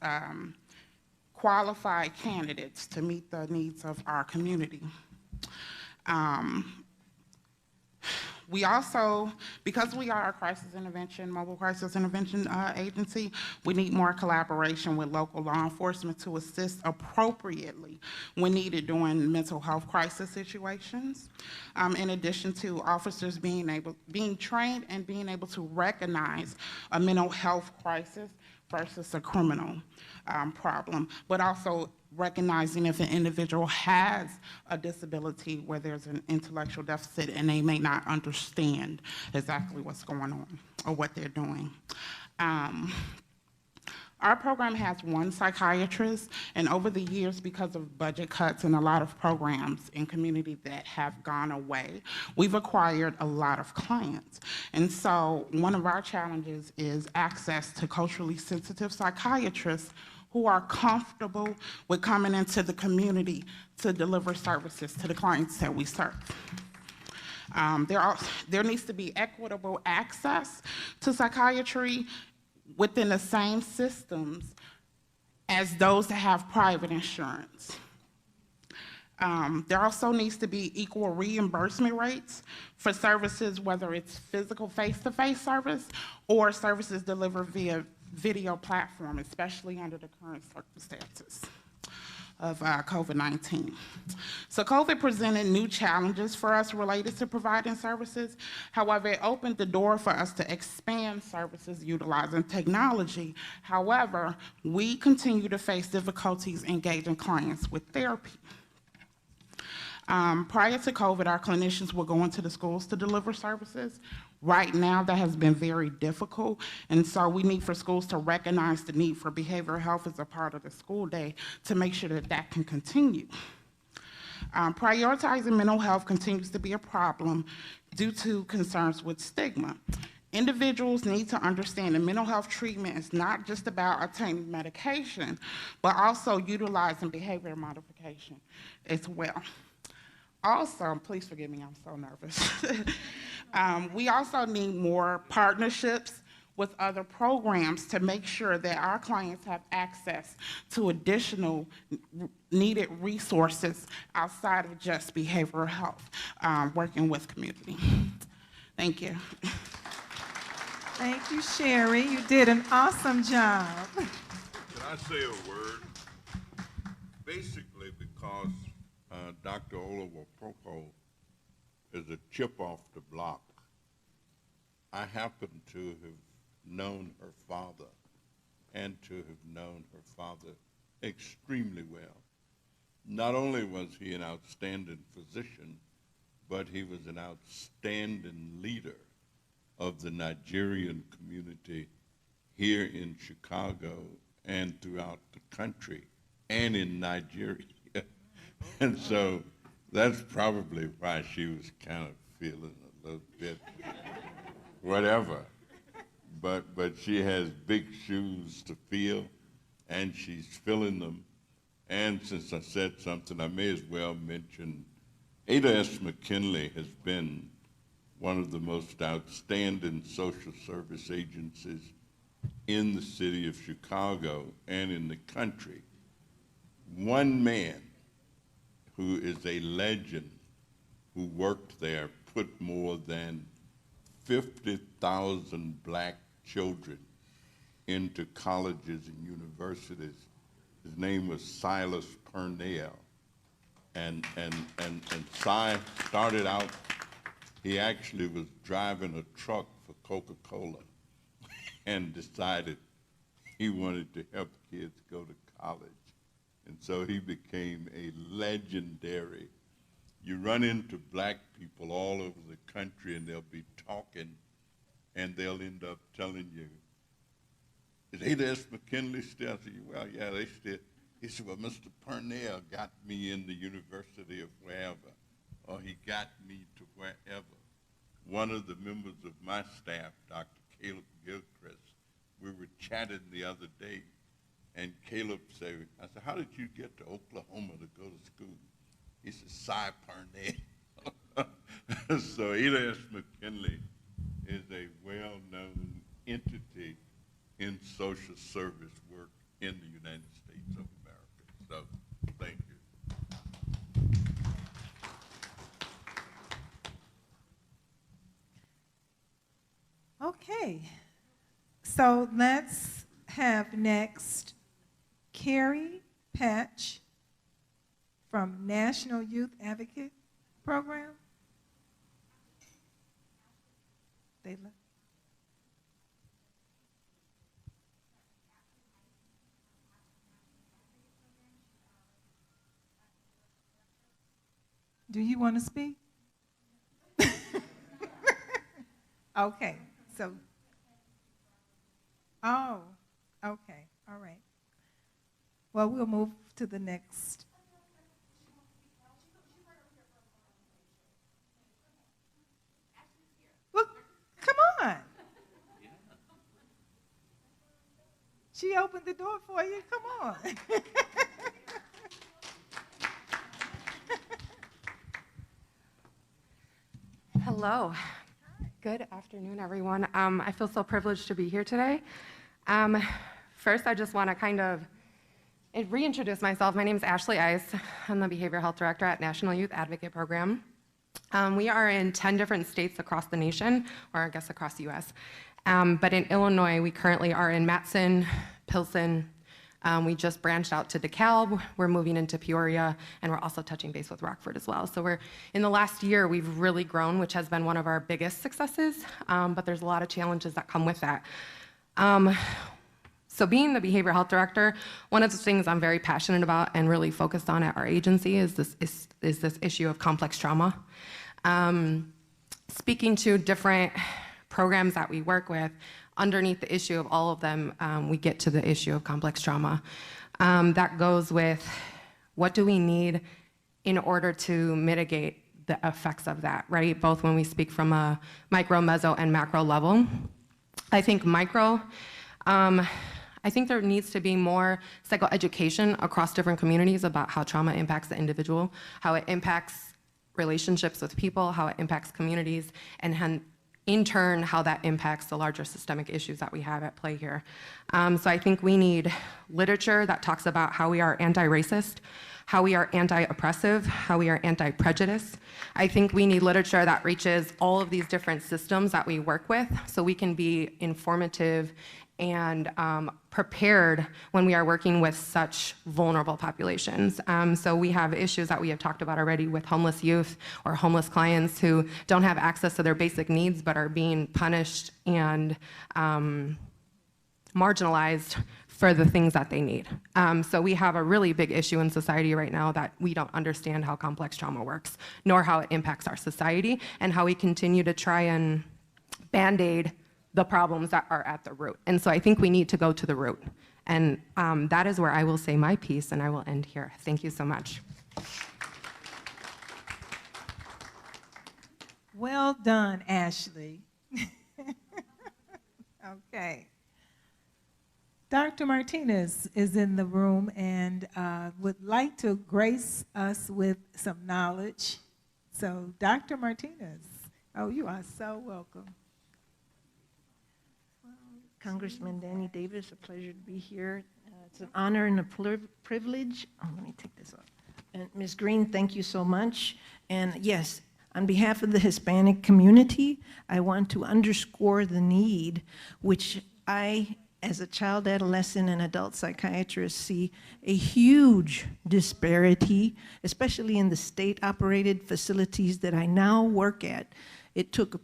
qualified candidates to meet the needs of our community. We also, because we are a crisis intervention, mobile crisis intervention agency, we need more collaboration with local law enforcement to assist appropriately when needed during mental health crisis situations. In addition to officers being trained and being able to recognize a mental health crisis versus a criminal problem, but also recognizing if an individual has a disability where there's an intellectual deficit and they may not understand exactly what's going on or what they're doing. Our program has one psychiatrist, and over the years, because of budget cuts and a lot of programs in community that have gone away, we've acquired a lot of clients. And so one of our challenges is access to culturally sensitive psychiatrists who are comfortable with coming into the community to deliver services to the clients that we serve. There needs to be equitable access to psychiatry within the same systems as those that have private insurance. There also needs to be equal reimbursement rates for services, whether it's physical face-to-face service or services delivered via video platform, especially under the current circumstances of COVID-19. So COVID presented new challenges for us related to providing services. However, it opened the door for us to expand services utilizing technology. However, we continue to face difficulties engaging clients with therapy. Prior to COVID, our clinicians were going to the schools to deliver services. Right now, that has been very difficult, and so we need for schools to recognize the need for behavioral health as a part of the school day to make sure that that can continue. Prioritizing mental health continues to be a problem due to concerns with stigma. Individuals need to understand that mental health treatment is not just about obtaining medication, but also utilizing behavior modification as well. Also, please forgive me, I'm so nervous. We also need more partnerships with other programs to make sure that our clients have access to additional needed resources outside of just behavioral health, working with community. Thank you. Thank you, Sherry. You did an awesome job. Can I say a word? Basically, because Dr. Olowopopo is a chip off the block, I happen to have known her father and to have known her father extremely well. Not only was he an outstanding physician, but he was an outstanding leader of the Nigerian community here in Chicago and throughout the country and in Nigeria. And so that's probably why she was kind of feeling a little bit whatever. But she has big shoes to fill, and she's filling them. And since I said something, I may as well mention Ada S. McKinley has been one of the most outstanding social service agencies in the city of Chicago and in the country. One man who is a legend who worked there put more than 50,000 black children into colleges and universities. His name was Silas Purnell. And Cy started out, he actually was driving a truck for Coca-Cola and decided he wanted to help kids go to college. And so he became a legendary. You run into black people all over the country and they'll be talking and they'll end up telling you, is Ada S. McKinley still? I said, well, yeah, they still. He said, well, Mr. Purnell got me in the University of wherever, or he got me to wherever. One of the members of my staff, Dr. Caleb Gilchrist, we were chatting the other day, and Caleb said, I said, how did you get to Oklahoma to go to school? He said, Cy Purnell. So Ada S. McKinley is a well-known entity in social service work in the United States of America. So, thank you. Okay, so let's have next Carrie Patch from National Youth Advocate Program. They left. Do you want to speak? Okay, so, oh, okay, all right. Well, we'll move to the next. Well, come on. She opened the door for you, come on. Hello. Good afternoon, everyone. I feel so privileged to be here today. First, I just want to kind of reintroduce myself. My name is Ashley Ice. I'm the Behavioral Health Director at National Youth Advocate Program. We are in 10 different states across the nation, or I guess across the US. But in Illinois, we currently are in Matson, Pilsen. We just branched out to DeKalb. We're moving into Peoria, and we're also touching base with Rockford as well. So in the last year, we've really grown, which has been one of our biggest successes, but there's a lot of challenges that come with that. So being the behavioral health director, one of the things I'm very passionate about and really focused on at our agency is this issue of complex trauma. Speaking to different programs that we work with, underneath the issue of all of them, we get to the issue of complex trauma. That goes with what do we need in order to mitigate the effects of that, right? Both when we speak from a micro, meso, and macro level. I think micro, I think there needs to be more psychoeducation across different communities about how trauma impacts the individual, how it impacts relationships with people, how it impacts communities, and in turn, how that impacts the larger systemic issues that we have at play here. So I think we need literature that talks about how we are anti-racist, how we are anti-oppressive, how we are anti-prejudice. I think we need literature that reaches all of these different systems that we work with so we can be informative and prepared when we are working with such vulnerable populations. So we have issues that we have talked about already with homeless youth or homeless clients who don't have access to their basic needs but are being punished and marginalized for the things that they need. So we have a really big issue in society right now that we don't understand how complex trauma works, nor how it impacts our society, and how we continue to try and band-aid the problems that are at the root. And so I think we need to go to the root. And that is where I will say my piece, and I will end here. Thank you so much. Well done, Ashley. Okay. Dr. Martinez is in the room and would like to grace us with some knowledge. So, Dr. Martinez, oh, you are so welcome. Congressman Danny Davis, a pleasure to be here. It's an honor and a privilege. Oh, let me take this off. And Ms. Green, thank you so much. And yes, on behalf of the Hispanic community, I want to underscore the need, which I, as a child, adolescent, and adult psychiatrist, see a huge disparity, especially in the state-operated facilities that I now work at. It took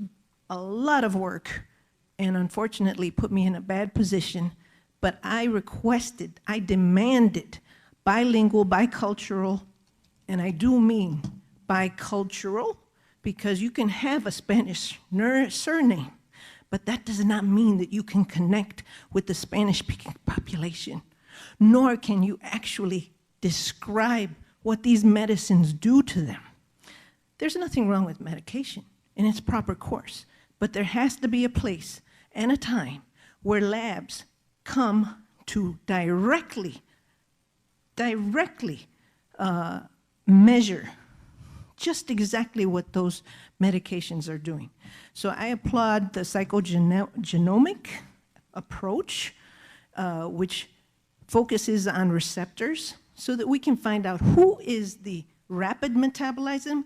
a lot of work and unfortunately put me in a bad position, but I requested, I demanded bilingual, bicultural, and I do mean bicultural, because you can have a Spanish surname, but that does not mean that you can connect with the Spanish-speaking population, nor can you actually describe what these medicines do to them. There's nothing wrong with medication in its proper course, but there has to be a place and a time where labs come to directly measure just exactly what those medications are doing. So I applaud the psychogenomic approach, which focuses on receptors so that we can find out who is the rapid metabolizer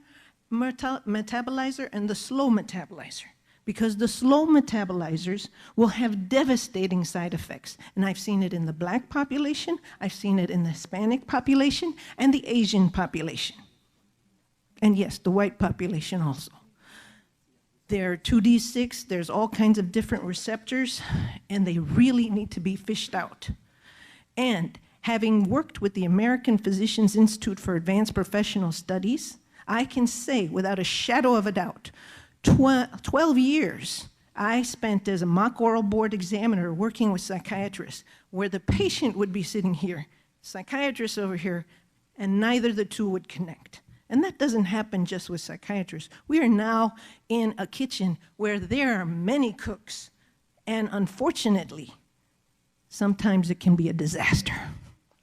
and the slow metabolizer. Because the slow metabolizers will have devastating side effects. And I've seen it in the Black population, I've seen it in the Hispanic population, and the Asian population. And yes, the white population also. There are 2D6, there's all kinds of different receptors, and they really need to be fished out. And having worked with the American Physicians Institute for Advanced Professional Studies, I can say without a shadow of a doubt, 12 years I spent as a mock oral board examiner working with psychiatrists, where the patient would be sitting here, psychiatrists over here, and neither the two would connect. And that doesn't happen just with psychiatrists. We are now in a kitchen where there are many cooks, and unfortunately, sometimes it can be a disaster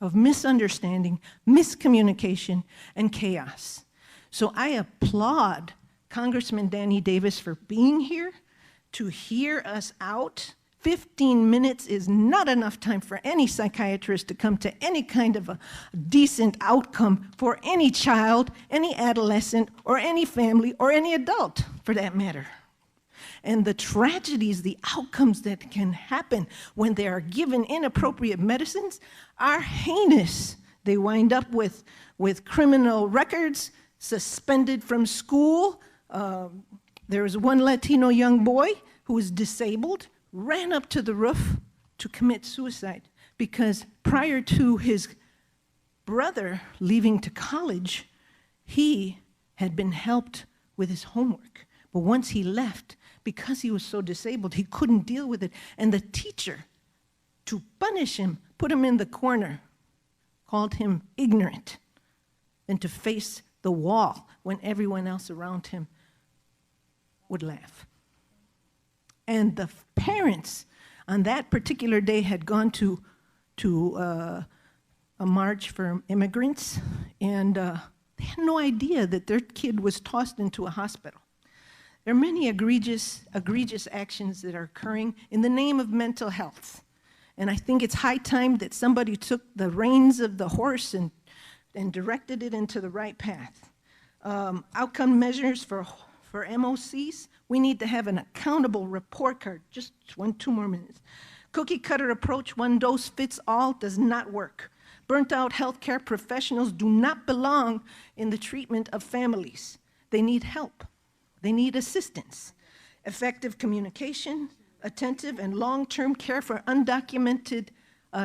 of misunderstanding, miscommunication, and chaos. So I applaud Congressman Danny Davis for being here to hear us out. 15 minutes is not enough time for any psychiatrist to come to any kind of a decent outcome for any child, any adolescent, or any family, or any adult, for that matter. And the tragedies, the outcomes that can happen when they are given inappropriate medicines are heinous. They wind up with criminal records, suspended from school. There was one Latino young boy who was disabled, ran up to the roof to commit suicide because prior to his brother leaving to college, he had been helped with his homework. But once he left, because he was so disabled, he couldn't deal with it. And the teacher, to punish him, put him in the corner, called him ignorant, and to face the wall when everyone else around him would laugh. And the parents on that particular day had gone to a march for immigrants, and they had no idea that their kid was tossed into a hospital. There are many egregious actions that are occurring in the name of mental health. And I think it's high time that somebody took the reins of the horse and directed it into the right path. Outcome measures for MOCs, we need to have an accountable report card. Just 2 more minutes. Cookie cutter approach, one dose fits all, does not work. Burnt out healthcare professionals do not belong in the treatment of families. They need help. They need assistance. Effective communication, attentive and long-term care for undocumented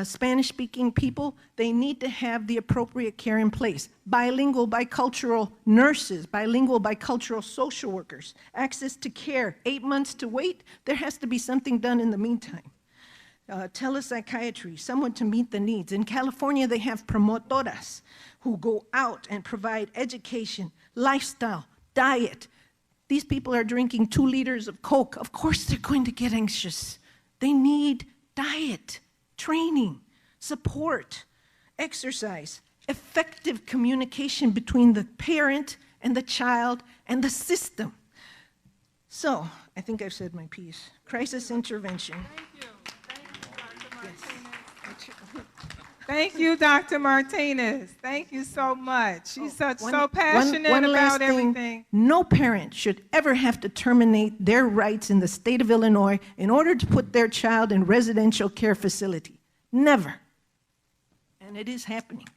Spanish-speaking people, they need to have the appropriate care in place. Bilingual, bicultural nurses, bilingual, bicultural social workers, access to care, 8 months to wait, there has to be something done in the meantime. Telepsychiatry, someone to meet the needs. In California, they have promotoras who go out and provide education, lifestyle, diet. These people are drinking 2 liters of Coke. Of course they're going to get anxious. They need diet, training, support, exercise, effective communication between the parent and the child and the system. So, I think I've said my piece. Crisis intervention. Thank you, Dr. Martinez. Thank you so much. She's so passionate about everything. No parent should ever have to terminate their rights in the state of Illinois in order to put their child in residential care facility. Never. And it is happening.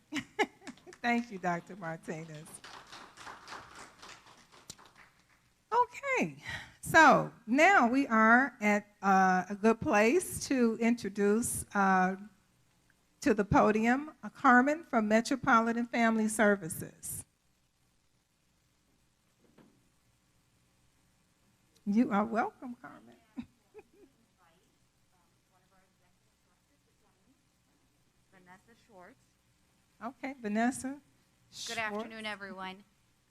Thank you, Dr. Martinez. Okay, so now we are at a good place to introduce to the podium Carmen from Metropolitan Family Services. You are welcome, Carmen. Vanessa Schwartz. Okay, Vanessa. Good afternoon, everyone.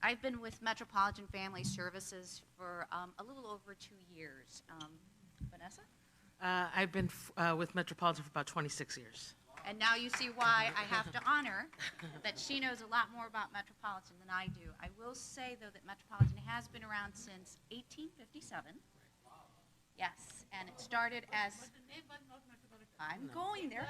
I've been with Metropolitan Family Services for a little over 2 years. Vanessa? I've been with Metropolitan for about 26 years. And now you see why I have to honor that she knows a lot more about Metropolitan than I do. I will say, though, that Metropolitan has been around since 1857. Yes, and it started as... But the name was not Metropolitan. I'm going there.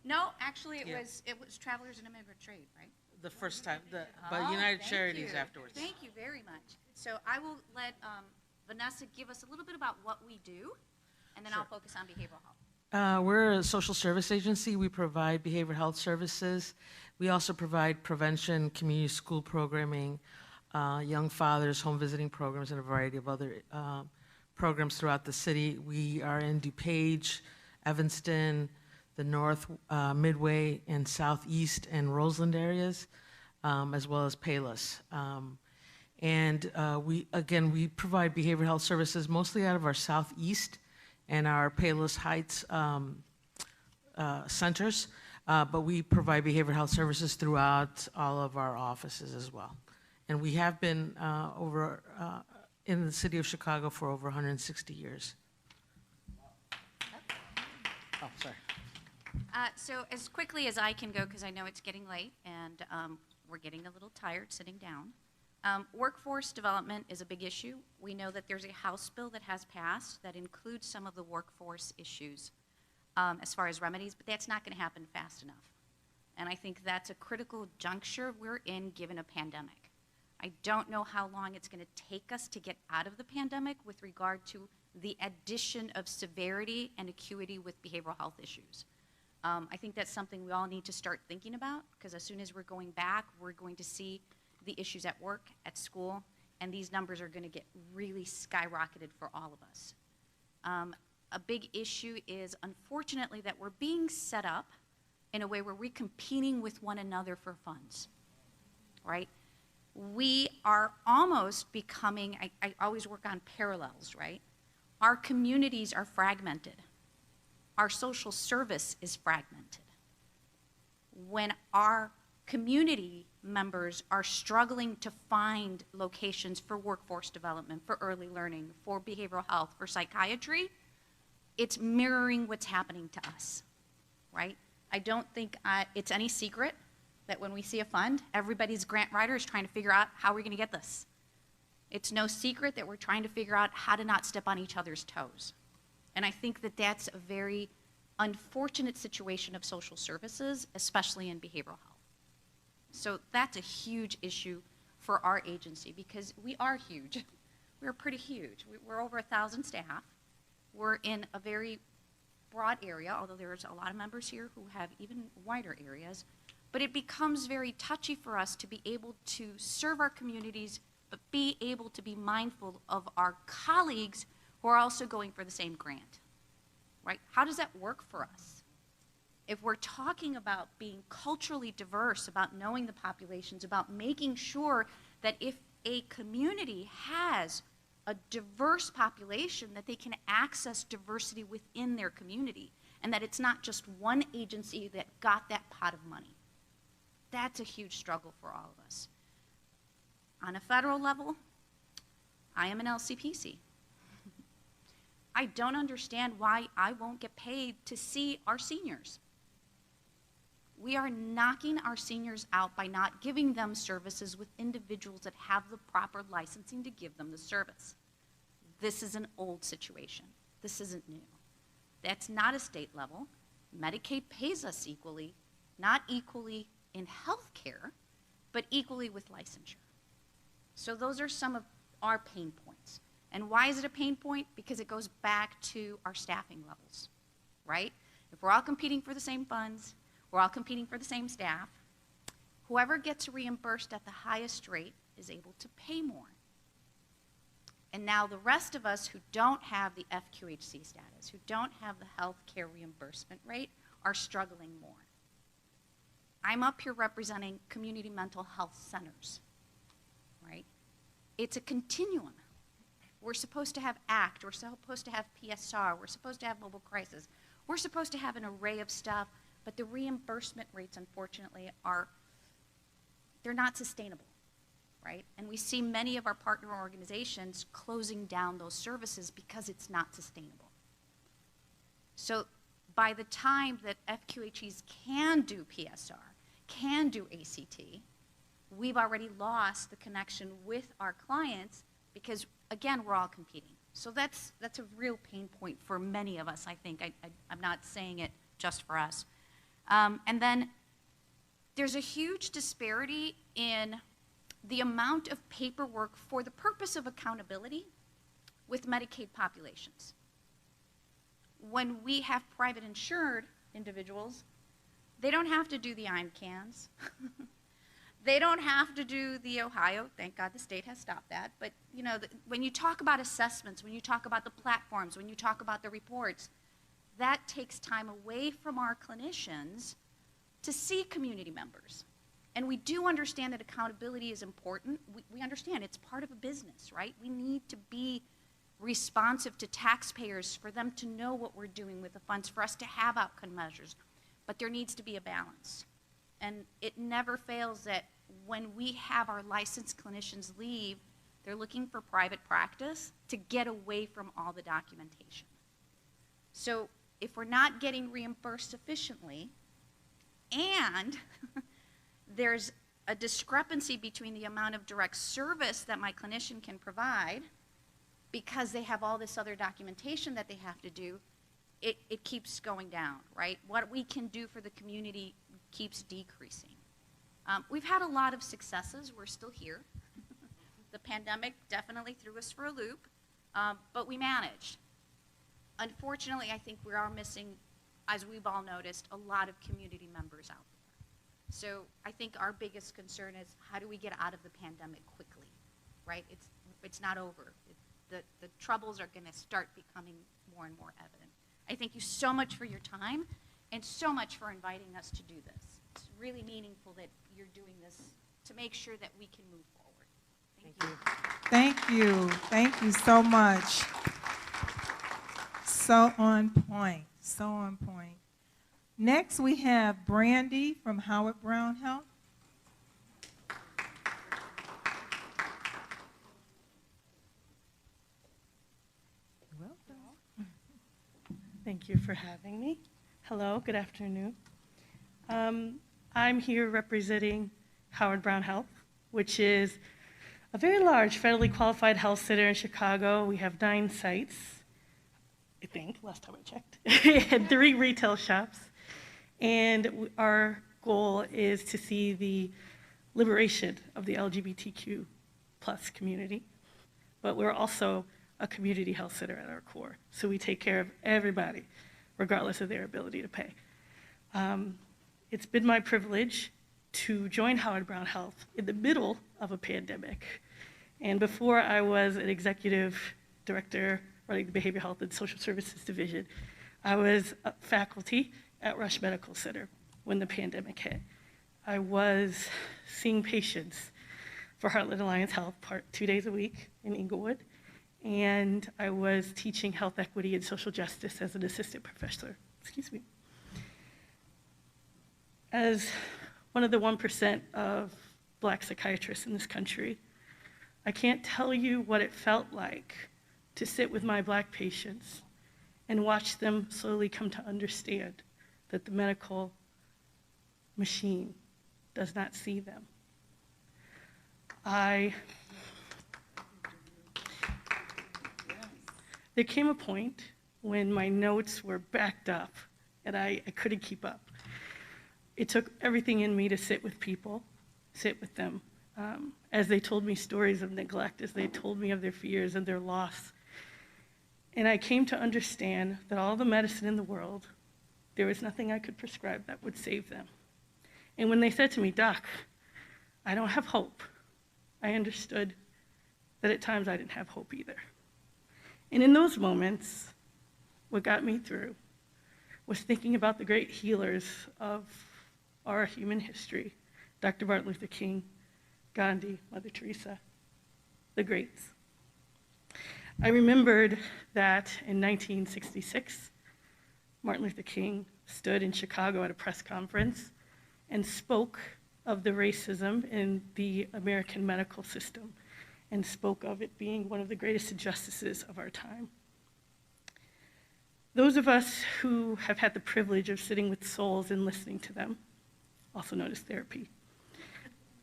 No, actually, it was Travelers and Immigrant Trade, right? The first time, but United Charities afterwards. Thank you very much. So I will let Vanessa give us a little bit about what we do, and then I'll focus on behavioral health. We're a social service agency. We provide behavioral health services. We also provide prevention, community school programming, young fathers, home visiting programs, and a variety of other programs throughout the city. We are in DuPage, Evanston, the North, Midway, and Southeast and Roseland areas, as well as Palos. We provide behavioral health services mostly out of our Southeast and our Palos Heights centers, but we provide behavioral health services throughout all of our offices as well. And we have been in the city of Chicago for over 160 years. Oh, sorry. So as quickly as I can go, because I know it's getting late and we're getting a little tired sitting down. Workforce development is a big issue. We know that there's a House bill that has passed that includes some of the workforce issues as far as remedies, but that's not going to happen fast enough. And I think that's a critical juncture we're in given a pandemic. I don't know how long it's going to take us to get out of the pandemic with regard to the addition of severity and acuity with behavioral health issues. I think that's something we all need to start thinking about, because as soon as we're going back, we're going to see the issues at work, at school, and these numbers are going to get really skyrocketed for all of us. A big issue is, unfortunately, that we're being set up in a way where we're competing with one another for funds, right? We are almost becoming, I always work on parallels, right? Our communities are fragmented. Our social service is fragmented. When our community members are struggling to find locations for workforce development, for early learning, for behavioral health, for psychiatry, it's mirroring what's happening to us, right? I don't think it's any secret that when we see a fund, everybody's grant writer is trying to figure out how we're going to get this. It's no secret that we're trying to figure out how to not step on each other's toes. And I think that that's a very unfortunate situation of social services, especially in behavioral health. So that's a huge issue for our agency, because we are huge. We're pretty huge. We're over 1,000 staff. We're in a very broad area, although there's a lot of members here who have even wider areas. But it becomes very touchy for us to be able to serve our communities, but be able to be mindful of our colleagues who are also going for the same grant, right? How does that work for us? If we're talking about being culturally diverse, about knowing the populations, about making sure that if a community has a diverse population, that they can access diversity within their community, and that it's not just one agency that got that pot of money. That's a huge struggle for all of us. On a federal level, I am an LCPC. I don't understand why I won't get paid to see our seniors. We are knocking our seniors out by not giving them services with individuals that have the proper licensing to give them the service. This is an old situation. This isn't new. That's not a state level. Medicaid pays us equally, not equally in health care, but equally with licensure. So those are some of our pain points. And why is it a pain point? Because it goes back to our staffing levels, right? If we're all competing for the same funds, we're all competing for the same staff, whoever gets reimbursed at the highest rate is able to pay more. And now the rest of us who don't have the FQHC status, who don't have the health care reimbursement rate, are struggling more. I'm up here representing community mental health centers, right? It's a continuum. We're supposed to have ACT, we're supposed to have PSR, we're supposed to have mobile crisis. We're supposed to have an array of stuff, but the reimbursement rates, unfortunately, they're not sustainable, right? And we see many of our partner organizations closing down those services because it's not sustainable. So by the time that FQHEs can do PSR, can do ACT, we've already lost the connection with our clients because, again, we're all competing. So that's a real pain point for many of us, I think. I'm not saying it just for us. And then there's a huge disparity in the amount of paperwork for the purpose of accountability with Medicaid populations. When we have private insured individuals, they don't have to do the IMCANs. They don't have to do the Ohio, thank God the state has stopped that, but you know, when you talk about assessments, when you talk about the platforms, when you talk about the reports, that takes time away from our clinicians to see community members. And we do understand that accountability is important. We understand it's part of a business, right? We need to be responsive to taxpayers for them to know what we're doing with the funds, for us to have outcome measures. But there needs to be a balance. And it never fails that when we have our licensed clinicians leave, they're looking for private practice to get away from all the documentation. So if we're not getting reimbursed sufficiently, and there's a discrepancy between the amount of direct service that my clinician can provide because they have all this other documentation that they have to do, it keeps going down, right? What we can do for the community keeps decreasing. We've had a lot of successes. We're still here. The pandemic definitely threw us for a loop, but we managed. Unfortunately, I think we are missing, as we've all noticed, a lot of community members out there. So I think our biggest concern is how do we get out of the pandemic quickly, right? It's not over. The troubles are going to start becoming more and more evident. I thank you so much for your time and so much for inviting us to do this. It's really meaningful that you're doing this to make sure that we can move forward. Thank you. Thank you. Thank you so much. So on point. So on point. Next, we have Brandy from Howard Brown Health. Thank you for having me. Hello, good afternoon. I'm here representing Howard Brown Health, which is a very large federally qualified health center in Chicago. We have 9 sites, I think, last time I checked, and 3 retail shops. And our goal is to see the liberation of the LGBTQ plus community. But we're also a community health center at our core. So we take care of everybody, regardless of their ability to pay. It's been my privilege to join Howard Brown Health in the middle of a pandemic. And before I was an executive director running the Behavioral Health and Social Services Division, I was a faculty at Rush Medical Center when the pandemic hit. I was seeing patients for Heartland Alliance Health 2 days a week in Inglewood. And I was teaching health equity and social justice as an assistant professor. Excuse me. As one of the 1% of Black psychiatrists in this country, I can't tell you what it felt like to sit with my Black patients and watch them slowly come to understand that the medical machine does not see them. There came a point when my notes were backed up and I couldn't keep up. It took everything in me to sit with people, sit with them, as they told me stories of neglect, as they told me of their fears and their loss. And I came to understand that all the medicine in the world, there was nothing I could prescribe that would save them. And when they said to me, "Doc, I don't have hope," I understood that at times I didn't have hope either. And in those moments, what got me through was thinking about the great healers of our human history, Dr. Martin Luther King, Gandhi, Mother Teresa, the greats. I remembered that in 1966, Martin Luther King stood in Chicago at a press conference and spoke of the racism in the American medical system and spoke of it being one of the greatest injustices of our time. Those of us who have had the privilege of sitting with souls and listening to them, also known as therapy,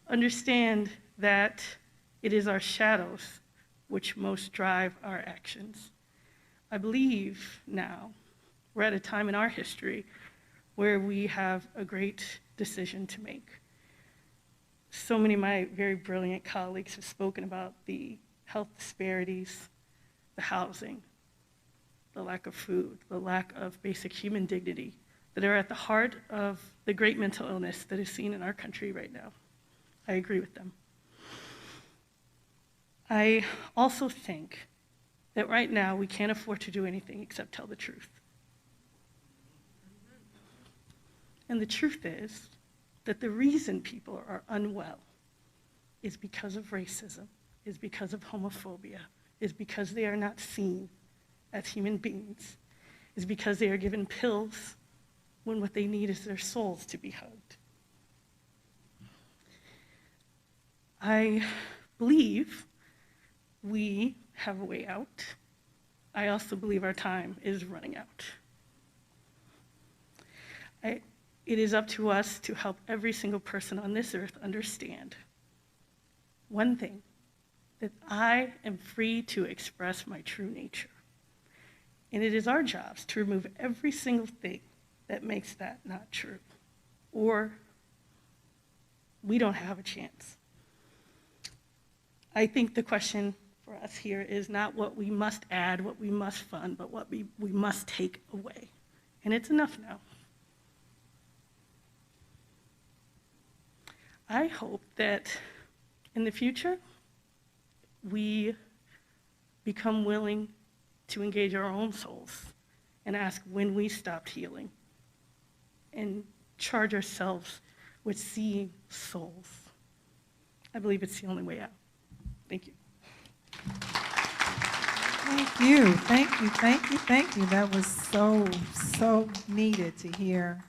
understand that it is our shadows which most drive our actions. I believe now we're at a time in our history where we have a great decision to make. So many of my very brilliant colleagues have spoken about the health disparities, the housing, the lack of food, the lack of basic human dignity that are at the heart of the great mental illness that is seen in our country right now. I agree with them. I also think that right now we can't afford to do anything except tell the truth. And the truth is that the reason people are unwell is because of racism, is because of homophobia, is because they are not seen as human beings, is because they are given pills when what they need is their souls to be hugged. I believe we have a way out. I also believe our time is running out. It is up to us to help every single person on this earth understand one thing, that I am free to express my true nature. And it is our jobs to remove every single thing that makes that not true, or we don't have a chance. I think the question for us here is not what we must add, what we must fund, but what we must take away. And it's enough now. I hope that in the future, we become willing to engage our own souls and ask when we stopped healing and charge ourselves with seeing souls. I believe it's the only way out. Thank you. Thank you, thank you, thank you, thank you. That was so needed to hear.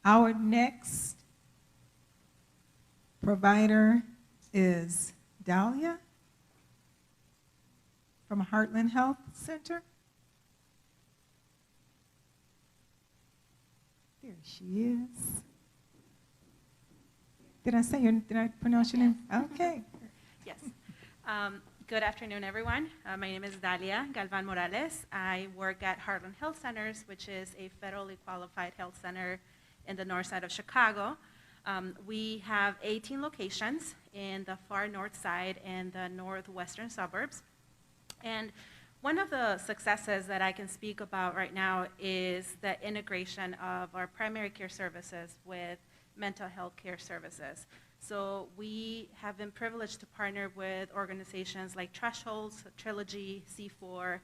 Our next provider is Dahlia from Heartland Health Center. There she is. Did I pronounce your name? Okay. Yes. Good afternoon, everyone. My name is Dalia Galvan Morales. I work at Heartland Health Centers, which is a federally qualified health center in the north side of Chicago. We have 18 locations in the far north side and the northwestern suburbs. And one of the successes that I can speak about right now is the integration of our primary care services with mental health care services. So we have been privileged to partner with organizations like Thresholds, Trilogy, C4,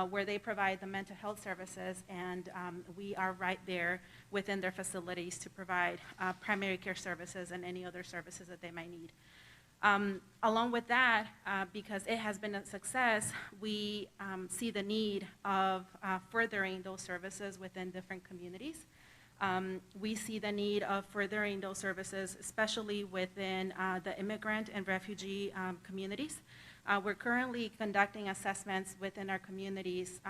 where they provide the mental health services, and we are right there within their facilities to provide primary care services and any other services that they might need. Along with that, because it has been a success, we see the need of furthering those services within different communities. We see the need of furthering those services, especially within the immigrant and refugee communities. We're currently conducting assessments within our communities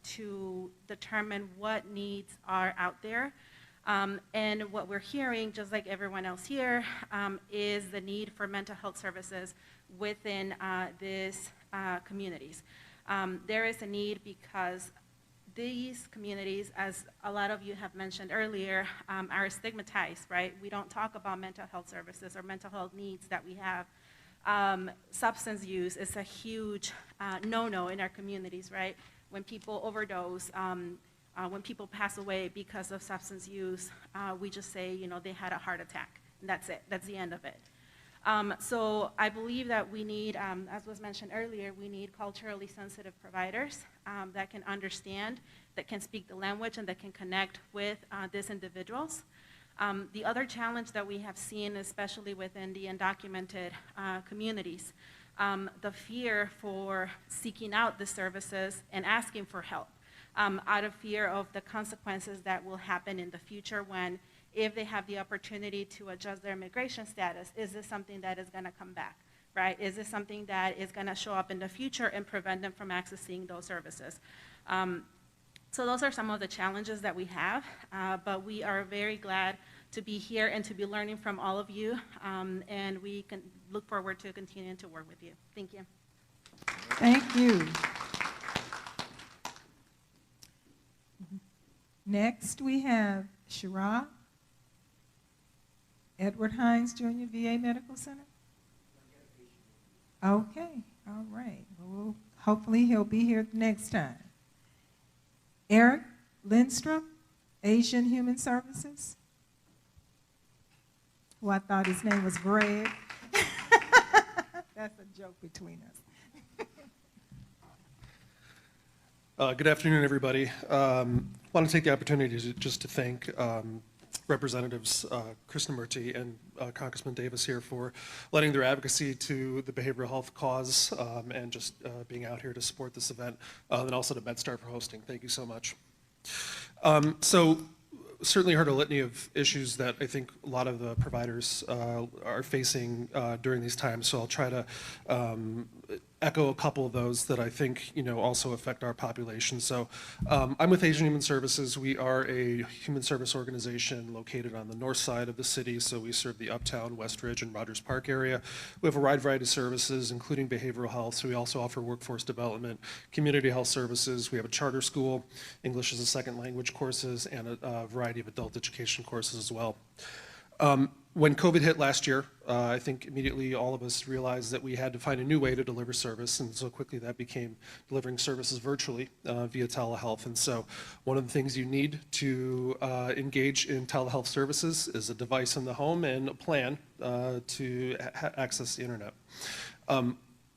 to determine what needs are out there. And what we're hearing, just like everyone else here, is the need for mental health services within these communities. There is a need because these communities, as a lot of you have mentioned earlier, are stigmatized, right? We don't talk about mental health services or mental health needs that we have. Substance use is a huge no-no in our communities, right? When people overdose, when people pass away because of substance use, we just say, you know, they had a heart attack, and that's it. That's the end of it. So I believe that we need, as was mentioned earlier, we need culturally sensitive providers that can understand, that can speak the language, and that can connect with these individuals. The other challenge that we have seen, especially within the undocumented communities, the fear for seeking out the services and asking for help, out of fear of the consequences that will happen in the future when, if they have the opportunity to adjust their immigration status, is this something that is going to come back, right? Is this something that is going to show up in the future and prevent them from accessing those services? So those are some of the challenges that we have, but we are very glad to be here and to be learning from all of you, and we can look forward to continuing to work with you. Thank you. Thank you. Next, we have Shira, Edward Hines Jr. VA Medical Center. Okay, all right. Well, hopefully he'll be here next time. Eric Lindstrom, Asian Human Services, who I thought his name was Greg. That's a joke between us. Good afternoon, everybody. I want to take the opportunity to thank Representatives Krishnamurti and Congressman Davis here for lending their advocacy to the behavioral health cause and just being out here to support this event, and also to Medstar for hosting. Thank you so much. So certainly heard a litany of issues that I think a lot of the providers are facing during these times, so I'll try to echo a couple of those that I think, also affect our population. So I'm with Asian Human Services. We are a human service organization located on the north side of the city, so we serve the Uptown, Westridge, and Rogers Park area. We have a wide variety of services, including behavioral health, so we also offer workforce development, community health services. We have a charter school, English as a second language courses, and a variety of adult education courses as well. When COVID hit last year, I think immediately all of us realized that we had to find a new way to deliver service, and so quickly that became delivering services virtually via telehealth. And so one of the things you need to engage in telehealth services is a device in the home and a plan to access the internet.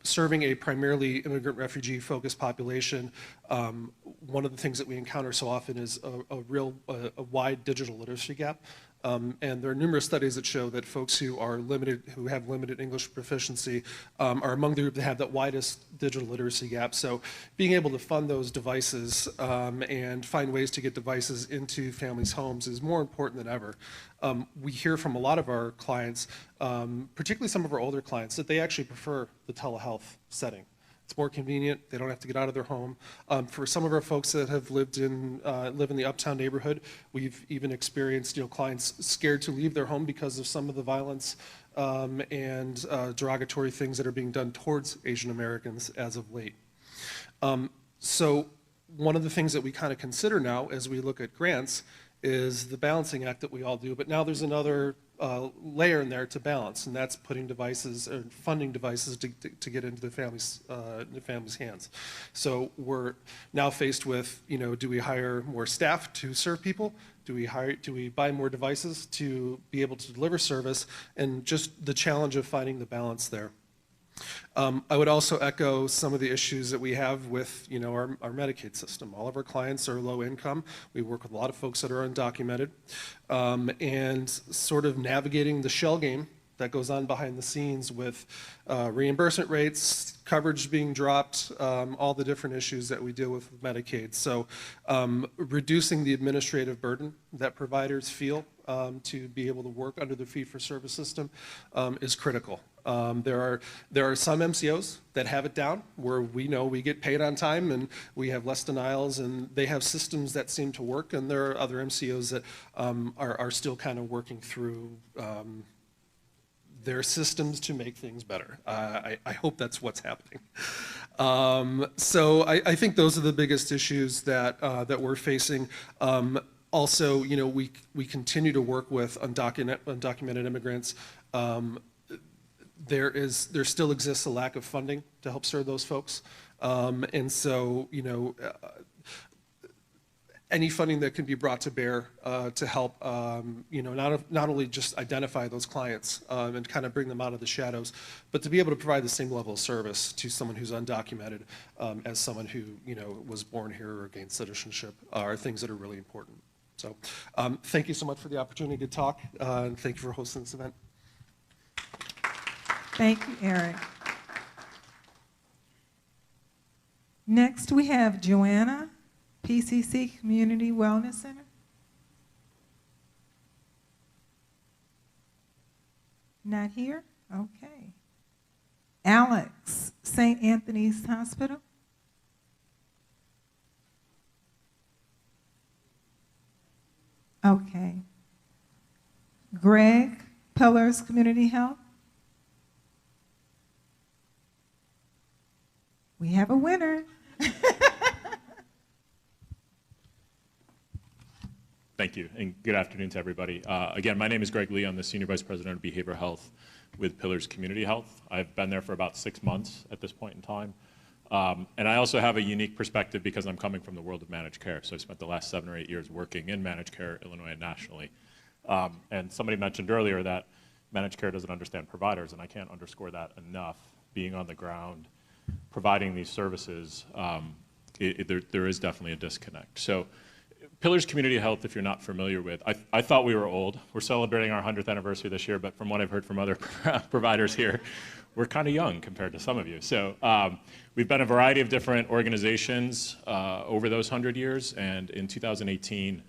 Serving a primarily immigrant refugee focused population, one of the things that we encounter so often is a wide digital literacy gap. And there are numerous studies that show that folks who have limited English proficiency are among the group that have that widest digital literacy gap. So being able to fund those devices and find ways to get devices into families' homes is more important than ever. We hear from a lot of our clients, particularly some of our older clients, that they actually prefer the telehealth setting. It's more convenient. They don't have to get out of their home. For some of our folks that have live in the Uptown neighborhood, we've even experienced clients scared to leave their home because of some of the violence and derogatory things that are being done towards Asian Americans as of late. So one of the things that we kind of consider now as we look at grants is the balancing act that we all do, but now there's another layer in there to balance, and that's putting devices or funding devices to get into the family's hands. So we're now faced with, do we hire more staff to serve people? Do we buy more devices to be able to deliver service? And just the challenge of finding the balance there. I would also echo some of the issues that we have with our Medicaid system. All of our clients are low income. We work with a lot of folks that are undocumented, and sort of navigating the shell game that goes on behind the scenes with reimbursement rates, coverage being dropped, all the different issues that we deal with Medicaid. So reducing the administrative burden that providers feel to be able to work under the fee-for-service system is critical. There are some MCOs that have it down where we know we get paid on time and we have less denials and they have systems that seem to work, and there are other MCOs that are still kind of working through their systems to make things better. I hope that's what's happening. So I think those are the biggest issues that we're facing. Also, we continue to work with undocumented immigrants. There still exists a lack of funding to help serve those folks. And so, any funding that can be brought to bear to help, not only just identify those clients and kind of bring them out of the shadows, but to be able to provide the same level of service to someone who's undocumented as someone who, was born here or gained citizenship are things that are really important. So thank you so much for the opportunity to talk, and thank you for hosting this event. Thank you, Eric. Next, we have Joanna, PCC Community Wellness Center. Not here? Okay. Alex, St. Anthony's Hospital. Okay. Greg, Pillars Community Health. We have a winner. Thank you, and good afternoon to everybody. Again, my name is Greg Lee. I'm the Senior Vice President of Behavioral Health with Pillars Community Health. I've been there for about 6 months at this point in time. And I also have a unique perspective because I'm coming from the world of managed care. So I spent the last 7 or 8 years working in managed care, Illinois and nationally. And somebody mentioned earlier that managed care doesn't understand providers, and I can't underscore that enough. Being on the ground, providing these services, there is definitely a disconnect. So Pillars Community Health, if you're not familiar with, I thought we were old. We're celebrating our 100th anniversary this year, but from what I've heard from other providers here, we're kind of young compared to some of you. So we've been a variety of different organizations over those 100 years, and in 2018,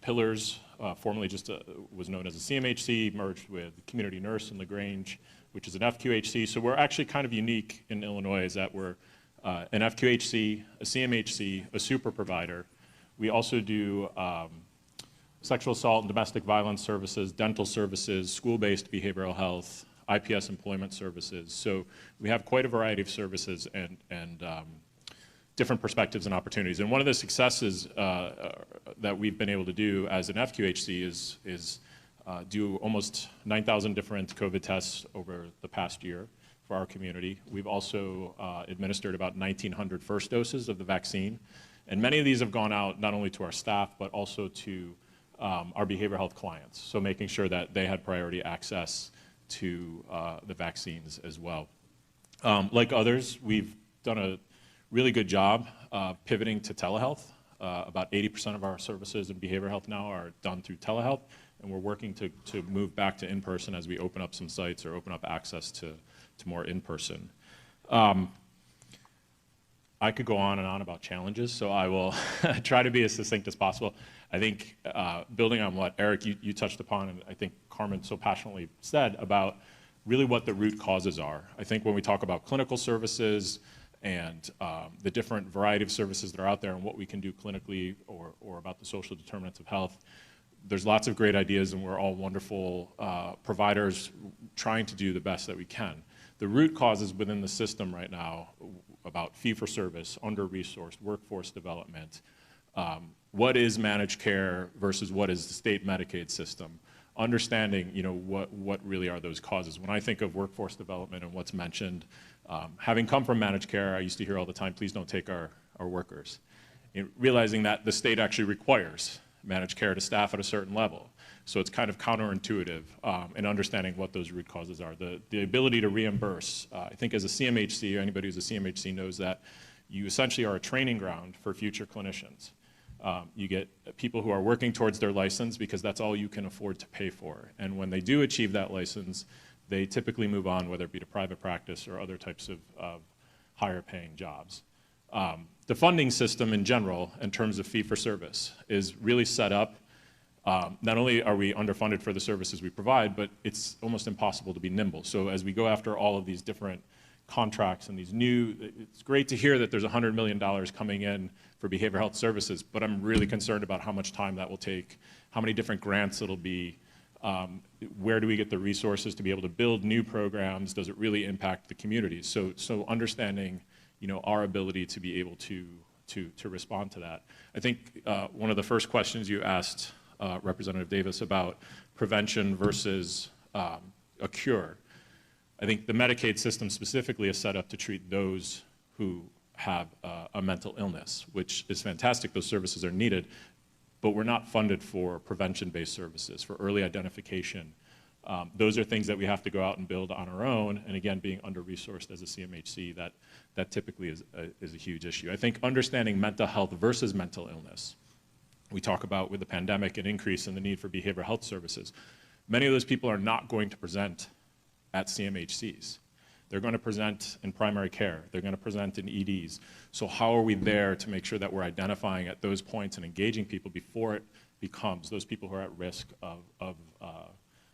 Pillars, formerly just was known as a CMHC, merged with Community Nurse in LaGrange, which is an FQHC. So we're actually kind of unique in Illinois is that we're an FQHC, a CMHC, a super provider. We also do sexual assault and domestic violence services, dental services, school-based behavioral health, IPS employment services. So we have quite a variety of services and different perspectives and opportunities. And one of the successes that we've been able to do as an FQHC is do almost 9,000 different COVID tests over the past year for our community. We've also administered about 1,900 first doses of the vaccine. And many of these have gone out not only to our staff, but also to our behavioral health clients. So making sure that they had priority access to the vaccines as well. Like others, we've done a really good job pivoting to telehealth. About 80% of our services in behavioral health now are done through telehealth, and we're working to move back to in-person as we open up some sites or open up access to more in-person. I could go on and on about challenges, so I will try to be as succinct as possible. I think building on what Eric, you touched upon, and I think Carmen so passionately said about really what the root causes are. I think when we talk about clinical services and the different variety of services that are out there and what we can do clinically or about the social determinants of health, there's lots of great ideas and we're all wonderful providers trying to do the best that we can. The root causes within the system right now about fee-for-service, under-resourced, workforce development, what is managed care versus what is the state Medicaid system, understanding what really are those causes. When I think of workforce development and what's mentioned, having come from managed care, I used to hear all the time, please don't take our workers. Realizing that the state actually requires managed care to staff at a certain level. So it's kind of counterintuitive in understanding what those root causes are. The ability to reimburse, I think as a CMHC, or anybody who's a CMHC knows that you essentially are a training ground for future clinicians. You get people who are working towards their license because that's all you can afford to pay for. And when they do achieve that license, they typically move on, whether it be to private practice or other types of higher paying jobs. The funding system in general, in terms of fee-for-service, is really set up. Not only are we underfunded for the services we provide, but it's almost impossible to be nimble. So as we go after all of these different contracts and it's great to hear that there's $100 million coming in for behavioral health services, but I'm really concerned about how much time that will take, how many different grants it'll be, where do we get the resources to be able to build new programs, does it really impact the communities? So understanding our ability to be able to respond to that. I think one of the first questions you asked Representative Davis about prevention versus a cure. I think the Medicaid system specifically is set up to treat those who have a mental illness, which is fantastic. Those services are needed, but we're not funded for prevention-based services, for early identification. Those are things that we have to go out and build on our own, and again, being under-resourced as a CMHC, that typically is a huge issue. I think understanding mental health versus mental illness. We talk about with the pandemic an increase in the need for behavioral health services. Many of those people are not going to present at CMHCs. They're going to present in primary care. They're going to present in EDs. So how are we there to make sure that we're identifying at those points and engaging people before it becomes those people who are at risk of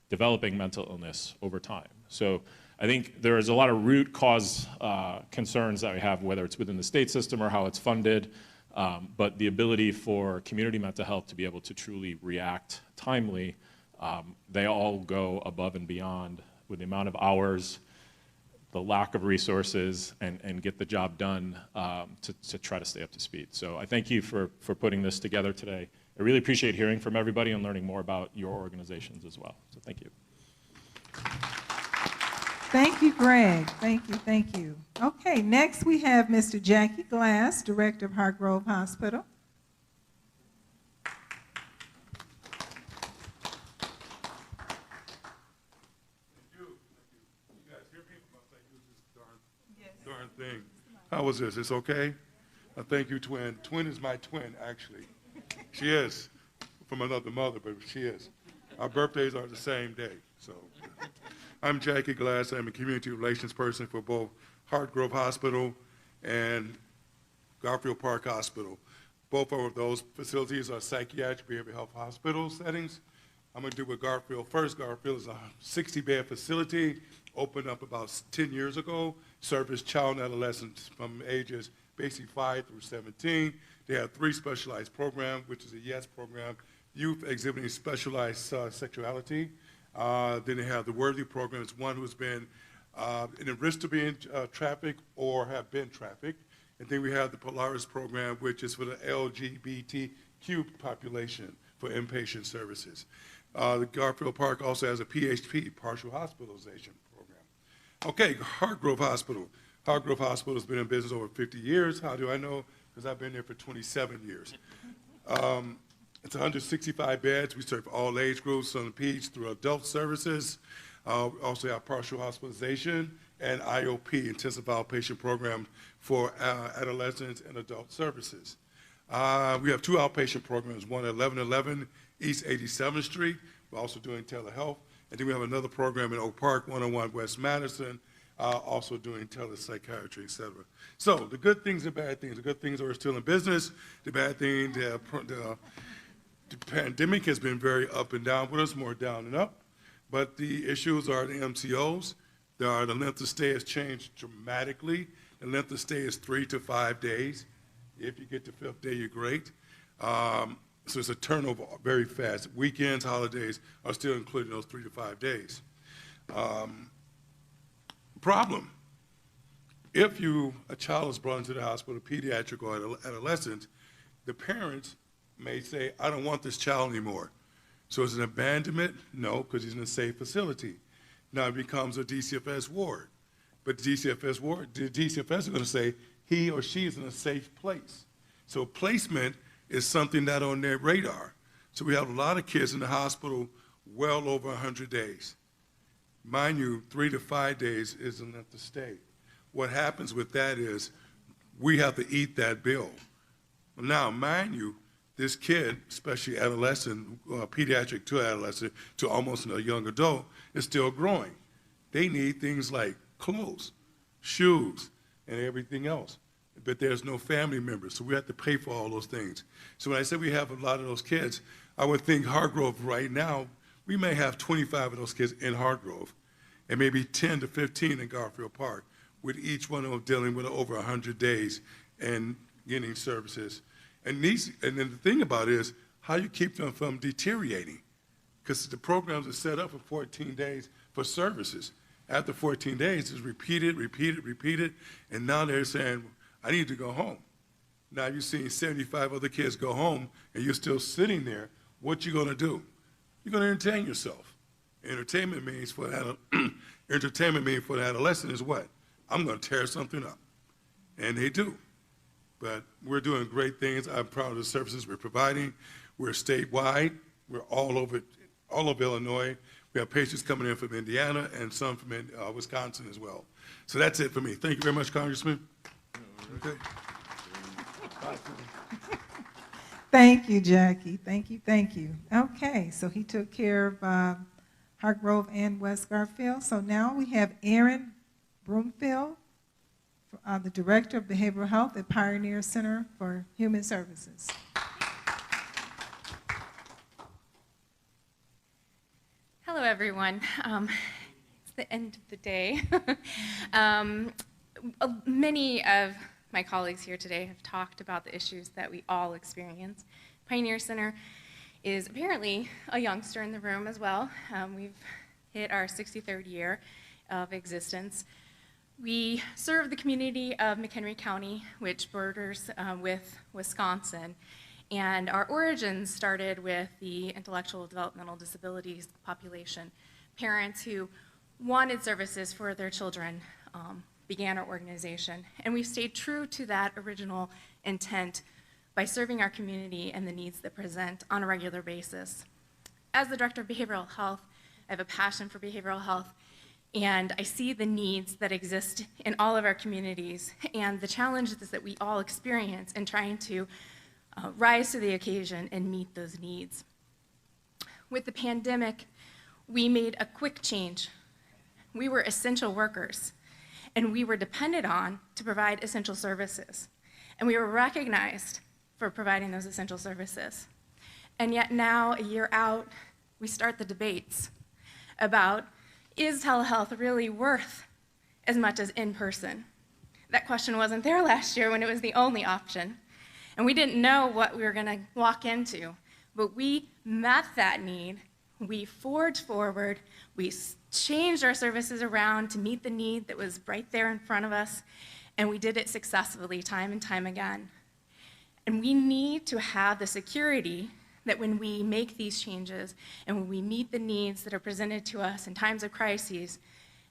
developing mental illness over time? So I think there is a lot of root cause concerns that we have, whether it's within the state system or how it's funded, but the ability for community mental health to be able to truly react timely, they all go above and beyond with the amount of hours, the lack of resources, and get the job done to try to stay up to speed. So I thank you for putting this together today. I really appreciate hearing from everybody and learning more about your organizations as well. So thank you. Thank you, Greg. Thank you. Okay, next we have Mr. Jackie Glass, Director of Hargrove Hospital. Darn thing. How was this? It's okay? Thank you, twin. Twin is my twin, actually. She is from another mother, but she is. Our birthdays are the same day. So I'm Jackie Glass. I'm a community relations person for both Hargrove Hospital and Garfield Park Hospital. Both of those facilities are psychiatric behavioral health hospital settings. I'm going to do with Garfield first. Garfield is a 60-bed facility, opened up about 10 years ago, serviced child and adolescents from ages basically 5 through 17. They have 3 specialized programs, which is a YES program, youth exhibiting specialized sexuality. Then they have the Worthy program. It's one who's been in the risk of being trafficked or have been trafficked. And then we have the Polaris program, which is for the LGBTQ population for inpatient services. The Garfield Park also has a PHP, partial hospitalization program. Okay, Hargrove Hospital. Hargrove Hospital has been in business over 50 years. How do I know? Because I've been there for 27 years. It's 165 beds. We serve all age groups, from peds through adult services. We also have partial hospitalization and IOP, intensive outpatient program for adolescents and adult services. We have 2 outpatient programs, one at 1111 East 87th Street. We're also doing telehealth. And then we have another program in Oak Park, 101 West Madison, also doing telepsychiatry, et cetera. So the good things and bad things. The good things are we're still in business. The bad thing, the pandemic has been very up and down with us, more down and up. But the issues are the MCOs. The length of stay has changed dramatically. The length of stay is 3 to 5 days. If you get the 5th day, you're great. So it's a turnover very fast. Weekends, holidays are still included in those 3 to 5 days. Problem, if a child is brought into the hospital, pediatric or adolescent, the parents may say, I don't want this child anymore. So is it an abandonment? No, because he's in a safe facility. Now it becomes a DCFS ward. But the DCFS is going to say he or she is in a safe place. So placement is something not on their radar. So we have a lot of kids in the hospital well over 100 days. Mind you, 3 to 5 days isn't enough to stay. What happens with that is we have to eat that bill. Now, mind you, this kid, especially adolescent, pediatric to adolescent, to almost a young adult, is still growing. They need things like clothes, shoes, and everything else. But there's no family members, so we have to pay for all those things. So when I say we have a lot of those kids, I would think Hargrove right now, we may have 25 of those kids in Hargrove, and maybe 10 to 15 in Garfield Park, with each one of them dealing with over 100 days and getting services. And then the thing about it is how you keep them from deteriorating, because the programs are set up for 14 days for services. After 14 days, it's repeated, and now they're saying, I need to go home. Now you're seeing 75 other kids go home, and you're still sitting there. What you gonna do? You're gonna entertain yourself. Entertainment means for the adolescent is what? I'm gonna tear something up, and they do. But we're doing great things. I'm proud of the services we're providing. We're statewide. We're all over Illinois. We have patients coming in from Indiana and some from Wisconsin as well. So that's it for me. Thank you very much, Congressman. Okay. Thank you, Jackie. Thank you. Okay, so he took care of Hargrove and West Garfield. So now we have Aaron Broomfield, the Director of Behavioral Health at Pioneer Center for Human Services. Hello, everyone. It's the end of the day. Many of my colleagues here today have talked about the issues that we all experience. Pioneer Center is apparently a youngster in the room as well. We've hit our 63rd year of existence. We serve the community of McKinley County, which borders with Wisconsin. And our origins started with the intellectual developmental disabilities population. Parents who wanted services for their children began our organization. And we stayed true to that original intent by serving our community and the needs that present on a regular basis. As the Director of Behavioral Health, I have a passion for behavioral health, and I see the needs that exist in all of our communities and the challenges that we all experience in trying to rise to the occasion and meet those needs. With the pandemic, we made a quick change. We were essential workers, and we were depended on to provide essential services. And we were recognized for providing those essential services. And yet now, a year out, we start the debates about, is telehealth really worth as much as in person? That question wasn't there last year when it was the only option. And we didn't know what we were going to walk into. But we met that need. We forged forward. We changed our services around to meet the need that was right there in front of us. And we did it successfully time and time again. And we need to have the security that when we make these changes and when we meet the needs that are presented to us in times of crises,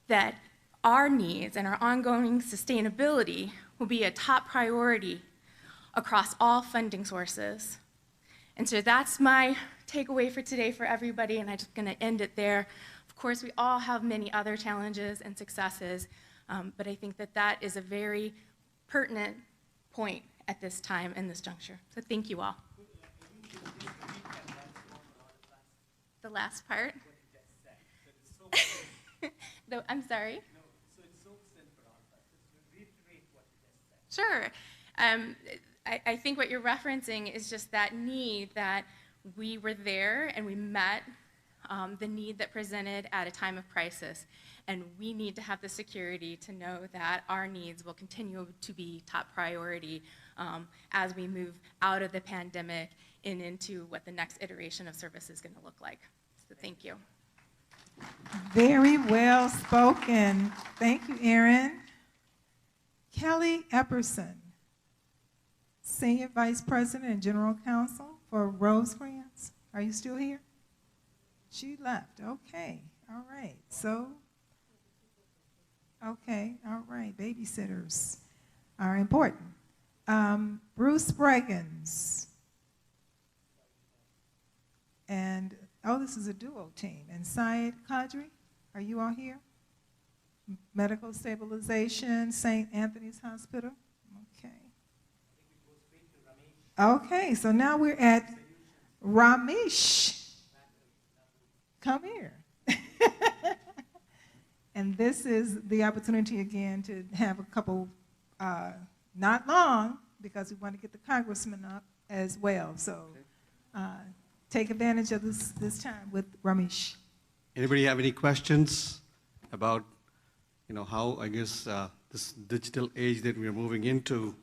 that our needs and our ongoing sustainability will be a top priority across all funding sources. And so that's my takeaway for today for everybody, and I'm just going to end it there. Of course, we all have many other challenges and successes, but I think that that is a very pertinent point at this time and this juncture. So thank you all. The last part? I'm sorry? Sure. I think what you're referencing is just that need that we were there and we met the need that presented at a time of crisis. And we need to have the security to know that our needs will continue to be top priority as we move out of the pandemic and into what the next iteration of service is going to look like. So thank you. Very well spoken. Thank you, Erin. Kelly Epperson, Senior Vice President and General Counsel for Rosecrans. Are you still here? She left. Okay. All right. So, okay. All right. Babysitters are important. Bruce Breggins. And, oh, this is a duo team. And Syed Kadri, are you all here? Medical Stabilization, St. Anthony's Hospital. Okay. Okay, so now we're at Ramesh. Come here. And this is the opportunity again to have a couple, not long, because we want to get the congressman up as well. So take advantage of this time with Ramesh. Anybody have any questions about how, I guess, this digital age that we are moving into?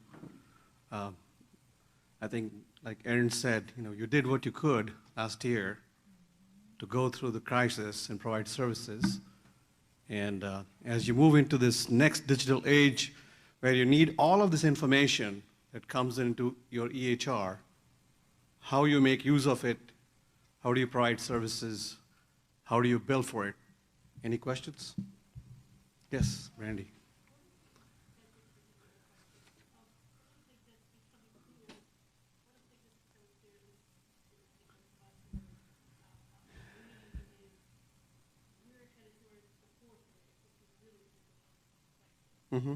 I think, like Erin said, you did what you could last year to go through the crisis and provide services. And as you move into this next digital age, where you need all of this information that comes into your EHR, how you make use of it, how do you provide services, how do you bill for it? Any questions? Yes, Randy. Mm-hmm.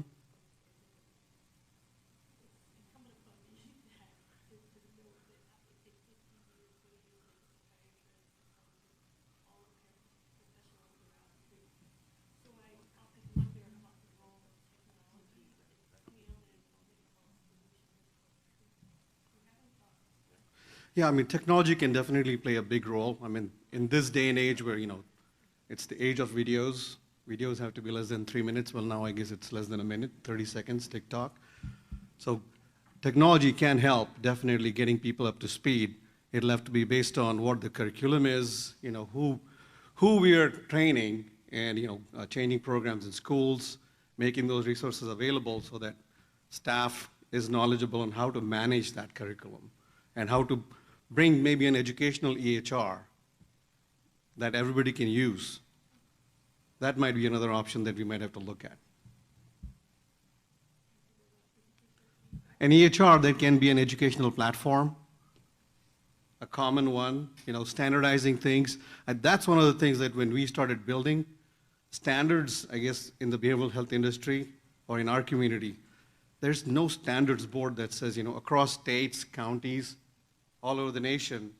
Yeah, I mean, technology can definitely play a big role. I mean, in this day and age where, it's the age of videos. Videos have to be less than 3 minutes. Well, now I guess it's less than a minute, 30 seconds, TikTok. So technology can help definitely getting people up to speed. It'll have to be based on what the curriculum is, who we are training, and, changing programs in schools, making those resources available so that staff is knowledgeable on how to manage that curriculum and how to bring maybe an educational EHR that everybody can use. That might be another option that we might have to look at. An EHR that can be an educational platform, a common one, standardizing things. And that's one of the things that when we started building standards, I guess, in the behavioral health industry or in our community, there's no standards board that says, across states, counties, all over the nation,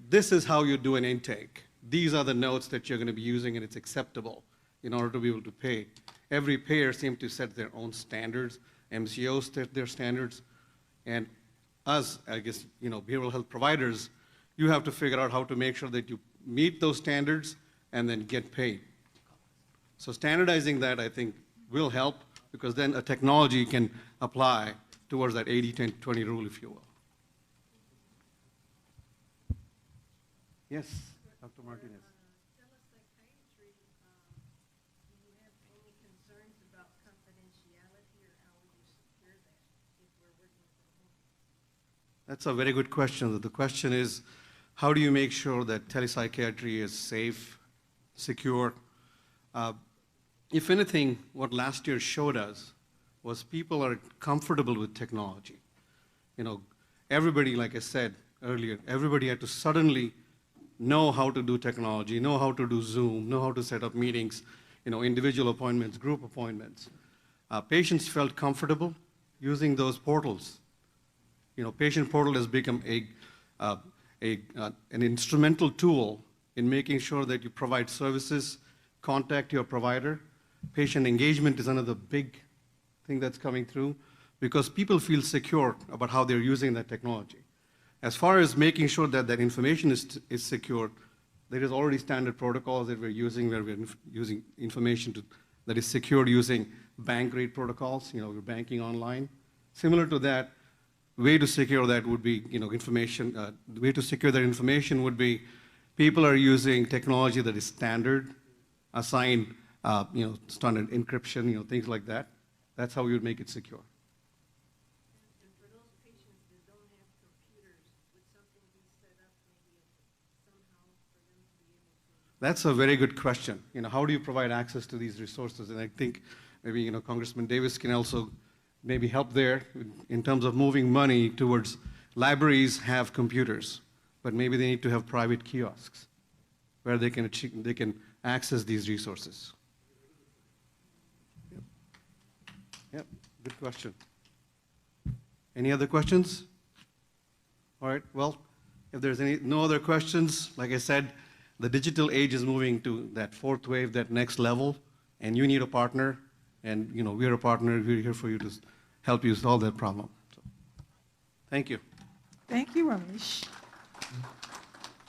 this is how you do an intake. These are the notes that you're going to be using, and it's acceptable in order to be able to pay. Every payer seems to set their own standards. MCOs set their standards. And us, I guess, behavioral health providers You have to figure out how to make sure that you meet those standards and then get paid. So standardizing that, I think, will help, because then a technology can apply towards that 80-10-20 rule, if you will. Yes, Dr. Martinez. That's a very good question. The question is, how do you make sure that telepsychiatry is safe, secure? If anything, what last year showed us was people are comfortable with technology. You know, everybody, like I said earlier, everybody had to suddenly know how to do technology, know how to do Zoom, know how to set up meetings, you know, individual appointments, group appointments. Patients felt comfortable using those portals. You know, patient portal has become an instrumental tool in making sure that you provide services, contact your provider. Patient engagement is another big thing that's coming through, because people feel secure about how they're using that technology. As far as making sure that that information is secure, there is already standard protocols that we're using, where we're using information that is secured using bank rate protocols. You know, we're banking online. Similar to that, way to secure that would be, you know, information. The way to secure that information would be people are using technology that is standard, assigned, you know, standard encryption, you know, things like that. That's how we would make it secure. And for those patients that don't have computers, would something be set up maybe somehow for them to be able to? That's a very good question. You know, how do you provide access to these resources? And I think maybe, you know, Congressman Davis can also maybe help there in terms of moving money towards libraries have computers, but maybe they need to have private kiosks where they can access these resources. Yep, good question. Any other questions? All right, well, if there's no other questions, like I said, the digital age is moving to that fourth wave, that next level, and you need a partner. And, you know, we're a partner. We're here for you to help you solve that problem. So, thank you. Thank you, Ramesh.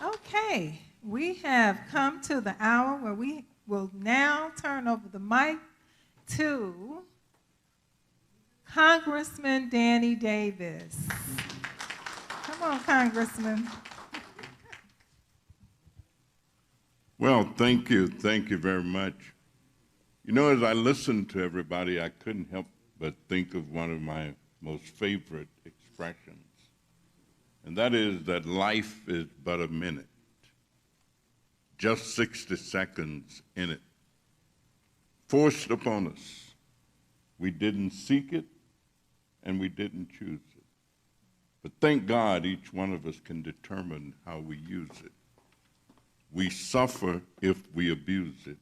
Okay, we have come to the hour where we will now turn over the mic to Congressman Danny Davis. Come on, Congressman. Well, thank you. Thank you very much. You know, as I listened to everybody, I couldn't help but think of one of my most favorite expressions, and that is that life is but a minute, just 60 seconds in it, forced upon us. We didn't seek it, and we didn't choose it. But thank God each one of us can determine how we use it. We suffer if we abuse it.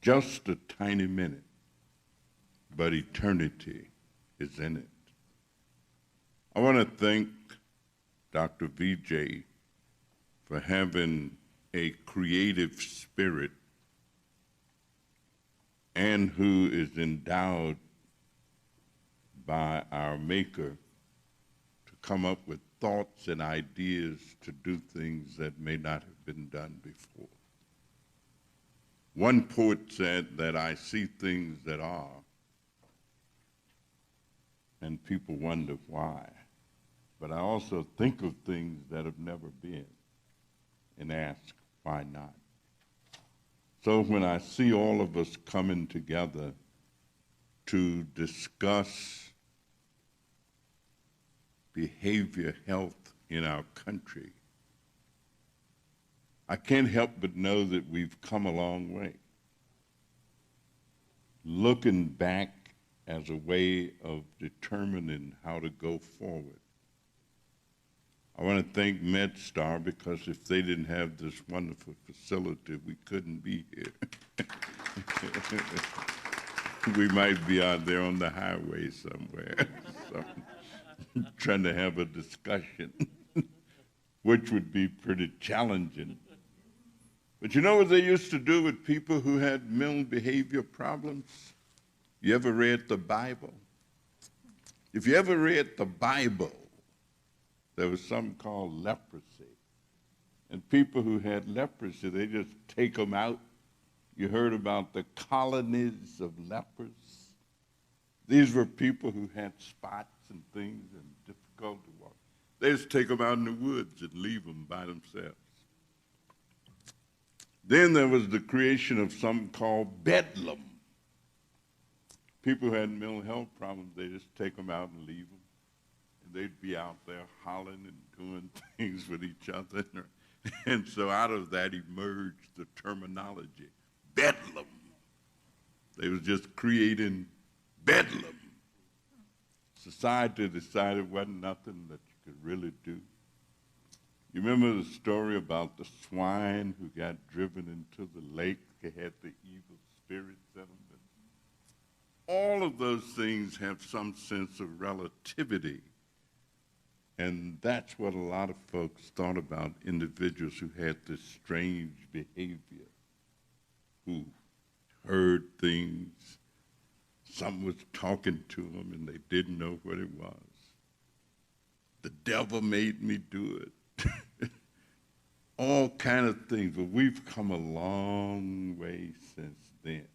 Just a tiny minute, but eternity is in it. I want to thank Dr. VJ for having a creative spirit and who is endowed by our Maker to come up with thoughts and ideas to do things that may not have been done before. One poet said that I see things that are, and people wonder why. But I also think of things that have never been and ask, why not? So when I see all of us coming together to discuss behavior health in our country, I can't help but know that we've come a long way. Looking back as a way of determining how to go forward. I want to thank Medstar, because if they didn't have this wonderful facility, we couldn't be here. We might be out there on the highway somewhere, so, trying to have a discussion, which would be pretty challenging. But you know what they used to do with people who had mental behavior problems? You ever read the Bible? If you ever read the Bible, there was something called leprosy. And people who had leprosy, they just take them out. You heard about the colonies of lepers. These were people who had spots and things and difficult to walk. They just take them out in the woods and leave them by themselves. Then there was the creation of something called bedlam. People who had mental health problems, they just take them out and leave them. And they'd be out there hollering and doing things with each other. And so out of that emerged the terminology, bedlam. They was just creating bedlam. Society decided it wasn't nothing that you could really do. You remember the story about the swine who got driven into the lake? They had the evil spirits in them. All of those things have some sense of relativity. And that's what a lot of folks thought about individuals who had this strange behavior, who heard things, something was talking to them and they didn't know what it was. The devil made me do it. All kind of things, but we've come a long way since then.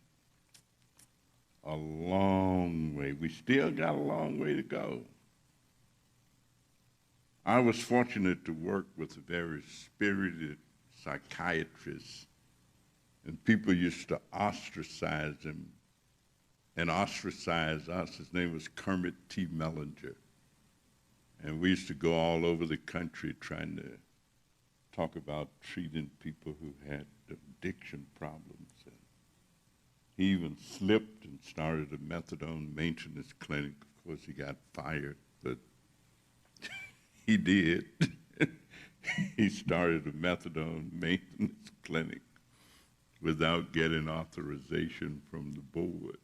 A long way. We still got a long way to go. I was fortunate to work with a very spirited psychiatrist, and people used to ostracize him and ostracize us. His name was Kermit T. Mellinger. And we used to go all over the country trying to talk about treating people who had addiction problems. And he even slipped and started a methadone maintenance clinic. Of course, he got fired, but he did. He started a methadone maintenance clinic without getting authorization from the board.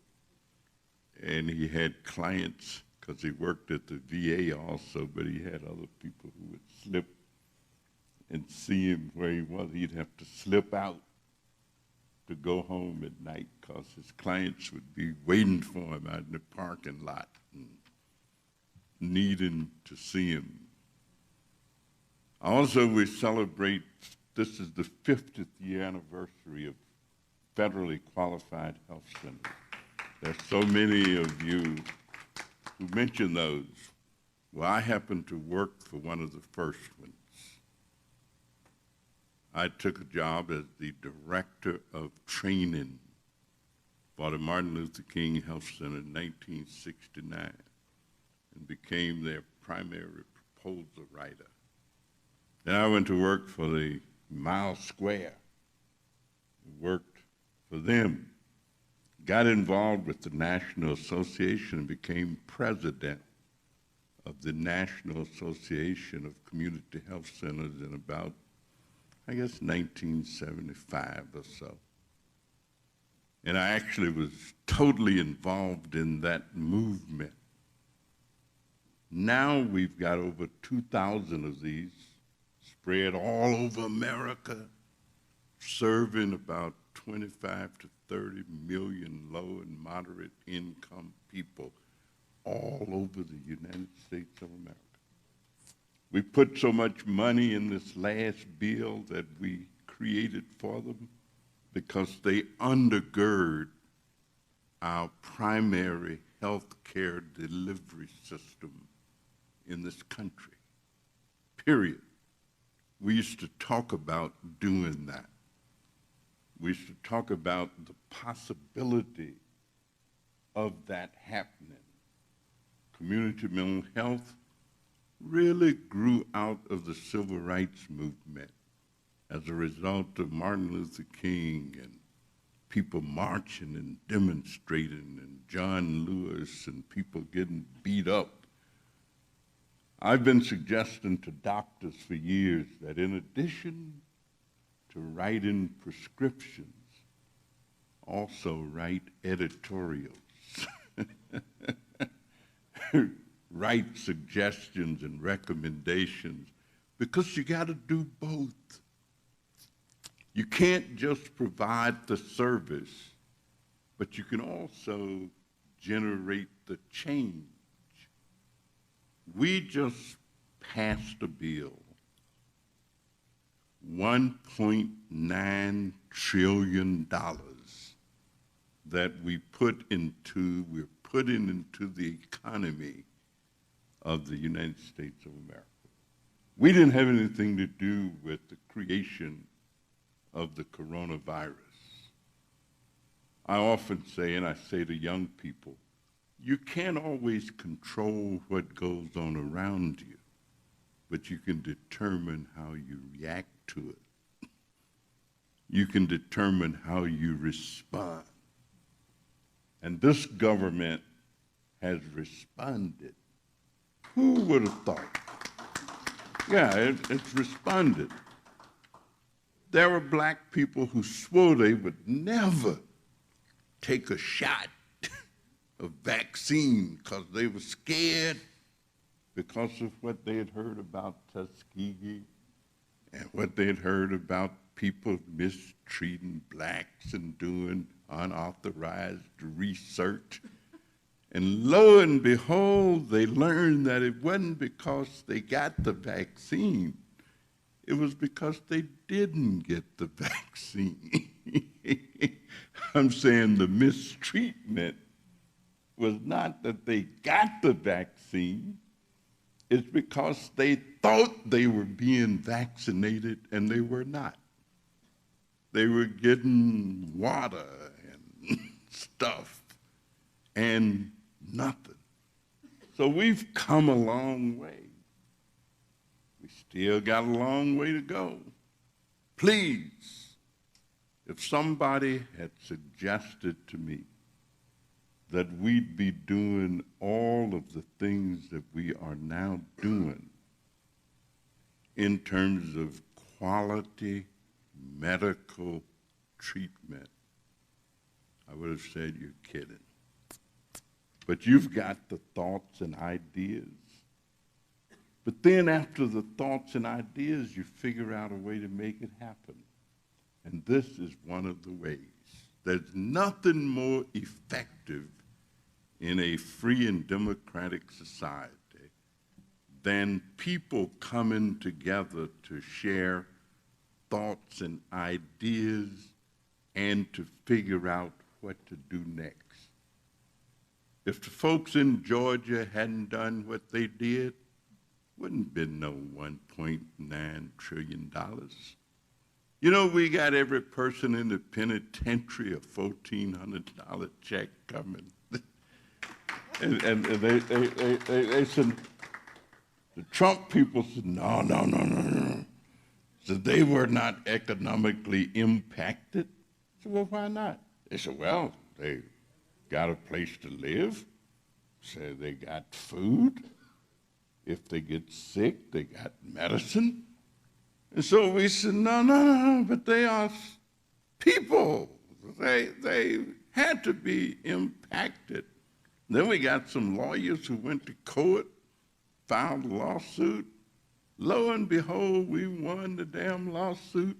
And he had clients, because he worked at the VA also, but he had other people who would slip and see him where he was. He'd have to slip out to go home at night because his clients would be waiting for him out in the parking lot and needing to see him. Also, we celebrate, this is the 50th year anniversary of federally qualified health centers. There's so many of you who mention those. Well, I happened to work for one of the first ones. I took a job as the director of training for the Martin Luther King Health Center in 1969 and became their primary proposal writer. Then I went to work for the Mile Square, worked for them, got involved with the National Association and became president of the National Association of Community Health Centers in about, I guess, 1975 or so. And I actually was totally involved in that movement. Now we've got over 2,000 of these spread all over America, serving about 25 to 30 million low and moderate income people all over the United States of America. We put so much money in this last bill that we created for them because they undergird our primary health care delivery system in this country, period. We used to talk about doing that. We used to talk about the possibility of that happening. Community mental health really grew out of the civil rights movement as a result of Martin Luther King and people marching and demonstrating and John Lewis and people getting beat up. I've been suggesting to doctors for years that in addition to writing prescriptions, also write editorials, write suggestions and recommendations, because you got to do both. You can't just provide the service, but you can also generate the change. We just passed a bill, $1.9 trillion that we're putting into the economy of the United States of America. We didn't have anything to do with the creation of the coronavirus. I often say, and I say to young people, you can't always control what goes on around you, but you can determine how you react to it. You can determine how you respond. And this government has responded. Who would have thought? Yeah, it's responded. There were black people who swore they would never take a shot of vaccine because they were scared because of what they had heard about Tuskegee and what they had heard about people mistreating blacks and doing unauthorized research. And lo and behold, they learned that it wasn't because they got the vaccine. It was because they didn't get the vaccine. I'm saying the mistreatment was not that they got the vaccine. It's because they thought they were being vaccinated and they were not. They were getting water and stuff and nothing. So we've come a long way. We still got a long way to go. Please, if somebody had suggested to me that we'd be doing all of the things that we are now doing in terms of quality medical treatment, I would have said, you're kidding. But you've got the thoughts and ideas. But then after the thoughts and ideas, you figure out a way to make it happen. And this is one of the ways. There's nothing more effective in a free and democratic society than people coming together to share thoughts and ideas and to figure out what to do next. If the folks in Georgia hadn't done what they did, wouldn't have been no $1.9 trillion. You know, we got every person in the penitentiary a $1,400 check coming. and they said, the Trump people said, no. So they were not economically impacted. I said, well, why not? They said, well, they got a place to live. Said they got food. If they get sick, they got medicine. And so we said, no, but they are people. They had to be impacted. Then we got some lawyers who went to court, filed a lawsuit. Lo and behold, we won the damn lawsuit.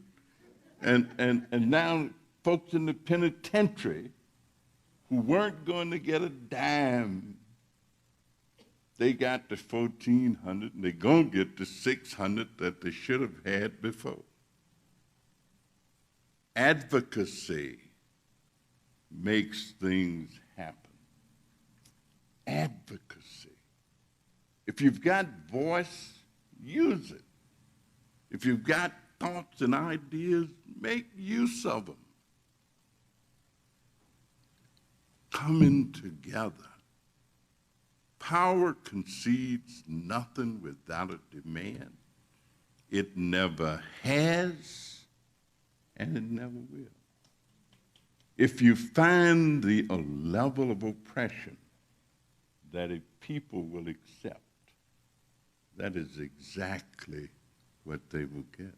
And now folks in the penitentiary who weren't going to get a dime, they got the $1,400 and they're going to get the $600 that they should have had before. Advocacy makes things happen. Advocacy. If you've got voice, use it. If you've got thoughts and ideas, make use of them. Coming together. Power concedes nothing without a demand. It never has, and it never will. If you find the level of oppression that a people will accept, that is exactly what they will get.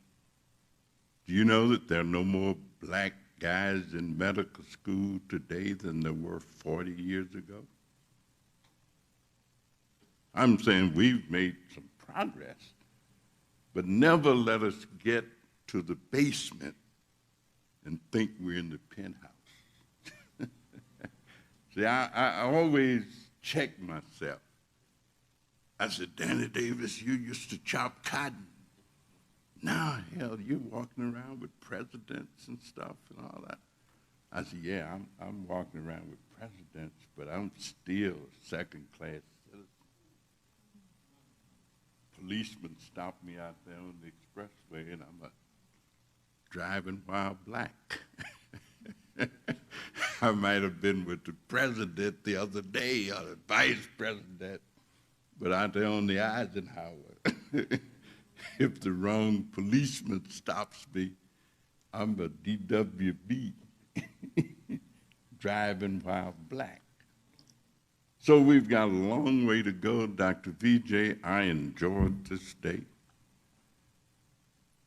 Do you know that there are no more black guys in medical school today than there were 40 years ago? I'm saying we've made some progress, but never let us get to the basement and think we're in the penthouse. See, I always check myself. I said, Danny Davis, you used to chop cotton. Now, hell, you're walking around with presidents and stuff and all that. I said, yeah, I'm walking around with presidents, but I'm still a second-class citizen. Policeman stopped me out there on the expressway, and I'm driving while black. I might have been with the president the other day, or the vice president, but out there on the Eisenhower, if the wrong policeman stops me, I'm a DWB, driving while black. So we've got a long way to go, Dr. VJ. I enjoyed this day.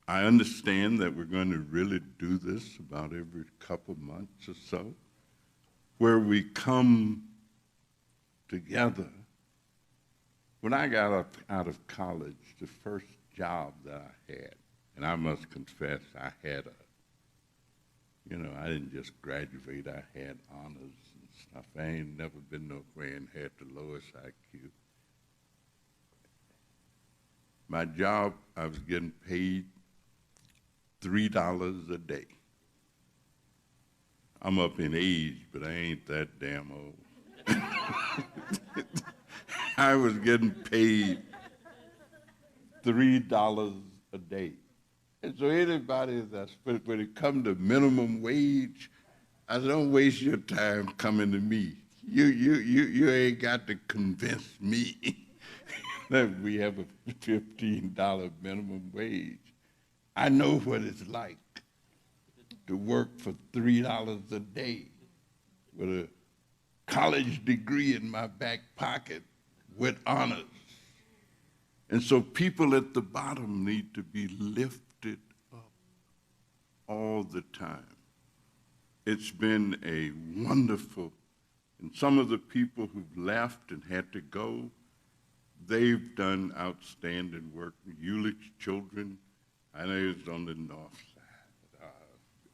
I understand that we're going to really do this about every couple months or so, where we come together. When I got out of college, the first job that I had, and I must confess, I had I didn't just graduate, I had honors and stuff. I ain't never been nowhere and had the lowest IQ. My job, I was getting paid $3 a day. I'm up in age, but I ain't that damn old. I was getting paid $3 a day. And so anybody when it comes to minimum wage, I said, don't waste your time coming to me. You ain't got to convince me that we have a $15 minimum wage. I know what it's like to work for $3 a day with a college degree in my back pocket with honors. And so people at the bottom need to be lifted up all the time. It's been a wonderful, and some of the people who've left and had to go, they've done outstanding work. Eulich's children, I know it's on the north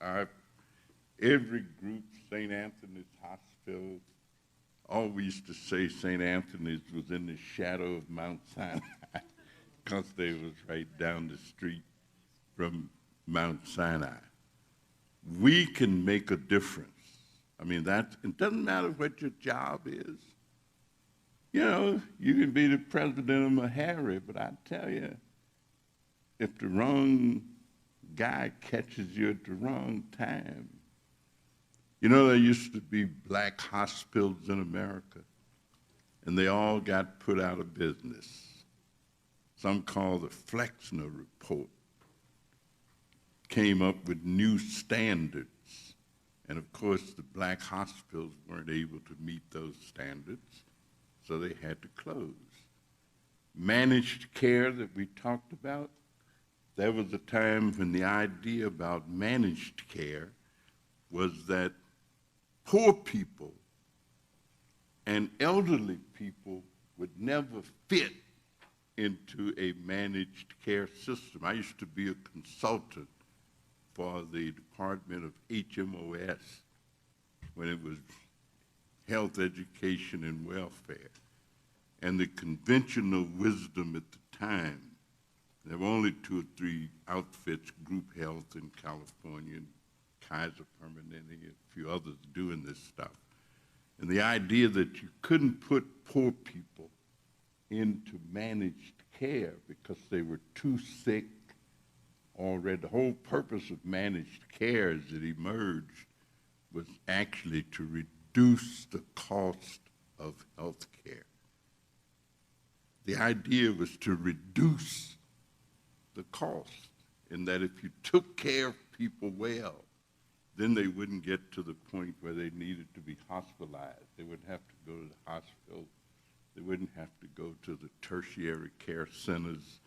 side. Every group, St. Anthony's Hospital, always used to say St. Anthony's was in the shadow of Mount Sinai because they was right down the street from Mount Sinai. We can make a difference. I mean, it doesn't matter what your job is. You can be the president of Meharry, but I tell you, if the wrong guy catches you at the wrong time. There used to be black hospitals in America, and they all got put out of business. Some called the Flexner Report. Came up with new standards, and of course the black hospitals weren't able to meet those standards, so they had to close. Managed care that we talked about, there was a time when the idea about managed care was that poor people and elderly people would never fit into a managed care system. I used to be a consultant for the Department of HMOS when it was Health, Education, and Welfare. And the conventional wisdom at the time, there were only 2 or 3 outfits, Group Health in California, and Kaiser Permanente, and a few others doing this stuff. And the idea that you couldn't put poor people into managed care because they were too sick already. The whole purpose of managed care as it emerged was actually to reduce the cost of health care. The idea was to reduce the cost, in that if you took care of people well, then they wouldn't get to the point where they needed to be hospitalized. They wouldn't have to go to the hospital. They wouldn't have to go to the tertiary care centers.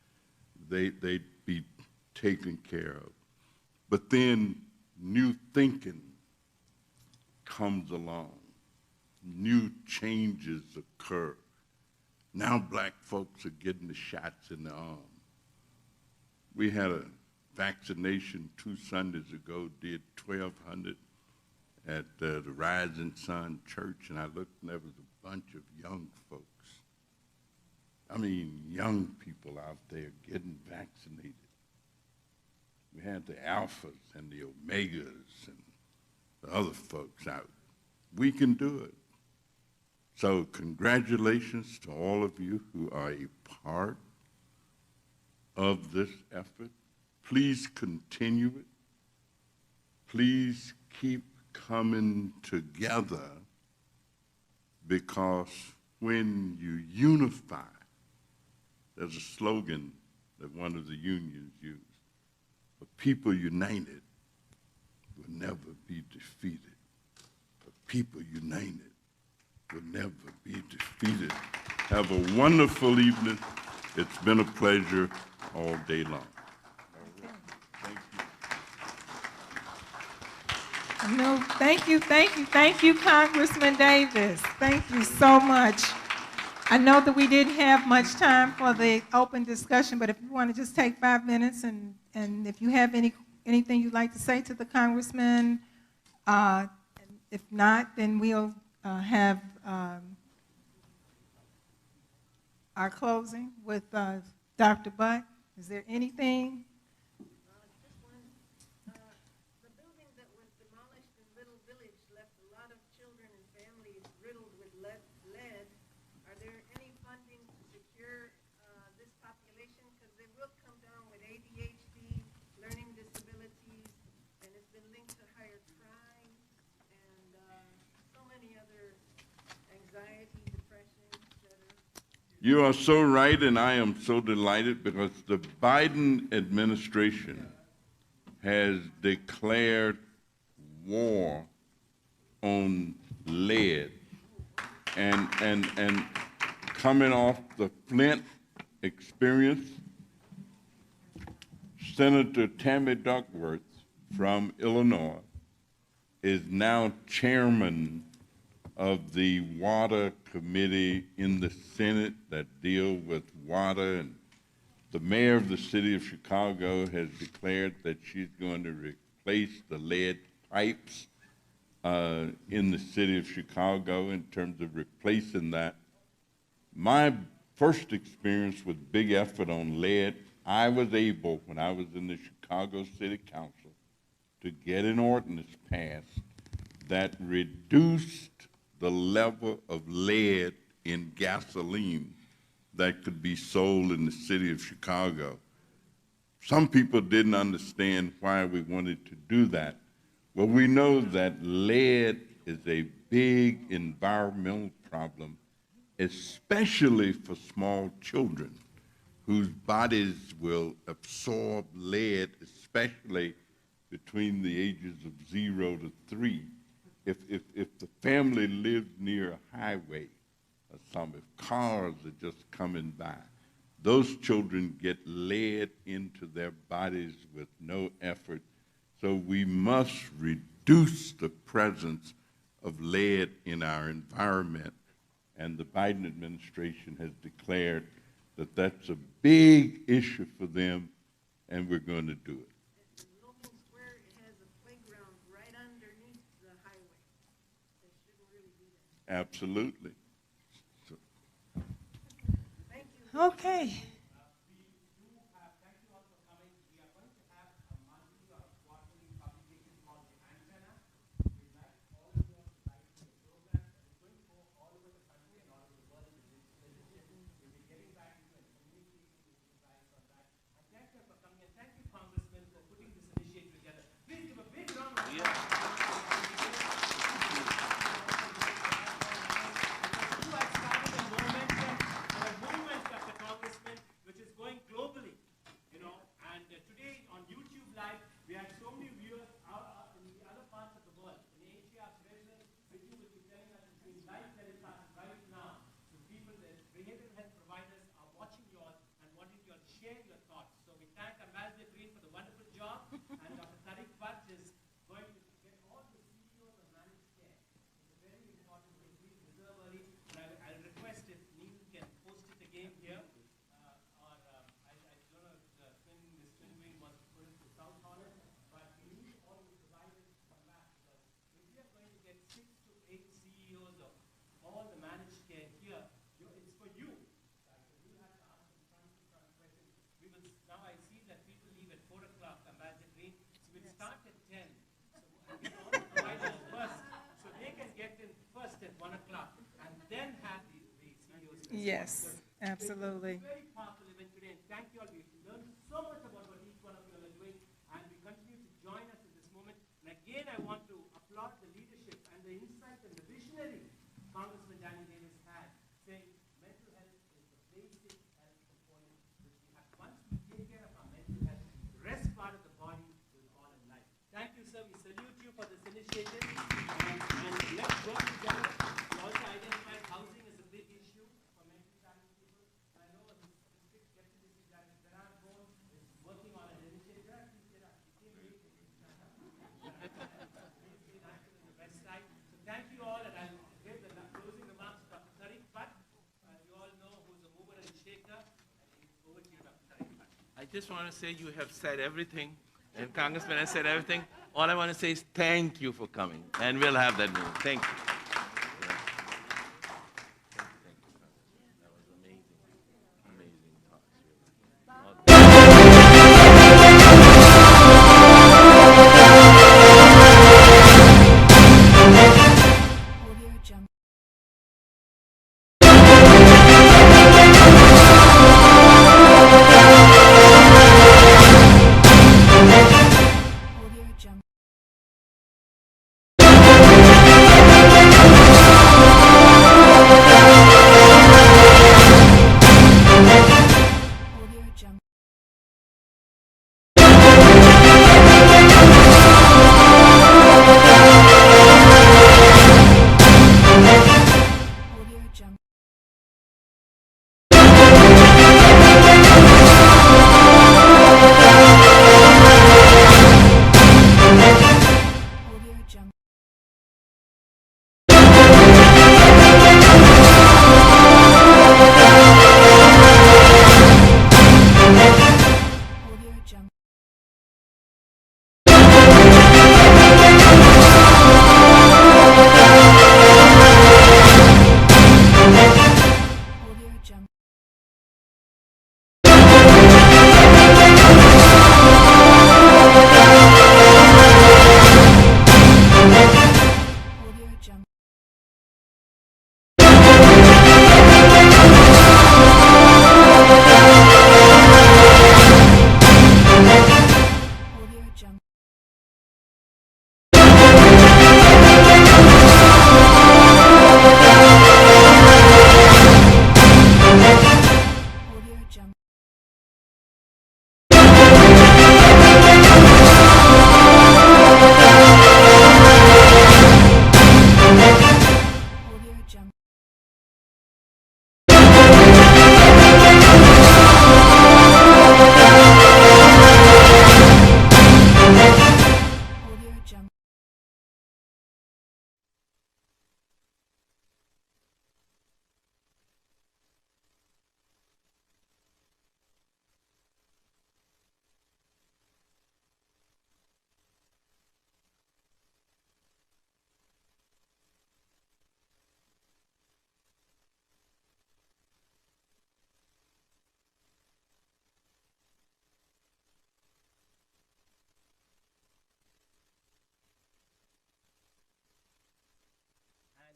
They'd be taken care of. But then new thinking comes along. New changes occur. Now black folks are getting the shots in the arm. We had a vaccination 2 Sundays ago, did 1,200 at the Rising Sun Church, and I looked and there was a bunch of young folks. I mean, young people out there getting vaccinated. We had the alphas and the omegas and the other folks out. We can do it. So congratulations to all of you who are a part of this effort. Please continue it. Please keep coming together, because when you unify, there's a slogan that one of the unions used: a people united will never be defeated. A people united will never be defeated. Have a wonderful evening. It's been a pleasure all day long. No, thank you, Congressman Davis. Thank you so much. I know that we didn't have much time for the open discussion, but if you want to just take 5 minutes, and if you have anything you'd like to say to the Congressman, if not, then we'll have our closing with Dr. Butt. Is there anything? You are so right, and I am so delighted, because the Biden administration has declared war on lead. And coming off the Flint experience, Senator Tammy Duckworth from Illinois is now chairman of the Water Committee in the Senate that deal with water, and the mayor of the city of Chicago has declared that she's going to replace the lead pipes in the city of Chicago in terms of replacing that. My first experience with big effort on lead, I was able, when I was in the Chicago City Council, to get an ordinance passed that reduced the level of lead in gasoline that could be sold in the city of Chicago. Some people didn't understand why we wanted to do that. Well, we know that lead is a big environmental problem, especially for small children whose bodies will absorb lead, especially between the ages of 0 to 3. If the family lives near a highway or something, if cars are just coming by, those children get lead into their bodies with no effort. So we must reduce the presence of lead in our environment. And the Biden administration has declared that that's a big issue for them, and we're going to do it. Absolutely. So. Okay. Yes, absolutely. Very powerful event today, and thank you all. We've learned so much about what each one of you all are doing, and we continue to join us in this moment. And again, I want to applaud the leadership and the insight and the visionary Congressman Danny Davis had, saying mental health is the basic health component which we have. Once we take care of our mental health, the rest part of the body will fall in line. Thank you, sir. We salute you for this initiative. And let's work together. We also identified housing as a big issue for mentally challenged people. I know the district deputy director Naren is working on an initiative. So thank you all, and I'll give the closing remarks to Dr. Tariq, but you all know who's a mover and shaker. Over to you, Dr. Tariq. I just want to say you have said everything, and Congressman has said everything. All I want to say is thank you for coming, and we'll have that meeting. Thank you. That was amazing. Amazing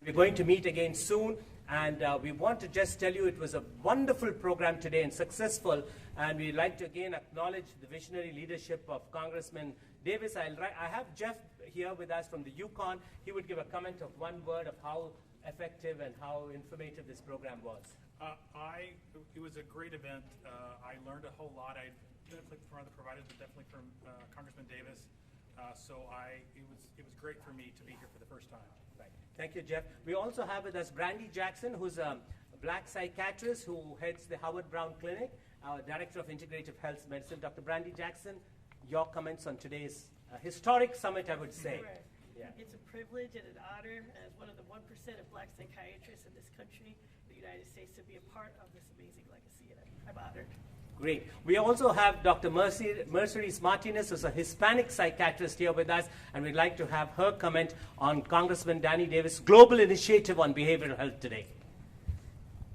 We're going to meet again soon, and we want to just tell you it was a wonderful program today and successful, and we'd like to again acknowledge the visionary leadership of Congressman Davis. I have Jeff here with us from the Yukon. He would give a comment of one word of how effective and how informative this program was. It was a great event. I learned a whole lot. I definitely from other providers, but definitely from Congressman Davis. It was great for me to be here for the first time. Right. Thank you, Jeff. We also have with us Brandy Jackson, who's a black psychiatrist who heads the Howard Brown Clinic, our Director of Integrative Health Medicine. Dr. Brandy Jackson, your comments on today's historic summit, I would say. Right. Yeah. It's a privilege and an honor as one of the 1% of black psychiatrists in this country, the United States, to be a part of this amazing legacy, and I'm honored. Great. We also have Dr. Mercedes Martinez, who's a Hispanic psychiatrist here with us, and we'd like to have her comment on Congressman Danny Davis' global initiative on behavioral health today.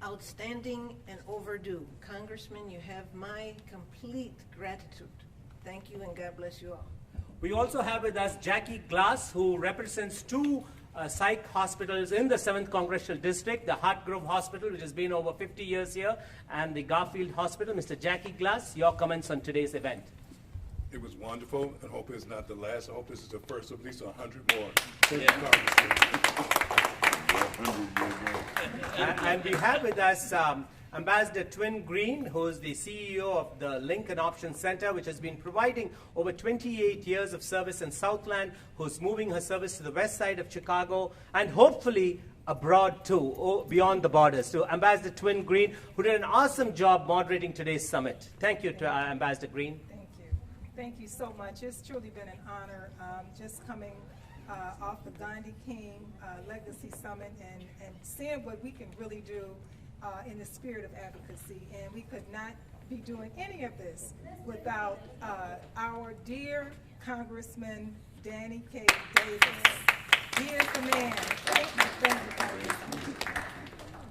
Outstanding and overdue. Congressman, you have my complete gratitude. Thank you, and God bless you all. We also have with us Jackie Glass, who represents two psych hospitals in the 7th Congressional District, the Hartgrove Hospital, which has been over 50 years here, and the Garfield Hospital. Mr. Jackie Glass, your comments on today's event. It was wonderful, and hope it's not the last. I hope this is the first of at least 100 more. And we have with us Ambassador Twin Green, who is the CEO of the Lincoln Option Center, which has been providing over 28 years of service in Southland, who's moving her service to the west side of Chicago, and hopefully abroad too, beyond the borders. To Ambassador Twin Green, who did an awesome job moderating today's summit. Thank you to Ambassador Green. Thank you. Thank you so much. It's truly been an honor just coming off the Gandhi King Legacy Summit and seeing what we can really do in the spirit of advocacy. And we could not be doing any of this without our dear Congressman Danny K. Davis. He is the man. Thank you,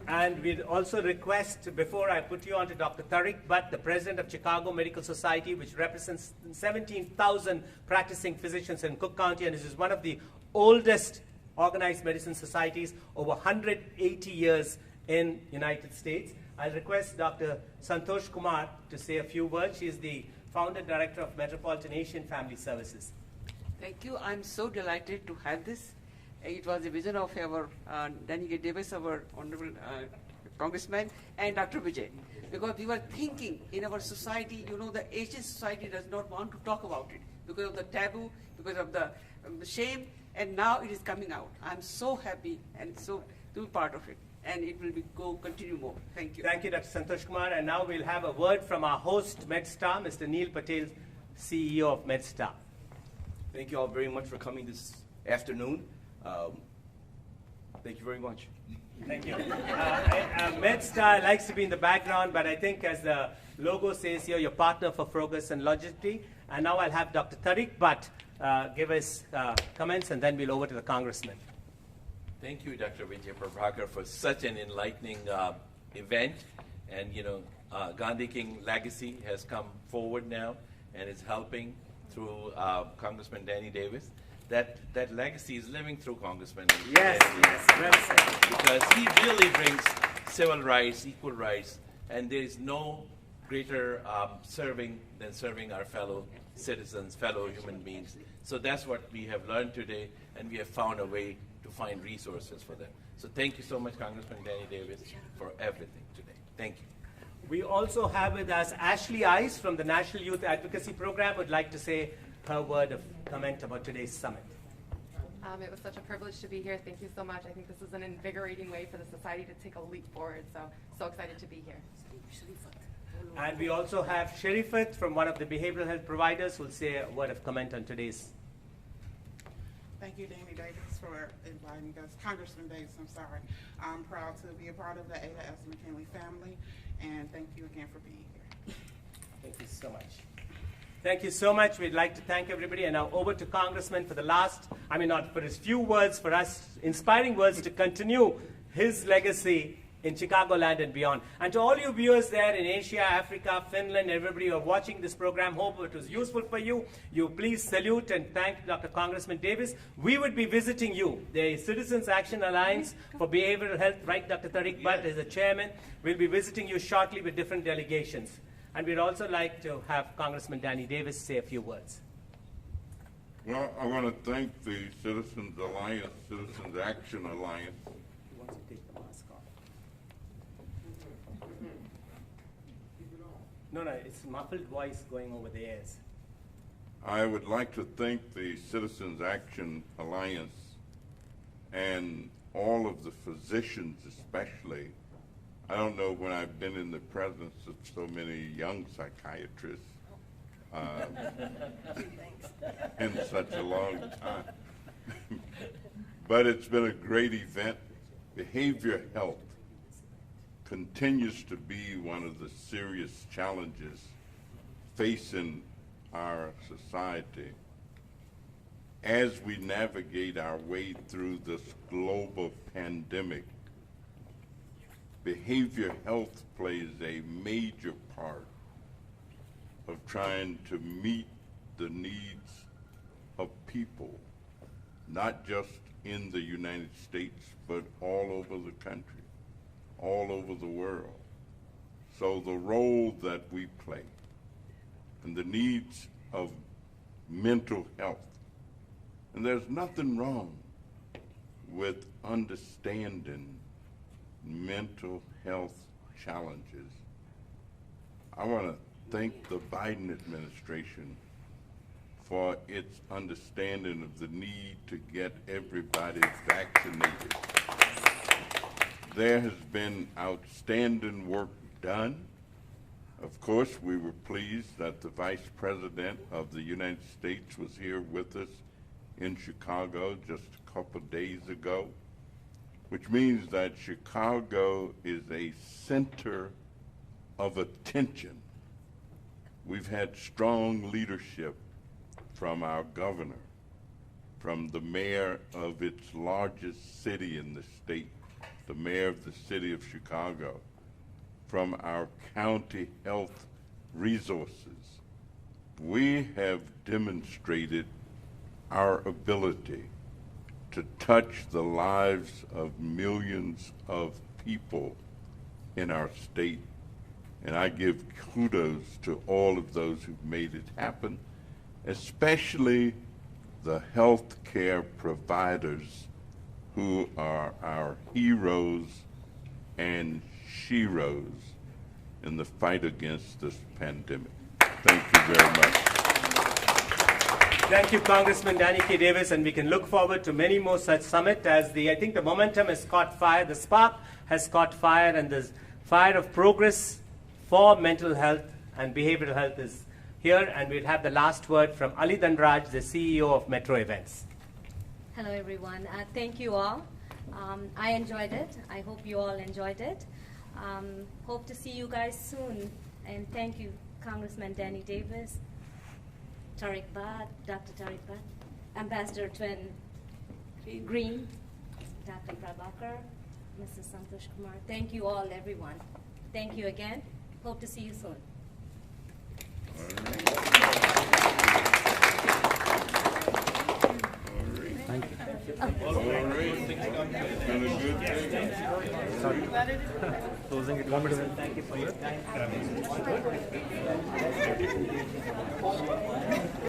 And we'd also request, before I put you on to Dr. Tariq Butt, the president of Chicago Medical Society, which represents 17,000 practicing physicians in Cook County, and this is one of the oldest organized medicine societies, over 180 years in United States. I'll request Dr. Santosh Kumar to say a few words. She is the founder director of Metropolitan Asian Family Services. Thank you. I'm so delighted to have this. It was a vision of our Danny K. Davis, our honorable congressman, and Dr. Vijay. Because we were thinking in our society, you know, the Asian society does not want to talk about it because of the taboo, because of the shame, and now it is coming out. I'm so happy and so to be part of it. And it will continue more. Thank you. Thank you, Dr. Santosh Kumar. And now we'll have a word from our host, Medstar, Mr. Neil Patel, CEO of Medstar. Thank you all very much for coming this afternoon. Thank you very much. Thank you. Medstar likes to be in the background, but I think as the logo says here, your partner for progress and longevity. And now I'll have Dr. Tariq Butt give us comments, and then we'll over to the congressman. Thank you, Dr. Vijay Prabhakar, for such an enlightening event. And, you know, Gandhi King legacy has come forward now and is helping through Congressman Danny Davis. That legacy is living through Congressman Yes, Danny Davis. Because he really brings civil rights, equal rights, and there is no greater serving than serving our fellow citizens, fellow human beings. So that's what we have learned today, and we have found a way to find resources for them. So thank you so much, Congressman Danny Davis, for everything today. Thank you. We also have with us Ashley Ice from the National Youth Advocacy Program, would like to say her word of comment about today's summit. It was such a privilege to be here. Thank you so much. I think this is an invigorating way for the society to take a leap forward. So excited to be here. And we also have Sherifat from one of the behavioral health providers who will say a word of comment on today's. Thank you, Danny Davis, for inviting us. Congressman Davis, I'm sorry. I'm proud to be a part of the Ada S. McKinley family, and thank you again for being here. Thank you so much. Thank you so much. We'd like to thank everybody. And now over to Congressman for the last, not for his few words, for us, inspiring words to continue his legacy in Chicagoland and beyond. And to all you viewers there in Asia, Africa, Finland, everybody who are watching this program, hope it was useful for you. You please salute and thank Dr. Congressman Davis. We would be visiting you. The Citizens Action Alliance for Behavioral Health, right, Dr. Tariq Butt is the chairman. We'll be visiting you shortly with different delegations. And we'd also like to have Congressman Danny Davis say a few words. Well, I want to thank the Citizens Alliance, Citizens Action Alliance. He wants to take the mask off. No, it's muffled voice going over the ears. I would like to thank the Citizens Action Alliance and all of the physicians especially. I don't know when I've been in the presence of so many young psychiatrists in such a long time. But it's been a great event. Behavior health continues to be one of the serious challenges facing our society as we navigate our way through this global pandemic. Behavior health plays a major part of trying to meet the needs of people, not just in the United States, but all over the country, all over the world. So the role that we play and the needs of mental health, and there's nothing wrong with understanding mental health challenges. I want to thank the Biden administration for its understanding of the need to get everybody vaccinated. There has been outstanding work done. Of course, we were pleased that the Vice President of the United States was here with us in Chicago just a couple days ago, which means that Chicago is a center of attention. We've had strong leadership from our governor, from the mayor of its largest city in the state, the mayor of the city of Chicago, from our county health resources. We have demonstrated our ability to touch the lives of millions of people in our state. And I give kudos to all of those who've made it happen, especially the healthcare providers who are our heroes and sheroes in the fight against this pandemic. Thank you very much. Thank you, Congressman Danny K. Davis, and we can look forward to many more such summits as I think the momentum has caught fire, the spark has caught fire, and the fire of progress for mental health and behavioral health is here, and we'll have the last word from Ali Dhanraj, the CEO of Metro Events. Hello, everyone. Thank you all. I enjoyed it. I hope you all enjoyed it. Hope to see you guys soon. And thank you, Congressman Danny Davis, Tariq Bhatt, Dr. Tariq Bhatt, Ambassador Twin Green, Dr. Prabhakar, Mr. Santosh Kumar. Thank you all, everyone. Thank you again. Hope to see you soon. Thank you. All right. It's been a good day. Sorry. Closing it. Thank you for your time.